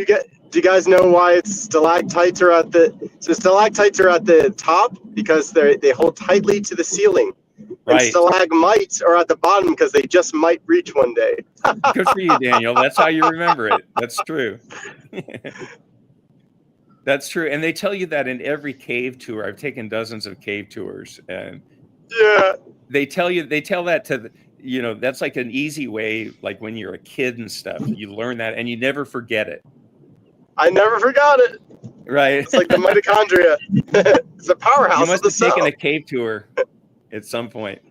you guys know why stalactites are at the top? Because they hold tightly to the ceiling. Right. And stalagmites are at the bottom because they just might reach one day. Good for you, Daniel. That's how you remember it. That's true. That's true. And they tell you that in every cave tour. I've taken dozens of cave tours, and yeah, they tell that to that's like an easy way, like when you're a kid and stuff, you learn that and you never forget it. I never forgot it. Right. It's like the mitochondria. It's a powerhouse. You must have taken a cave tour at some point.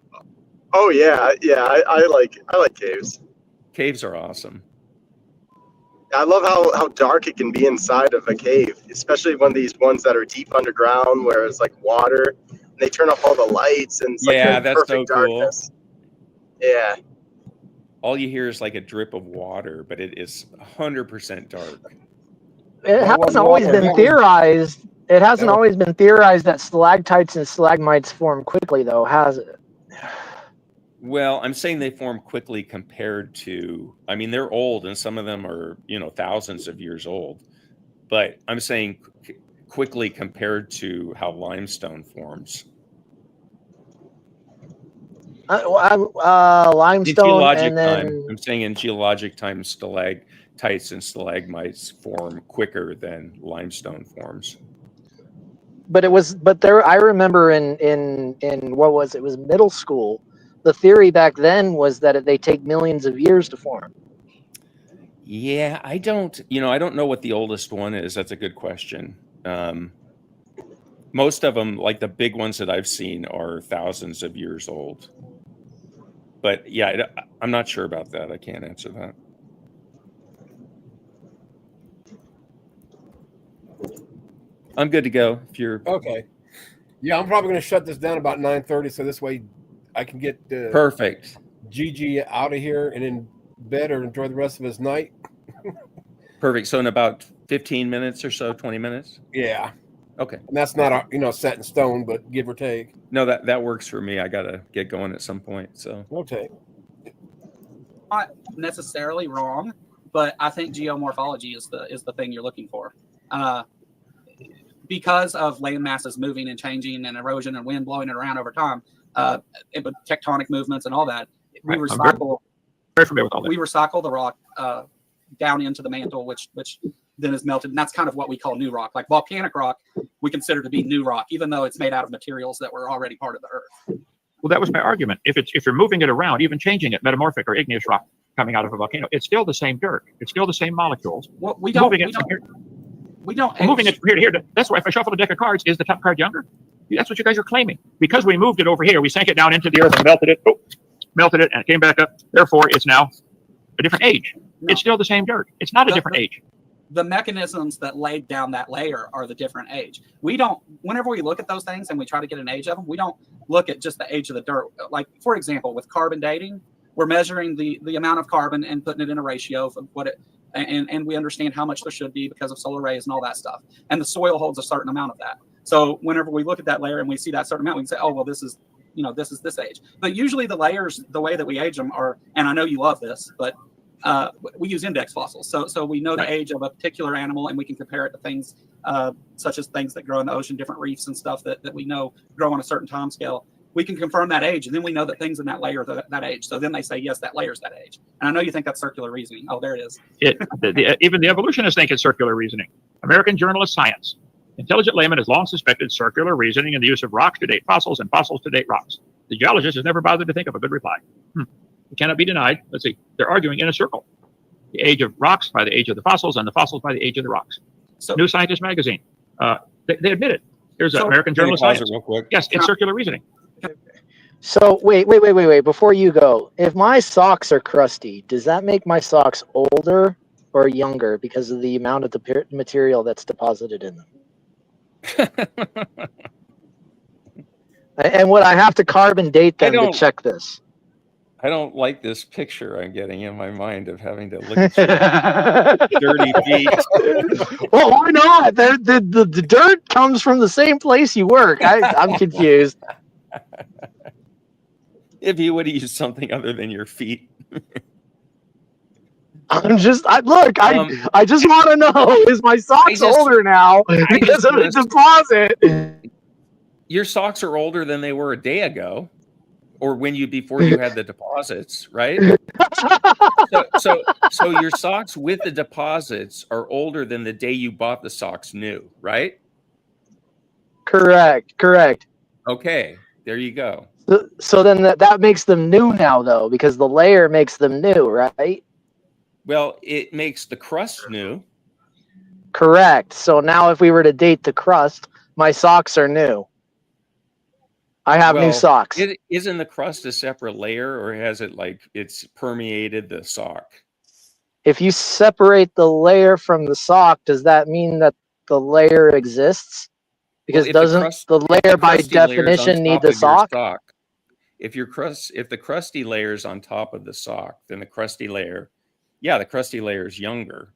Oh yeah. I like caves. Caves are awesome. I love how dark it can be inside of a cave, especially one of these ones that are deep underground where it's like water and they turn off all the lights and it's like that's so darkness. Cool. Yeah. All you hear is like a drip of water, but it is 100% dark. It hasn't always been theorized. It hasn't always been theorized that stalactites and stalagmites form quickly, though, has it? Well, I'm saying they form quickly compared to, they're old and some of them are, thousands of years old. But I'm saying quickly compared to how limestone forms. In limestone, geologic and then time, I'm saying in geologic time, stalactites and stalagmites form quicker than limestone forms. but there I remember in what was it was middle school, the theory back then was that they take millions of years to form. Yeah, I don't know what the oldest one is. That's a good question. Most of them, like the big ones that I've seen, are thousands of years old. But yeah, I'm not sure about that. I can't answer that. I'm good to go. If you're Okay. Yeah, I'm probably going to shut this down about 9:30, so this way I can get perfect. Gigi out of here and in bed or enjoy the rest of his night. Perfect. So in about 15 minutes or so, 20 minutes? Yeah. Okay. And that's not set in stone, but give or take. No, that works for me. I got to get going at some point. So okay. Not necessarily wrong, but I think geomorphology is the thing you're looking for. Because of land masses moving and changing and erosion and wind blowing it around over time, tectonic movements and all that, we recycle. Very familiar with all that. We recycle the rock down into the mantle, which then is melted, and that's kind of what we call new rock. Like volcanic rock, we consider to be new rock, even though it's made out of materials that were already part of the earth. Well, that was my argument. If you're moving it around, even changing it, metamorphic or igneous rock coming out of a volcano, it's still the same dirt. It's still the same molecules. Well, we don't moving it from here to here. That's why if I shuffle a deck of cards, is the top card younger? That's what you guys are claiming. Because we moved it over here, we sank it down into the earth and melted it, and it came back up. Therefore, it's now a different age. No. It's still the same dirt. It's not a different age. The mechanisms that laid down that layer are the different age. We don't, whenever we look at those things and we try to get an age of them, we don't look at just the age of the dirt. Like, for example, with carbon dating, we're measuring the amount of carbon and putting it in a ratio of what it, and we understand how much there should be because of solar rays and all that stuff. And the soil holds a certain amount of that. So whenever we look at that layer and we see that certain amount, we can say, oh, well, this is this age. But usually the layers, the way that we age them are, and I know you love this, but we use index fossils. So we know the age of a particular animal and we can compare it to things such as things that grow in the ocean, different reefs and stuff that we know grow on a certain time scale. We can confirm that age, and then we know that things in that layer are that age. So then they say, yes, that layer's that age. And I know you think that's circular reasoning. Oh, there it is. Even the evolutionists think it's circular reasoning. American Journal of Science. Intelligent layman has long suspected circular reasoning in the use of rocks to date fossils and fossils to date rocks. The geologist has never bothered to think of a good reply. It cannot be denied. Let's see. They're arguing in a circle. The age of rocks by the age of the fossils, and the fossils by the age of the rocks. So, New Scientist magazine. They admit it. There's an American Journal of Science. Real quick. Yes, it's circular reasoning. So wait. Before you go, if my socks are crusty, does that make my socks older or younger because of the amount of the material that's deposited in them? And would I have to carbon date them to check this? I don't like this picture I'm getting in my mind of having to look at dirty feet. Well, why not? The dirt comes from the same place you work. I'm confused. If you would have used something other than your feet. I just want to know, is my socks older now because of the deposit? Your socks are older than they were a day ago, or before you had the deposits, right? So your socks with the deposits are older than the day you bought the socks new, right? Correct. Okay, there you go. So then that makes them new now, though, because the layer makes them new, right? Well, it makes the crust new. Correct. So now if we were to date the crust, my socks are new. I have new socks. Isn't the crust a separate layer, or has it it's permeated the sock? If you separate the layer from the sock, does that mean that the layer exists? Because doesn't the layer by definition need the sock? If the crusty layer is on top of the sock, then the crusty layer is younger.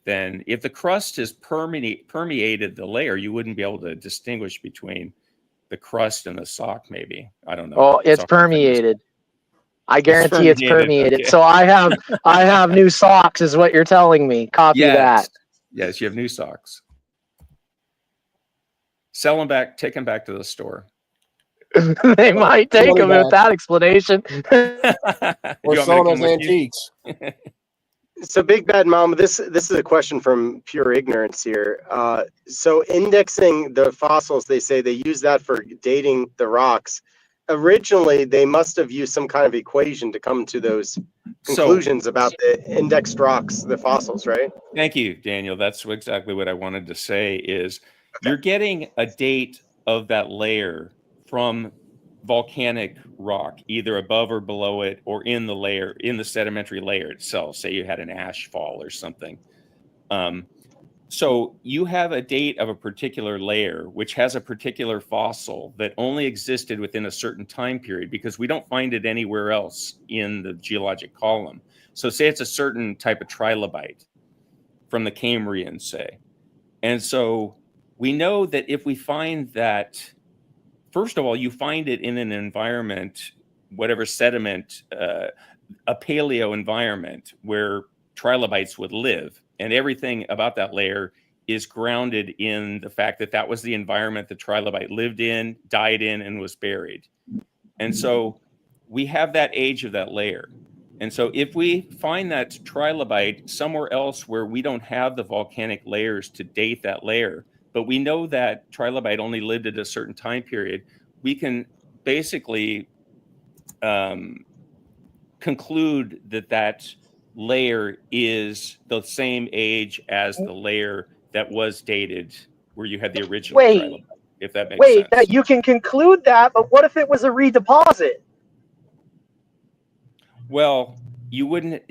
Then if the crust has permeated the layer, you wouldn't be able to distinguish between the crust and the sock, maybe. I don't know. Oh, it's permeated. I guarantee it's permeated. Okay. So I have new socks is what you're telling me. Copy that. Yes, you have new socks. Sell them back, take them back to the store. They might take Money them with back. that explanation. Or You want me to selling come us with you? antiques. So, Big Bad Mama, this is a question from pure ignorance here. So, indexing the fossils, they say they use that for dating the rocks. Originally, they must have used some kind of equation to come to those conclusions about the indexed rocks, the fossils, right? Thank you, Daniel. That's exactly what I wanted to say is you're getting a date of that layer from volcanic rock, either above or below it, or in the layer, in the sedimentary layer itself. Say you had an ash fall or something. So you have a date of a particular layer, which has a particular fossil that only existed within a certain time period because we don't find it anywhere else in the geologic column. So say it's a certain type of trilobite from the Cambrian, say. And so we know that if we find that, first of all, you find it in an environment, whatever sediment, a paleo environment where trilobites would live. And everything about that layer is grounded in the fact that that was the environment the trilobite lived in, died in, and was buried. And so we have that age of that layer. And so if we find that trilobite somewhere else where we don't have the volcanic layers to date that layer, but we know that trilobite only lived at a certain time period, we can basically conclude that that layer is the same age as the layer that was dated where you had the original trilobite, if that makes sense. Wait, you can conclude that, but what if it was a redeposit? Well, you wouldn't,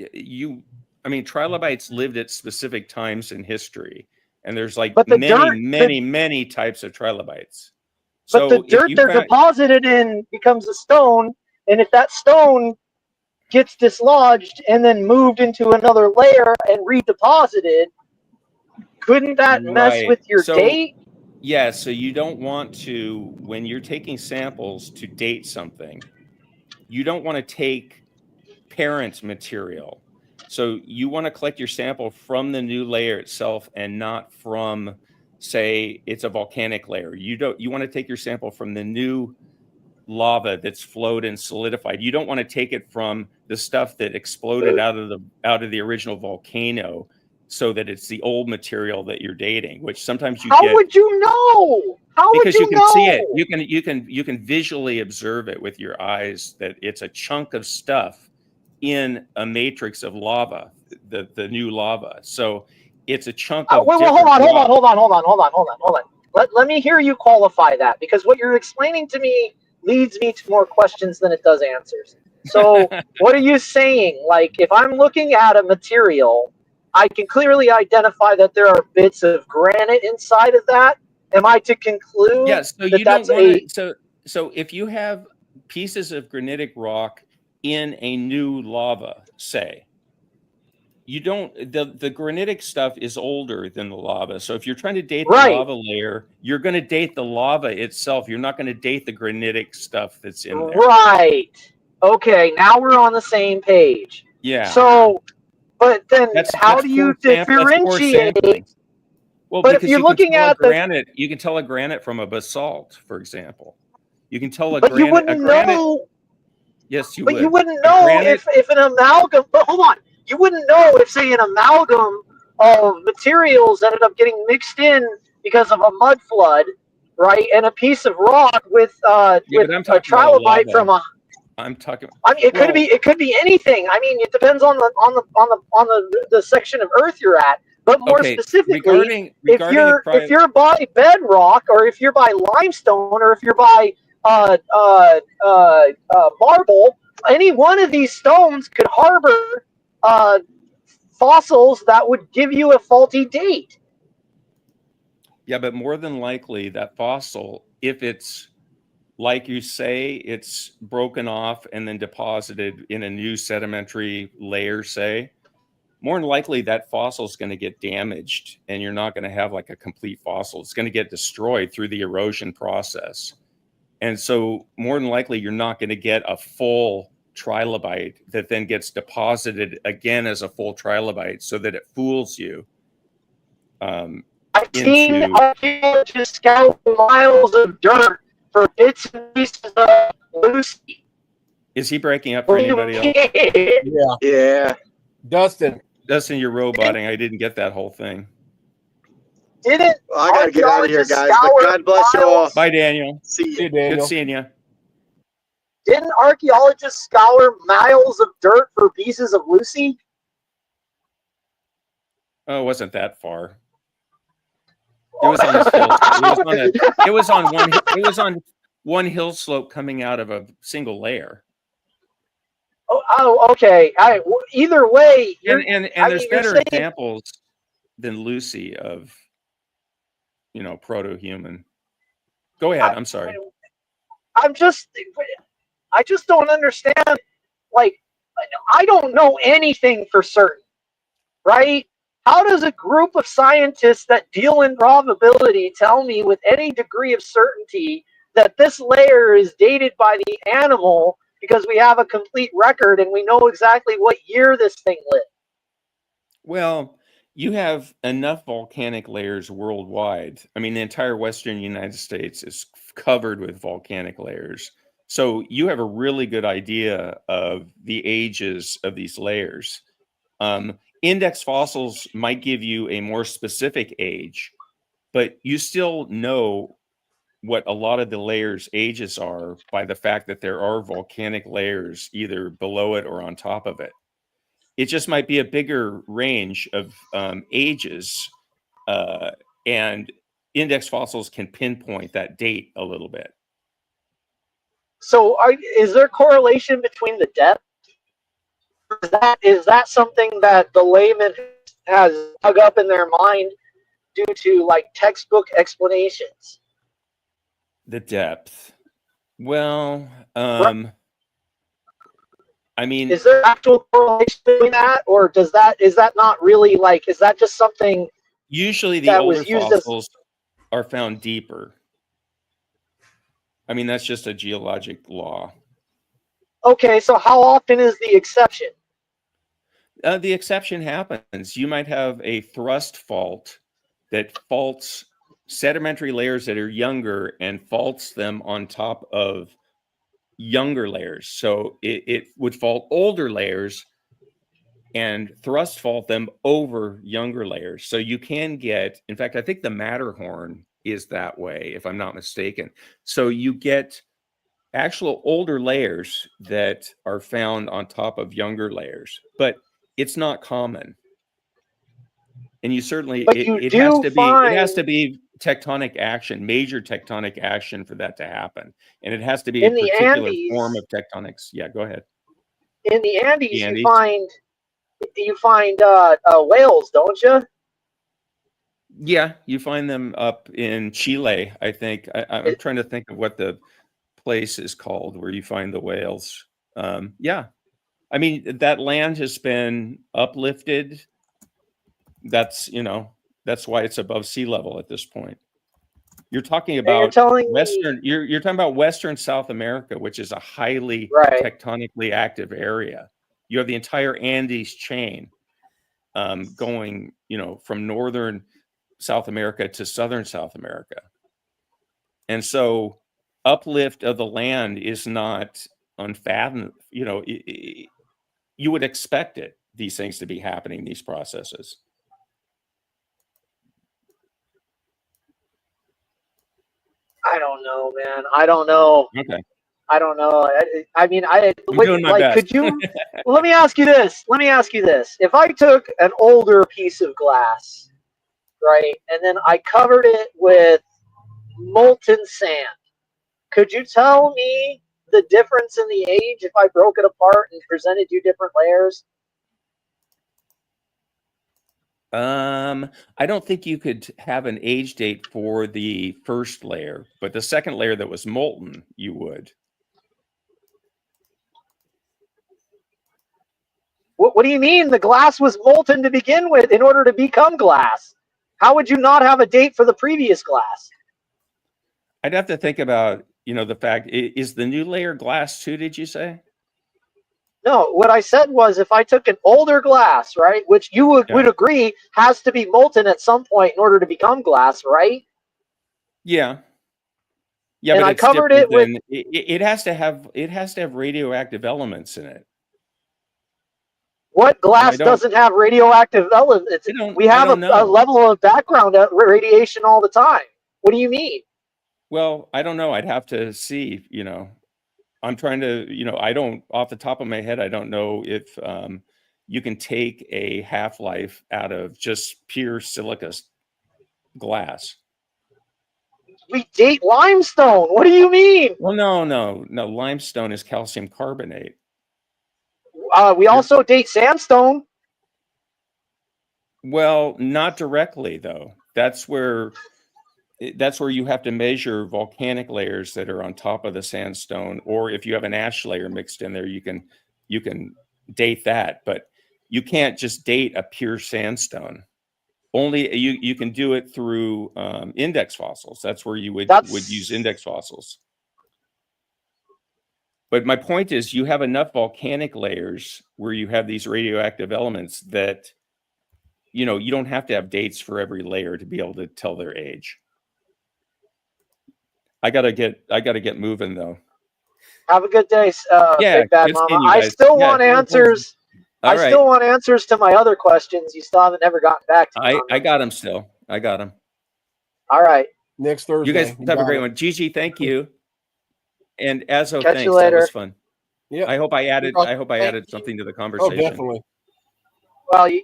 I mean, trilobites lived at specific times in history, and there's like many types of trilobites. But the dirt they're deposited in becomes a stone, and if that stone gets dislodged and then moved into another layer and redeposited, couldn't that mess with your date? Yeah, so you don't want to, when you're taking samples to date something, you don't want to take parent material. So you want to collect your sample from the new layer itself and not from, say, it's a volcanic layer. You want to take your sample from the new lava that's flowed and solidified. You don't want to take it from the stuff that exploded out of the original volcano, so that it's the old material that you're dating, which sometimes you get. How would you know? Because you can see it. You can visually observe it with your eyes that it's a chunk of stuff in a matrix of lava, the new lava. So it's a chunk of hold on. Let me hear you qualify that, because what you're explaining to me leads me to more questions than it does answers. So what are you saying? Like, if I'm looking at a material, I can clearly identify that there are bits of granite inside of that. Am I to conclude so if you have pieces of granitic rock in a new lava, say, you don't, the granitic stuff is older than the lava. So if you're trying to date the lava layer, you're going to date the lava itself. You're not going to date the granitic stuff that's in there. Right. Okay, now we're on the same page. Yeah. So, but then how do you differentiate? Well, but because if you're looking at granite, you can tell a granite from a basalt, for example. You can tell but you wouldn't know. Yes, you would. But you wouldn't know if an amalgam. But hold on, you wouldn't know if, say, an amalgam of materials ended up getting mixed in because of a mud flood, right? And a piece of rock with a trilobite from a. I'm talking. I mean, it could be anything. I mean, it depends on the section of Earth you're at. But more specifically, if you're by bedrock, or if you're by limestone, or if you're by marble, any one of these stones could harbor fossils that would give you a faulty date. Yeah, but more than likely that fossil, if it's like you say, it's broken off and then deposited in a new sedimentary layer, say, more than likely that fossil is going to get damaged and you're not going to have like a complete fossil. It's going to get destroyed through the erosion process. And so more than likely you're not going to get a full trilobite that then gets deposited again as a full trilobite so that it fools you. I've seen archaeologists scout miles of dirt for bits and pieces of Lucy. Is he breaking up for anybody else? Yeah. Yeah. Dustin. Dustin, you're roboting. I didn't get that whole thing. Didn't Well, I gotta get out of here, archaeologists guys. But scour God bless you all. miles- Bye, Daniel. See See you. you, Daniel. Good seeing you. Didn't archaeologists scour miles of dirt for pieces of Lucy? Oh, it wasn't that far. It was on this hill. It was on one hill slope coming out of a single layer. Oh, okay. Either way, And there's better examples than Lucy of, proto-human. Go ahead. I'm sorry. I just don't understand. Like, I don't know anything for certain, right? How does a group of scientists that deal in probability tell me with any degree of certainty that this layer is dated by the animal because we have a complete record and we know exactly what year this thing lived? Well, you have enough volcanic layers worldwide. I mean, the entire Western United States is covered with volcanic layers. So you have a really good idea of the ages of these layers. Index fossils might give you a more specific age, but you still know what a lot of the layers' ages are by the fact that there are volcanic layers either below it or on top of it. It just might be a bigger range of ages, and index fossils can pinpoint that date a little bit. So, is there correlation between the depth? Is that something that the layman has dug up in their mind due to like textbook explanations? The depth. Well, I mean, is there actual correlation between that, or is that not really like? Is that just something? Usually, the older fossils are found deeper. I mean, that's just a geologic law. Okay, so how often is the exception? The exception happens. You might have a thrust fault that faults sedimentary layers that are younger and faults them on top of younger layers. So it would fault older layers and thrust fault them over younger layers. So you can get, in fact, I think the Matterhorn is that way, if I'm not mistaken. So you get actual older layers that are found on top of younger layers, but it's not common. And you certainly, it has to be tectonic action, major tectonic action for that to happen. And it has to be a particular form of tectonics. Yeah, go ahead. In the Andes, you find whales, don't you? Yeah, you find them up in Chile, I think. I'm trying to think of what the place is called where you find the whales. Yeah. I mean, that land has been uplifted. That's why it's above sea level at this point. You're talking about you're talking about Western South America, which is a highly tectonically active area. You have the entire Andes chain going, from northern South America to southern South America. And so uplift of the land is not unfathomable. You would expect these things to be happening, these processes. I don't know, man. I don't know. Okay. I don't know. I mean, I'm doing my best. Could you? Let me ask you this. If I took an older piece of glass, right, and then I covered it with molten sand, could you tell me the difference in the age if I broke it apart and presented you different layers? I don't think you could have an age date for the first layer, but the second layer that was molten, you would. What do you mean? The glass was molten to begin with in order to become glass. How would you not have a date for the previous glass? I'd have to think about, the fact, is the new layer glass too, did you say? No, what I said was if I took an older glass, right, which you would agree has to be molten at some point in order to become glass, right? Yeah. Yeah, And but I it's covered different it with than it has to have radioactive elements in it. what And I glass don't doesn't have radioactive elements. We I have don't a know. level of background radiation all the time. What do you mean? Well, I don't know. I'd have to see, I'm trying to, I don't, off the top of my head, I don't know if you can take a half-life out of just pure silica glass. We date limestone. What do you mean? Well, no. Limestone is calcium carbonate. We also date sandstone. Well, not directly though. That's where you have to measure volcanic layers that are on top of the sandstone, or if you have an ash layer mixed in there, you can date that, but you can't just date a pure sandstone. Only you can do it through index fossils. That's where you would use index fossils. But my point is, you have enough volcanic layers where you have these radioactive elements that you don't have to have dates for every layer to be able to tell their age. I gotta get moving though. Have a good day, Yeah, Big Bad good Mama. seeing you I guys. still Yeah, want no, answers. all I right. still want answers to my other questions. You still haven't never gotten back to me. I got them still. I got them. All right. Next Thursday. You guys have a great one. Gigi, thank you. And Azo, Catch thanks. you later. That was fun. Yeah. I hope I added something to the Oh, conversation. definitely. Well, you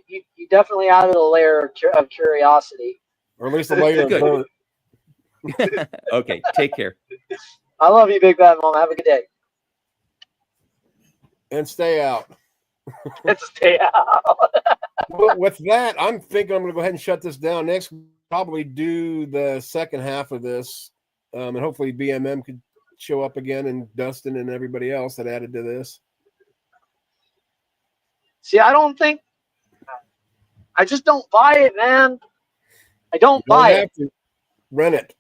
definitely added a layer of curiosity. Or at least a layer of Good. dirt. Okay, take care. I love you, Big Bad Mama. Have a good day. And stay out. And stay out. Well, with that, I'm thinking I'm going to go ahead and shut this down. Next, we'll probably do the second half of this. And hopefully BMM could show up again, and Dustin and everybody else that added to this. See, I just don't buy it, man. I don't buy it. To rent it.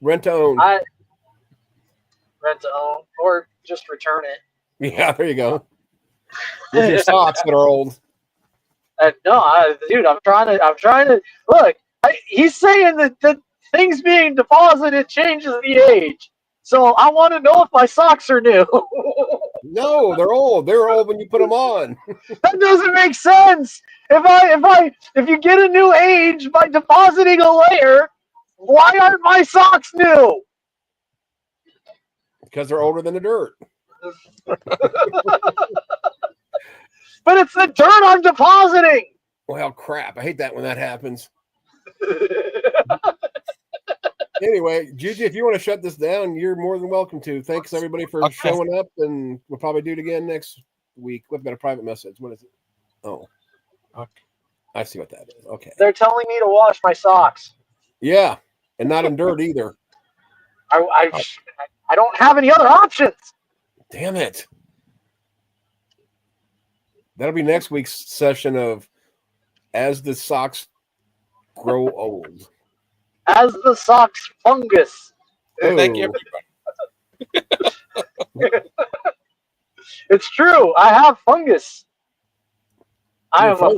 Rent to own. Rent to own or just return it. Yeah, there you go. With your socks that are old. No, dude, I'm trying to look. He's saying that the things being deposited changes the age. So I want to know if my socks are new. No, they're old. They're old when you put them on. That doesn't make sense. If you get a new age by depositing a layer, why aren't my socks new? Because they're older than the dirt. But it's the dirt I'm depositing. Well, crap. I hate that when that happens. Anyway, Gigi, if you want to shut this down, you're more than welcome to. Thanks, everybody, for showing up, and we'll probably do it again next week. We've got a private message. What is it? Oh. Okay. I see what that is. Okay. They're telling me to wash my socks. Yeah, and not in dirt either. I don't have any other options. Damn it. That'll be next week's session of As the Socks Grow Old. As the socks fungus. Thank you, everybody. It's true. I have fungus. I am a